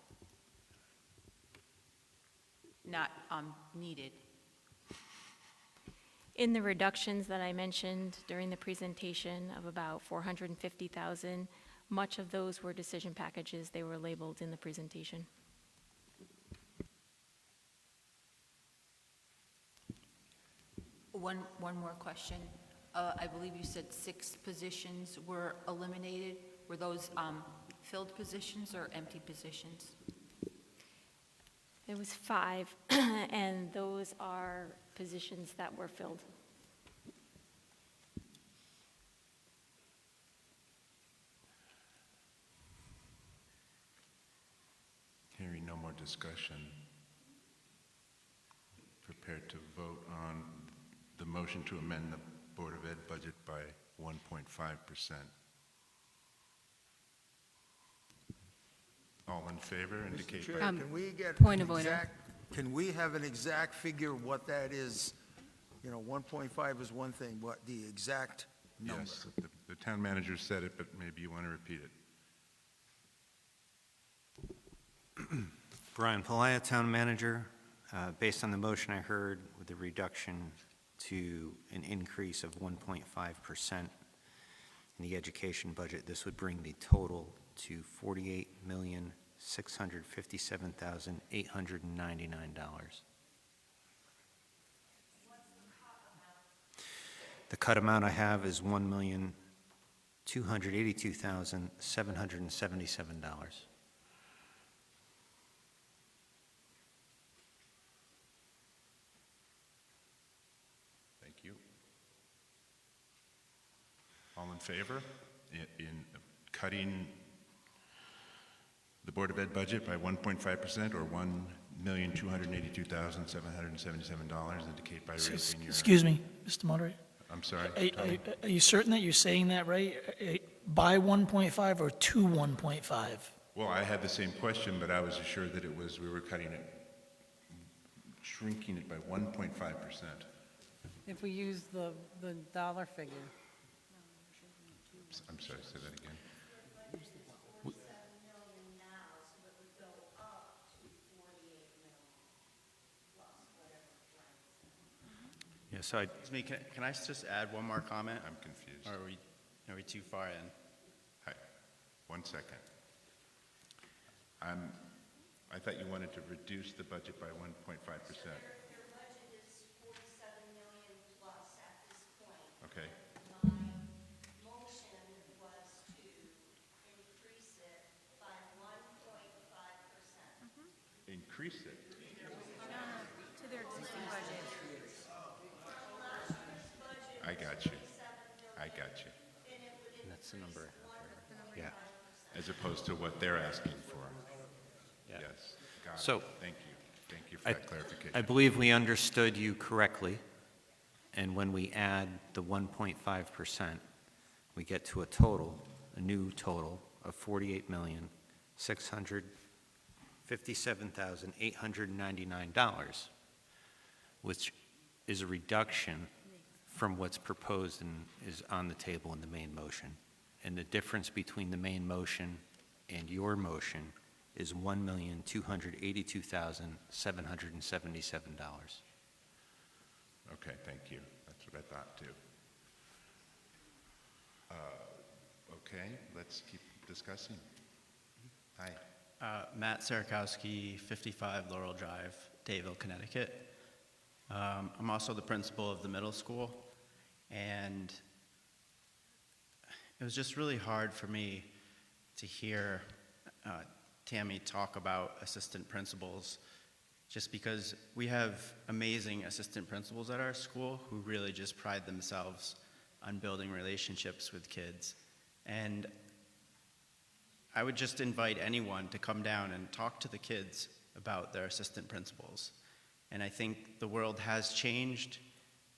not needed. In the reductions that I mentioned during the presentation of about 450,000, much of those were decision packages. They were labeled in the presentation. One more question. I believe you said 6 positions were eliminated. Were those filled positions or empty positions? It was 5, and those are positions that were filled. Hearing no more discussion, prepared to vote on the motion to amend the Board of Ed budget by 1.5%. All in favor, indicate Chair, by... can we get point an of order. exact, can we have an exact figure what that is? You know, 1.5 is one thing, but the exact number. Yes, the town manager said it, but maybe you want to repeat it. Brian Palaya, Town Manager. Based on the motion I heard with the reduction to an increase of 1.5% in the education budget, this would bring the total to $48,657,899. The cut amount I have is $1,282,777. Thank you. All in favor in cutting the Board of Ed budget by 1.5% or $1,282,777, indicate by raising your... Excuse me, Mr. Moderator. I'm sorry. Are you certain that you're saying that right? By 1.5 or to 1.5? Well, I had the same question, but I was assured that we were cutting it, shrinking it by 1.5%. If we use the dollar figure. I'm sorry, say that again. Yeah, so I, Excuse me, can I just add one more comment? I'm confused. Or are we too far in? Hi, 1 second. I thought you wanted to reduce the budget by 1.5%. Your budget is 47 million plus at this point. Okay. My motion was to increase it by 1.5%. Increase it. To their existing budget. I got you. I got you. that's the number I have here. Yeah. As opposed to what they're asking for. Yeah. Yes. Got it. So- Thank you. Thank you for that clarification. I believe we understood you correctly, and when we add the 1.5%, we get to a new total of $48,657,899, which is a reduction from what's proposed and is on the table in the main motion. And the difference between the main motion and your motion is $1,282,777. Okay, thank you. That's what I thought too. Okay, let's keep discussing. Hi. Matt Sarakowski, 55 Laurel Drive, Dayville, Connecticut. I'm also the principal of the middle school, and it was just really hard for me to hear Tammy talk about assistant principals, just because we have amazing assistant principals at our school who really just pride themselves on building relationships with kids. And I would just invite anyone to come down and talk to the kids about their assistant principals. And I think the world has changed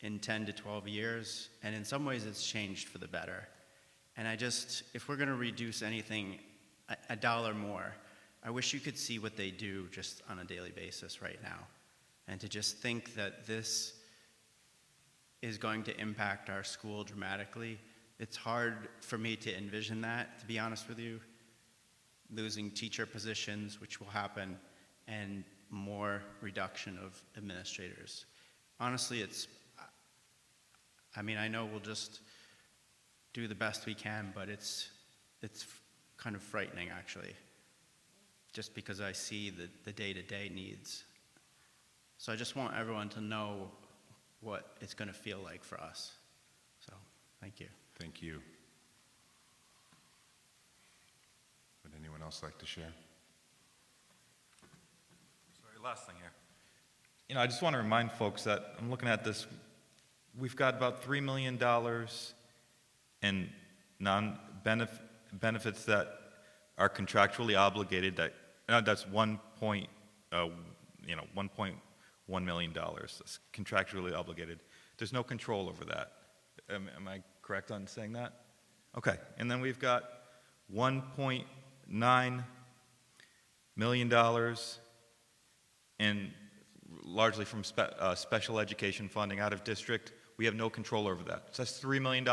in 10 to 12 years, and in some ways it's changed for the better. And if we're gonna reduce anything a dollar more, I wish you could see what they do just on a daily basis right now. And to just think that this is going to impact our school dramatically, it's hard for me to envision that, to be honest with you. Losing teacher positions, which will happen, and more reduction of administrators. Honestly, I know we'll just do the best we can, but it's kind of frightening, actually, just because I see the day-to-day needs. So I just want everyone to know what it's going to feel like for us. So, thank you. Thank you. Would anyone else like to share? Sorry, last thing here. I just want to remind folks that I'm looking at this. We've got about $3 million in benefits that are contractually obligated. That's $1.1 million. That's contractually obligated. There's no control over that. Am I correct on saying that? Okay. And then we've got $1.9 million in largely from special education funding out of district. We have no control over that. So that's $3 million.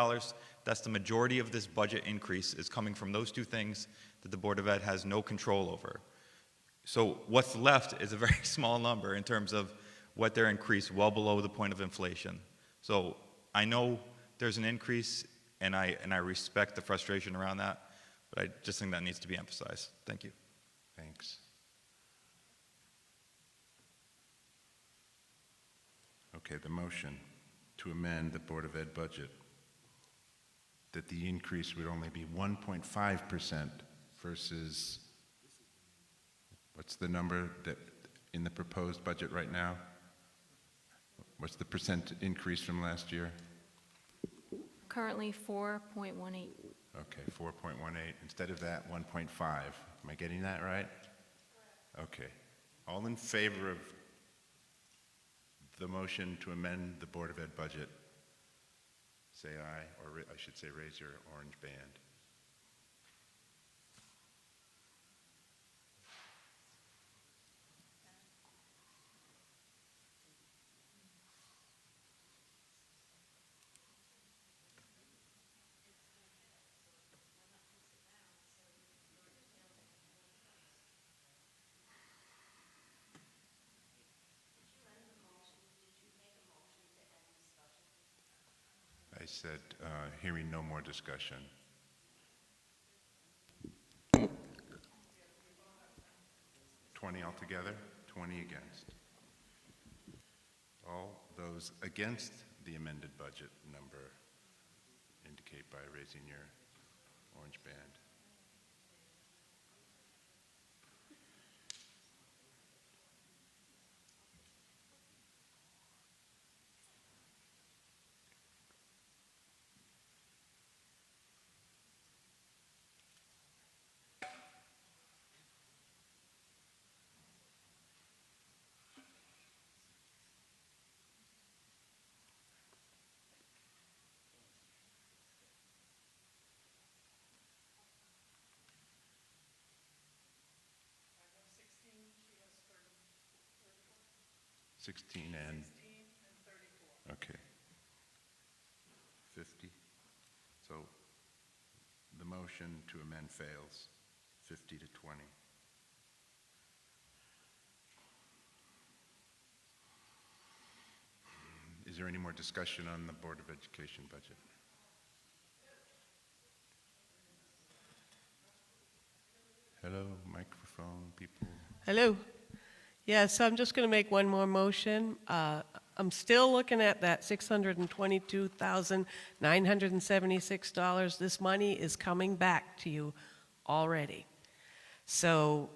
That's the majority of this budget increase is coming from those two things that the Board of Ed has no control over. So what's left is a very small number in terms of what their increase, well below the point of inflation. So I know there's an increase, and I respect the frustration around that, but I just think that needs to be emphasized. Thank you. Thanks. Okay, the motion to amend the Board of Ed budget, that the increase would only be 1.5% versus, what's the number that in the proposed budget right now? What's the percent increase from last year? Currently 4.18. Okay, 4.18. Instead of that, 1.5. Am I getting that right? Okay. All in favor of the motion to amend the Board of Ed budget, say aye, or I should say raise your orange band. I said, hearing no more discussion. $20 altogether, 20 against. All those against the amended budget number indicate by raising your orange band. $16 and 34. Okay. 50. So the motion to amend fails, 50 to 20. Is there any more discussion on the Board of Education budget? Hello, microphone people. Hello. Yeah, so I'm just going to make one more motion. I'm still looking at that $622,976. This money is coming back to you already. So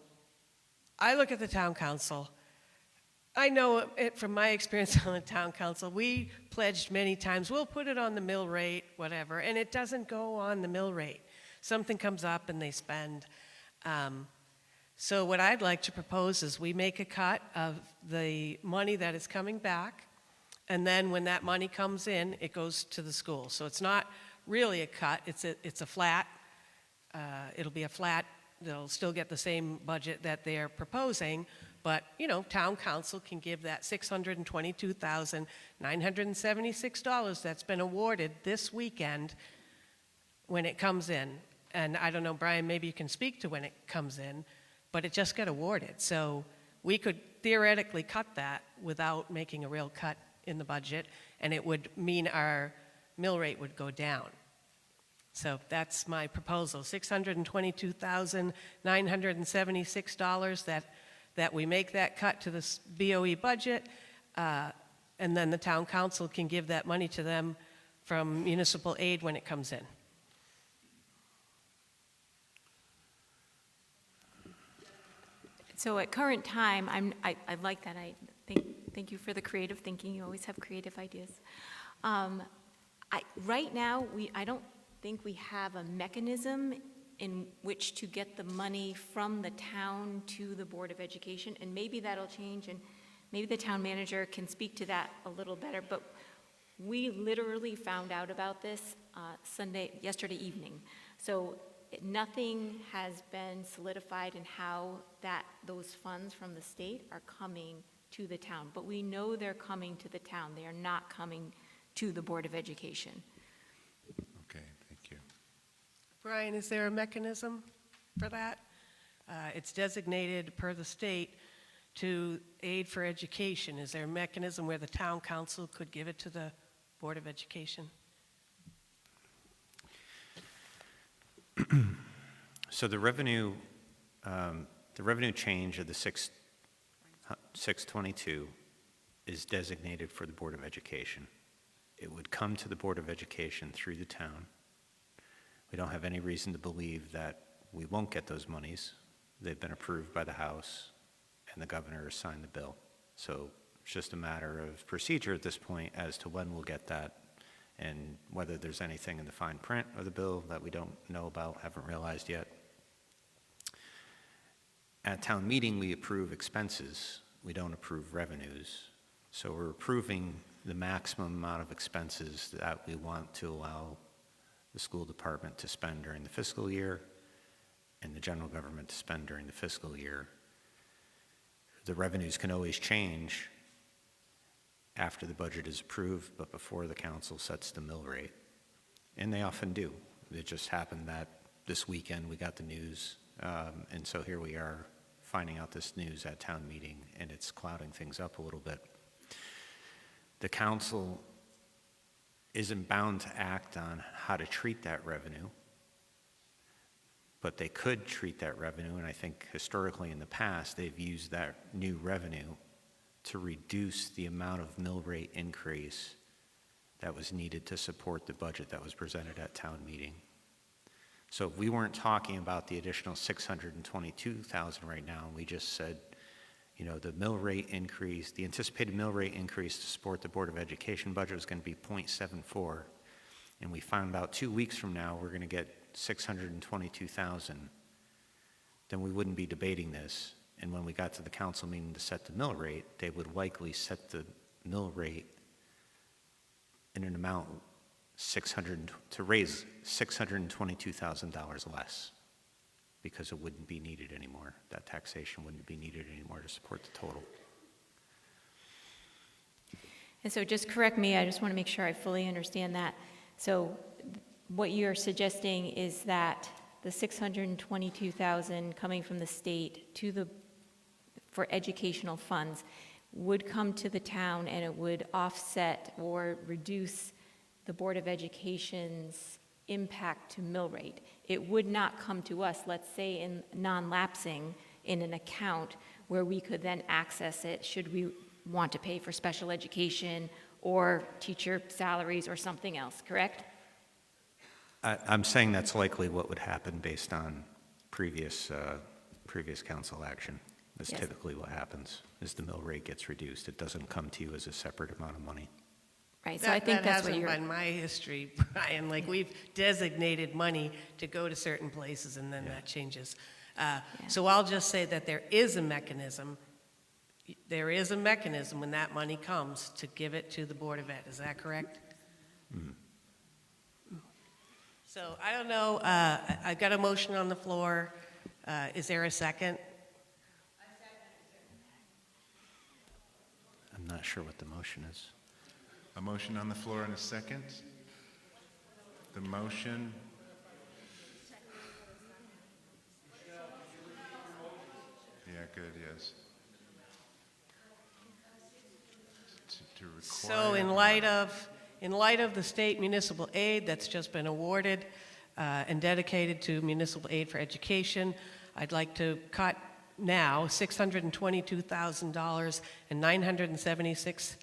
I look at the town council. I know it from my experience on the town council. We pledged many times, we'll put it on the mill rate, whatever, and it doesn't go on the mill rate. Something comes up and they spend. So what I'd like to propose is we make a cut of the money that is coming back, and then when that money comes in, it goes to the school. So it's not really a cut, it's a flat, it'll be a flat, they'll still get the same budget that they're proposing, but, you know, town council can give that $622,976 that's been awarded this weekend when it comes in. And I don't know, Brian, maybe you can speak to when it comes in, but it just got awarded. So we could theoretically cut that without making a real cut in the budget, and it would mean our mill rate would go down. So that's my proposal, $622,976 that we make that cut to the BOE budget, and then the town council can give that money to them from municipal aid when it comes in. So at current time, I like that. Thank you for the creative thinking. You always have creative ideas. Right now, I don't think we have a mechanism in which to get the money from the town to the Board of Education, and maybe that'll change, and maybe the town manager can speak to that a little better, but we literally found out about this yesterday evening. So nothing has been solidified in how those funds from the state are coming to the town, but we know they're coming to the town. They are not coming to the Board of Education. Okay, thank you. Brian, is there a mechanism for that? It's designated per the state to aid for education. Is there a mechanism where the town council could give it to the Board of Education? So the revenue change of the 622 is designated for the Board of Education. It would come to the Board of Education through the town. We don't have any reason to believe that we won't get those monies. They've been approved by the House, and the governor has signed the bill. So it's just a matter of procedure at this point as to when we'll get that, and whether there's anything in the fine print of the bill that we don't know about, haven't realized yet. At town meeting, we approve expenses. We don't approve revenues. So we're approving the maximum amount of expenses that we want to allow the school department to spend during the fiscal year and the general government to spend during the fiscal year. The revenues can always change after the budget is approved, but before the council sets the mill rate. And they often do. It just happened that this weekend we got the news, and so here we are finding out this news at town meeting, and it's clouding things up a little bit. The council isn't bound to act on how to treat that revenue, but they could treat that revenue, and I think historically in the past they've used that new revenue to reduce the amount of mill rate increase that was needed to support the budget that was presented at town meeting. So if we weren't talking about the additional $622,000 right now, and we just said, you know, the mill rate increase, the anticipated mill rate increase to support the Board of Education budget was going to be 0.74, and we found out 2 weeks from now we're going to get $622,000, then we wouldn't be debating this. And when we got to the council meeting to set the mill rate, they would likely set the mill rate in an amount to raise $622,000 less, because it wouldn't be needed anymore. That taxation wouldn't be needed anymore to support the total. And so just correct me, I just want to make sure I fully understand that. So what you're suggesting is that the $622,000 coming from the state for educational funds would come to the town, and it would offset or reduce the Board of Education's impact to mill rate. It would not come to us, let's say, in non-lapsing in an account where we could then access it should we want to pay for special education or teacher salaries or something else, correct? I'm saying that's likely what would happen based on previous council action. That's Yes. typically what happens, is the mill rate gets reduced. It doesn't come to you as a separate amount of money. Right, so I think That that's what hasn't you're, been my history, Brian. Like, we've designated money to go to certain places, and then that changes. So I'll just say that there is a mechanism. There is a mechanism when that money comes to give it to the Board of Ed. Is that correct? So I don't know. I've got a motion on the floor. Is there a second? I'm not sure what the motion is. A motion on the floor and a second. The motion. Yeah, good, yes. To require. So in light of the state municipal aid that's just been awarded and dedicated to municipal aid for education, I'd like to cut now $622,000 and 976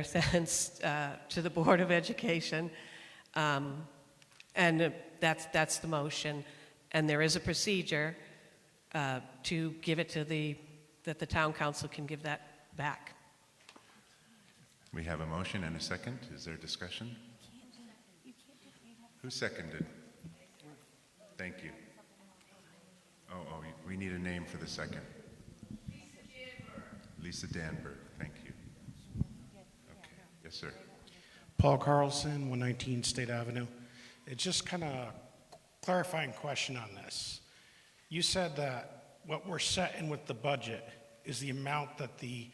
cents to the Board of Education. And that's the motion. And there is a procedure to give it to that the town council can give that back. We have a motion and a second. Is there discussion? Who seconded? Thank you. Oh, we need a name for the second. Lisa Danberg, thank you. Okay, yes, sir. Paul Carlson, 119 State Avenue. It's just kind of clarifying question on this. You said that what we're setting with the budget is the amount that the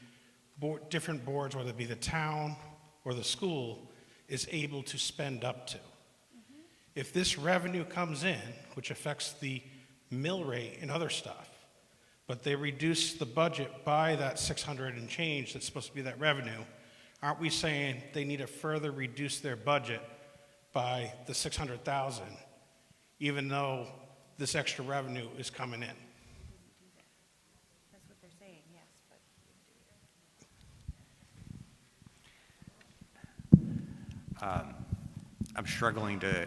different boards, whether it be the town or the school, is able to spend up to. If this revenue comes in, which affects the mill rate and other stuff, but they reduce the budget by that 600 and change that's supposed to be that revenue, aren't we saying they need to further reduce their budget by the 600,000, even though this extra revenue is coming in? That's what they're saying, yes, but. I'm struggling to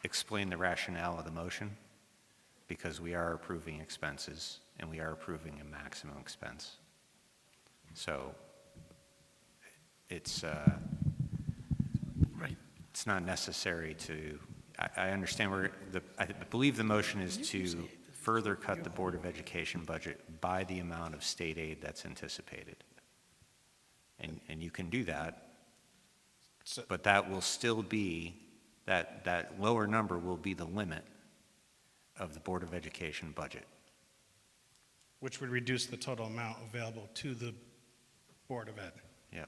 explain the rationale of the motion because we are approving expenses and we are approving a maximum expense. So it's it's not necessary to, I understand I believe the motion is to further cut the Board of Education budget by the amount of state aid that's anticipated. And you can do that, but that will still be, that lower number will be the limit of the Board of Education budget. Which would reduce the total amount available to the Board of Ed. Yep.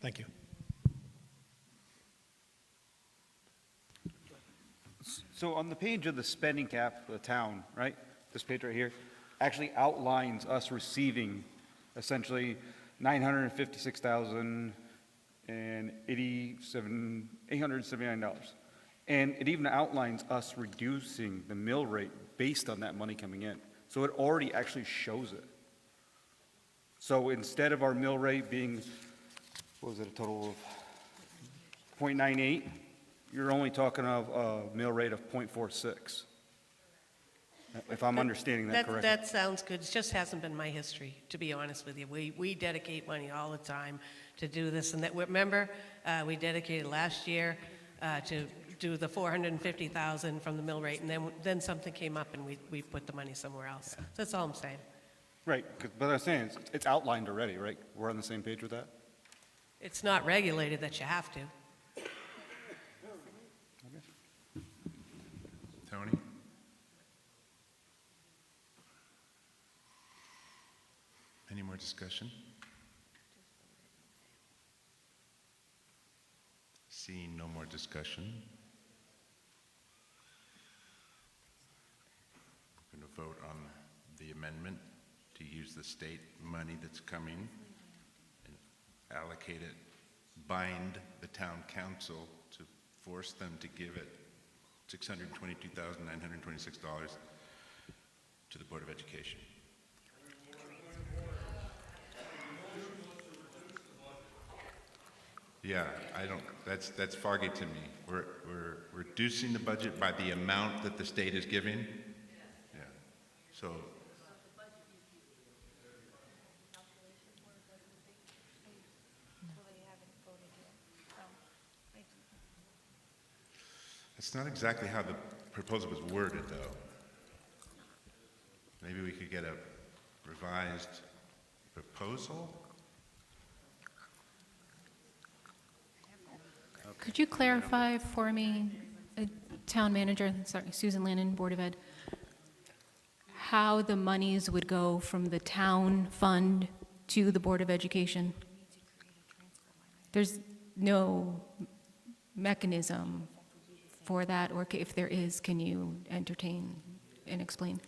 Thank you. So on the page of the spending cap for the town, right, this page right here, actually outlines us receiving essentially $879. And it even outlines us reducing the mill rate based on that money coming in. So it already actually shows it. So instead of our mill rate being, what was it, a total of 0.98, you're only talking of a mill rate of 0.46, if I'm understanding that correctly. That sounds good. It just hasn't been my history, to be honest with you. We dedicate money all the time to do this and that. Remember, we dedicated last year to do the $450,000 from the mill rate, and then something came up and we put the money somewhere else. So that's all I'm saying. Right, but I'm saying it's outlined already, right? We're on the same page with that? It's not regulated that you have to. Tony? Any more discussion? Seeing no more discussion, we're going to vote on the amendment to use the state money that's coming and allocate it, bind the town council to force them to give it $622,926 to the Board of Education. Yeah, that's foggy to me. We're reducing the budget by the amount that the state is giving? Yeah. So That's not exactly how the proposal was worded, though. Maybe we could get a revised proposal? Could you clarify for me, Town Manager, sorry, Susan Lannon, Board of Ed, how the monies would go from the town fund to the Board of Education? There's no mechanism for that, or if there is, can you entertain and explain?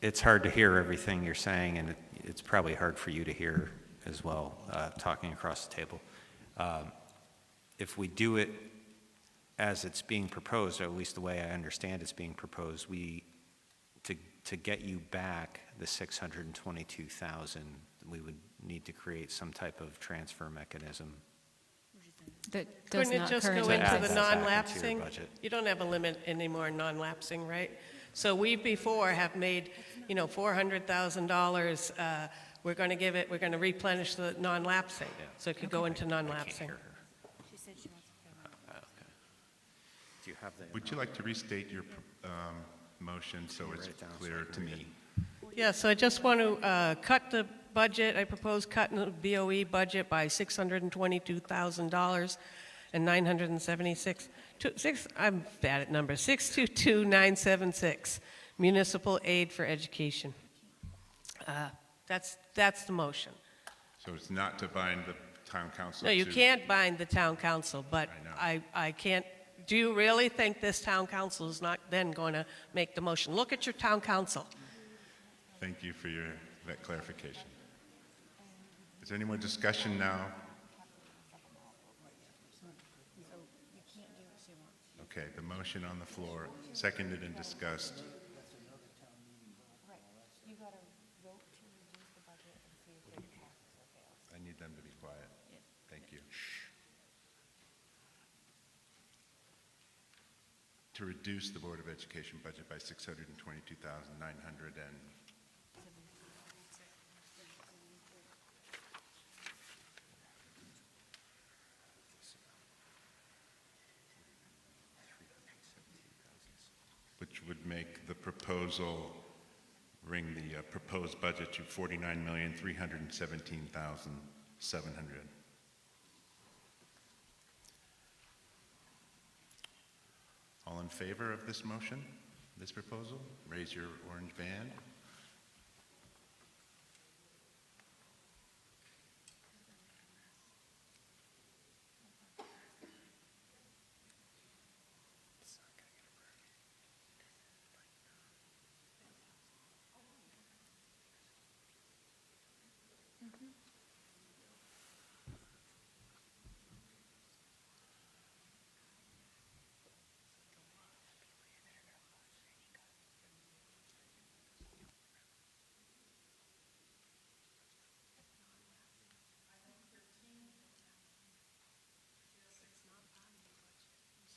It's hard to hear everything you're saying, and it's probably hard for you to hear as well, talking across the table. If we do it as it's being proposed, or at least the way I understand it's being proposed, to get you back the 622,000, we would need to create some type of transfer mechanism. That does Couldn't it not just go currently into add the that back into your non-lapsing? budget. You don't have a limit anymore non-lapsing, right? So we before have made, $400,000, we're going to replenish the non-lapsing. So it could go into non-lapsing. Do you have the? Would you like to restate your motion so it's clear to me? Yeah, so I just want to cut the budget. I propose cutting the BOE budget by $622,000 and 976. I'm bad at numbers. 622,976. Municipal aid for education. That's the motion. So it's not to bind the town council No, you to- can't bind the town council, but I can't. Do you really think this town council is not then going to make the motion? Look at your town council. Thank you for that clarification. Is there any more discussion now? Okay, the motion on the floor, seconded and discussed. I need them to be quiet. Thank you. To reduce the Board of Education budget by $622,900 and which would make the proposal, bring the proposed budget to $49,317,700. All in favor of this motion, this proposal? Raise your orange band.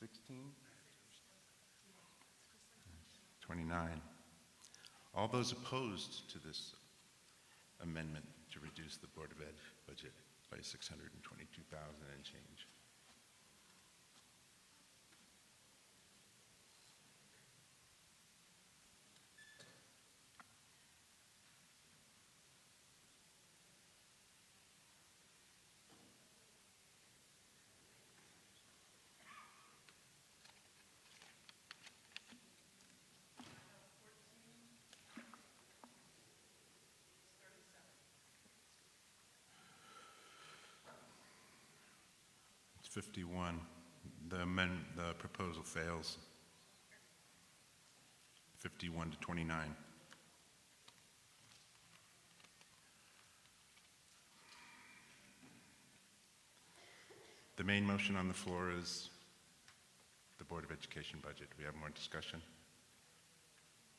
$16? 29. All those opposed to this amendment to reduce the Board of Ed budget by $622,000 and change? It's 51. The proposal fails. 51 to 29. The main motion on the floor is the Board of Education budget. Do we have more discussion?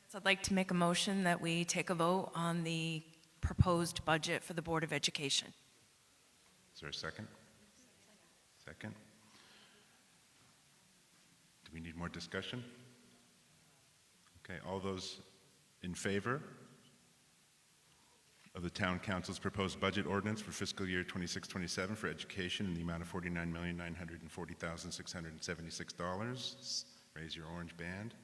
So I'd like to make a motion that we take a vote on the proposed budget for the Board of Education. Is there a second? Second. Do we need more discussion? Okay, all those in favor? of the Town Council's proposed budget ordinance for fiscal year 26-27 for education in the amount of $49,940,676. Raise your orange band.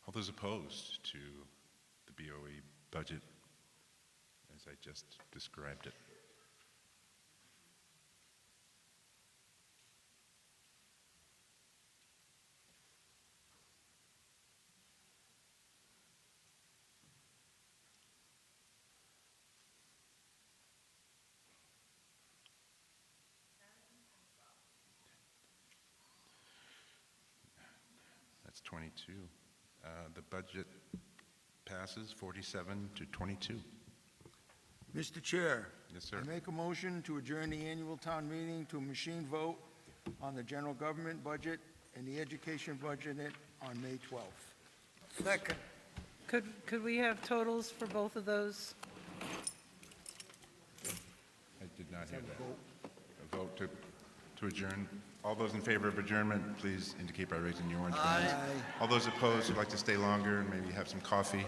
All those opposed to the BOE budget as I just described it? That's 22. The budget passes 47-22. Mr. Chair. Yes, sir. I make a motion to adjourn the annual town meeting to a machine vote on the general government budget and the education budget on May 12th. Second. Could we have totals for both of those? I did not hear that. A vote to adjourn. All those in favor of adjournment, please indicate by raising your orange bands. All those opposed who'd like to stay longer and maybe have some coffee,